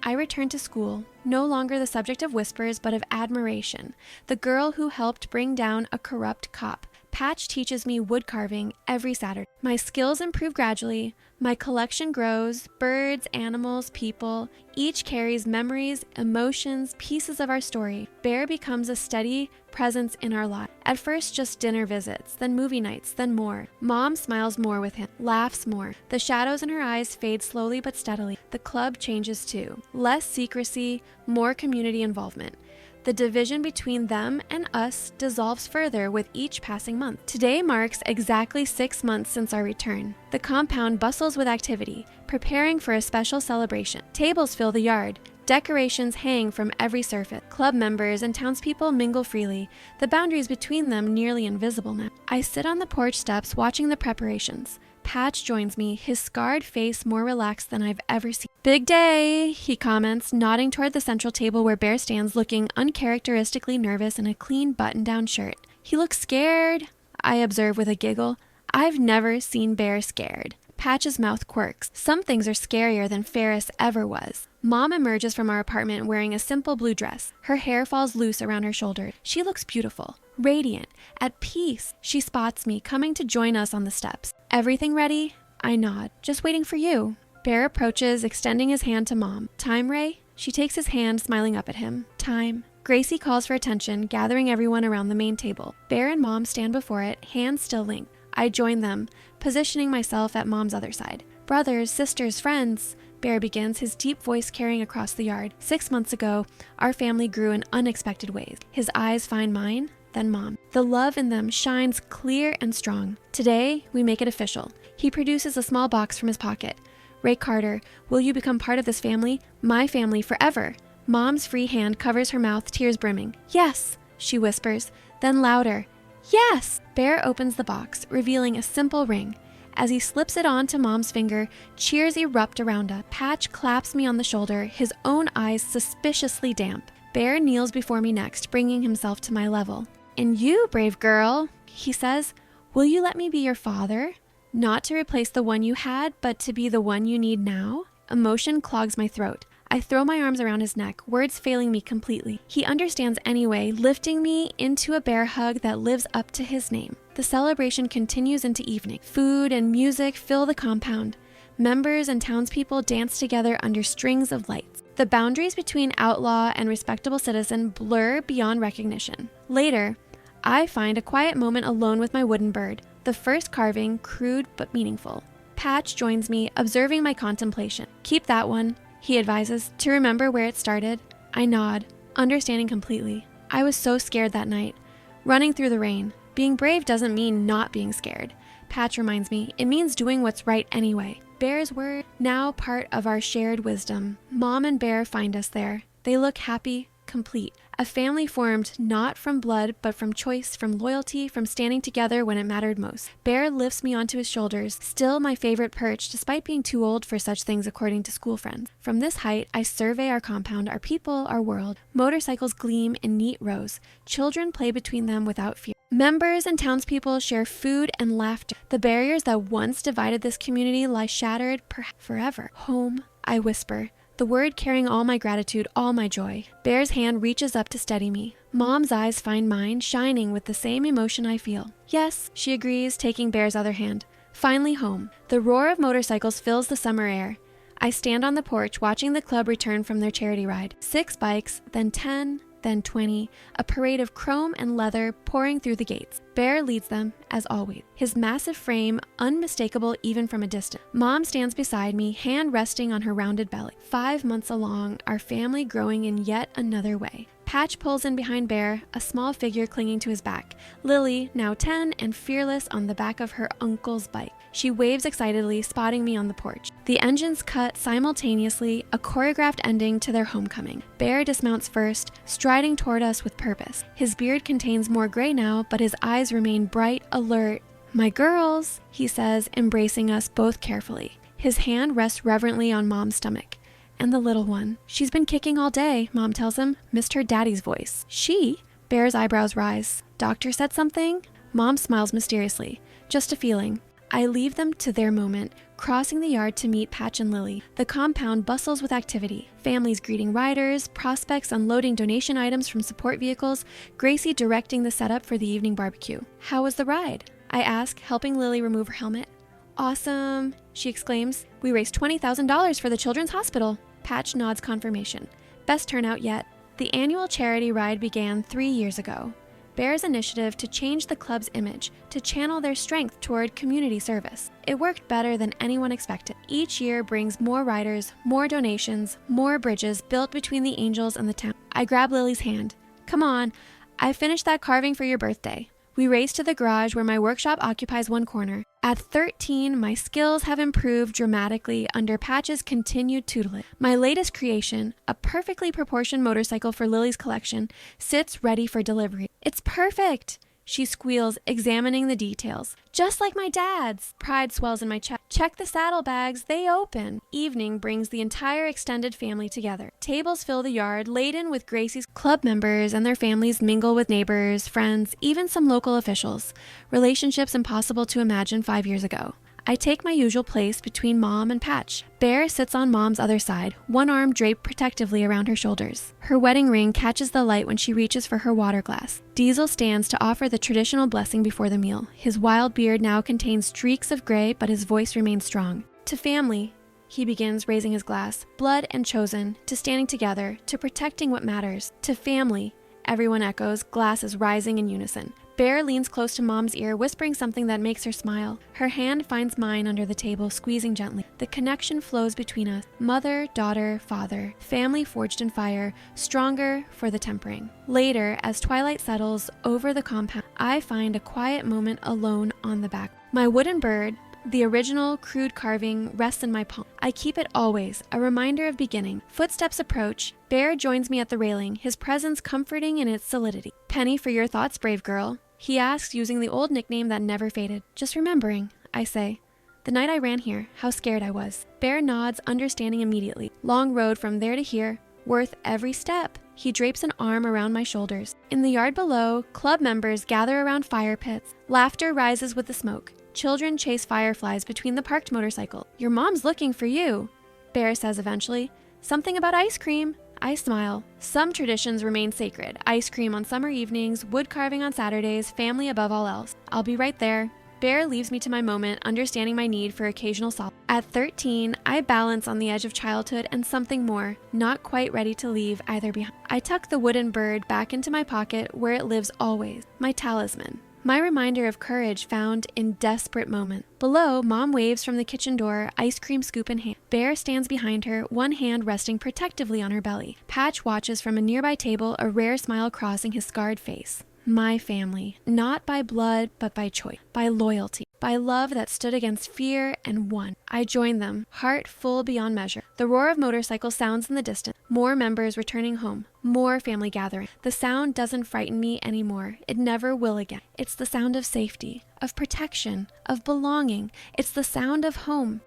I return to school, no longer the subject of whispers, but of admiration. The girl who helped bring down a corrupt cop. Patch teaches me wood carving every Saturday. My skills improve gradually. My collection grows. Birds, animals, people. Each carries memories, emotions, pieces of our story. Bear becomes a steady presence in our lives. At first, just dinner visits, then movie nights, then more. Mom smiles more with him, laughs more. The shadows in her eyes fade slowly but steadily. The club changes too. Less secrecy, more community involvement. The division between them and us dissolves further with each passing month. Today marks exactly 6 months since our return. The compound bustles with activity, preparing for a special celebration. Tables fill the yard. Decorations hang from every surface. Club members and townspeople mingle freely, the boundaries between them nearly invisible now. I sit on the porch steps watching the preparations. Patch joins me, his scarred face more relaxed than I've ever seen. Big day, he comments, nodding toward the central table where Bear stands looking uncharacteristically nervous in a clean button-down shirt. He looks scared, I observe with a giggle. I've never seen Bear scared. Patch's mouth quirks. Some things are scarier than Ferris ever was. Mom emerges from our apartment wearing a simple blue dress. Her hair falls loose around her shoulders. She looks beautiful, radiant, at peace. She spots me, coming to join us on the steps. Everything ready? I nod. Just waiting for you. Bear approaches, extending his hand to Mom. Time, Ray? She takes his hand, smiling up at him. Time. Gracie calls for attention, gathering everyone around the main table. Bear and Mom stand before it, hands still linked. I join them, positioning myself at Mom's other side. Brothers, sisters, friends, Bear begins, his deep voice carrying across the yard. 6 months ago, our family grew in unexpected ways. His eyes find mine, then Mom. The love in them shines clear and strong. Today, we make it official. He produces a small box from his pocket. Ray Carter, will you become part of this family? My family forever. Mom's free hand covers her mouth, tears brimming. Yes, she whispers, then louder. Yes! Bear opens the box, revealing a simple ring. As he slips it onto Mom's finger, cheers erupt around us. Patch claps me on the shoulder, his own eyes suspiciously damp. Bear kneels before me next, bringing himself to my level. And you, brave girl, he says, will you let me be your father? Not to replace the one you had, but to be the one you need now? Emotion clogs my throat. I throw my arms around his neck, words failing me completely. He understands anyway, lifting me into a bear hug that lives up to his name. The celebration continues into evening. Food and music fill the compound. Members and townspeople dance together under strings of lights. The boundaries between outlaw and respectable citizen blur beyond recognition. Later, I find a quiet moment alone with my wooden bird. The first carving, crude but meaningful. Patch joins me, observing my contemplation. Keep that one, he advises, to remember where it started. I nod, understanding completely. I was so scared that night, running through the rain. Being brave doesn't mean not being scared. Patch reminds me, it means doing what's right anyway. Bear's word, now part of our shared wisdom. Mom and Bear find us there. They look happy, complete. A family formed not from blood, but from choice, from loyalty, from standing together when it mattered most. Bear lifts me onto his shoulders, still my favorite perch, despite being too old for such things according to school friends. From this height, I survey our compound, our people, our world. Motorcycles gleam in neat rows. Children play between them without fear. Members and townspeople share food and laughter. The barriers that once divided this community lie shattered forever. Home, I whisper. The word carrying all my gratitude, all my joy. Bear's hand reaches up to steady me. Mom's eyes find mine, shining with the same emotion I feel. Yes, she agrees, taking Bear's other hand. Finally home. The roar of motorcycles fills the summer air. I stand on the porch, watching the club return from their charity ride. 6 bikes, then 10, then 20, a parade of chrome and leather pouring through the gates. Bear leads them, as always, his massive frame unmistakable even from a distance. Mom stands beside me, hand resting on her rounded belly. 5 months along, our family growing in yet another way. Patch pulls in behind Bear, a small figure clinging to his back. Lily, now 10 and fearless on the back of her uncle's bike. She waves excitedly, spotting me on the porch. The engines cut simultaneously, a choreographed ending to their homecoming. Bear dismounts first, striding toward us with purpose. His beard contains more gray now, but his eyes remain bright, alert. "My girls," he says, embracing us both carefully. His hand rests reverently on Mom's stomach. "And the little one. She's been kicking all day," Mom tells him. Missed her daddy's voice. "She?" Bear's eyebrows rise. "Doctor said something?" Mom smiles mysteriously. "Just a feeling." I leave them to their moment, crossing the yard to meet Patch and Lily. The compound bustles with activity. Families greeting riders, prospects unloading donation items from support vehicles, Gracie directing the setup for the evening barbecue. "How was the ride?" I ask, helping Lily remove her helmet. "Awesome," she exclaims. "We raised $20,000 for the Children's Hospital." Patch nods confirmation. "Best turnout yet." The annual charity ride began 3 years ago. Bear's initiative to change the club's image, to channel their strength toward community service. It worked better than anyone expected. Each year brings more riders, more donations, more bridges built between the angels and the town. I grab Lily's hand. "Come on, I finished that carving for your birthday." We race to the garage where my workshop occupies one corner. At 13, my skills have improved dramatically under Patch's continued tutelage. My latest creation, a perfectly proportioned motorcycle for Lily's collection, sits ready for delivery. "It's perfect," she squeals, examining the details. "Just like my dad's." Pride swells in my chest. "Check the saddlebags, they open." Evening brings the entire extended family together. Tables fill the yard, laden with Gracie's club members, and their families mingle with neighbors, friends, even some local officials. Relationships impossible to imagine 5 years ago. I take my usual place between Mom and Patch. Bear sits on Mom's other side, one arm draped protectively around her shoulders. Her wedding ring catches the light when she reaches for her water glass. Diesel stands to offer the traditional blessing before the meal. His wild beard now contains streaks of gray, but his voice remains strong. "To family," he begins, raising his glass. "Blood and chosen, to standing together, to protecting what matters. To family," everyone echoes, glasses rising in unison. Bear leans close to Mom's ear, whispering something that makes her smile. Her hand finds mine under the table, squeezing gently. The connection flows between us. Mother, daughter, father. Family forged in fire, stronger for the tempering. Later, as twilight settles over the compound, I find a quiet moment alone on the back. My wooden bird, the original crude carving, rests in my palm. I keep it always, a reminder of beginning. Footsteps approach. Bear joins me at the railing, his presence comforting in its solidity. "Penny for your thoughts, brave girl," he asks, using the old nickname that never faded. "Just remembering," I say. "The night I ran here, how scared I was." Bear nods, understanding immediately. "Long road from there to here, worth every step." He drapes an arm around my shoulders. In the yard below, club members gather around fire pits. Laughter rises with the smoke. Children chase fireflies between the parked motorcycle. "Your mom's looking for you," Bear says eventually. "Something about ice cream." I smile. Some traditions remain sacred. Ice cream on summer evenings, wood carving on Saturdays, family above all else. I'll be right there. Bear leaves me to my moment, understanding my need for occasional solace. At 13, I balance on the edge of childhood and something more, not quite ready to leave either behind. I tuck the wooden bird back into my pocket where it lives always, my talisman. My reminder of courage found in desperate moment. Below, Mom waves from the kitchen door, ice cream scoop in hand. Bear stands behind her, one hand resting protectively on her belly. Patch watches from a nearby table, a rare smile crossing his scarred face. My family, not by blood, but by choice, by loyalty, by love that stood against fear and won. I joined them, heart full beyond measure. The roar of motorcycles sounds in the distance. More members returning home, more family gathering. The sound doesn't frighten me anymore. It never will again. It's the sound of safety, of protection, of belonging. It's the sound of home.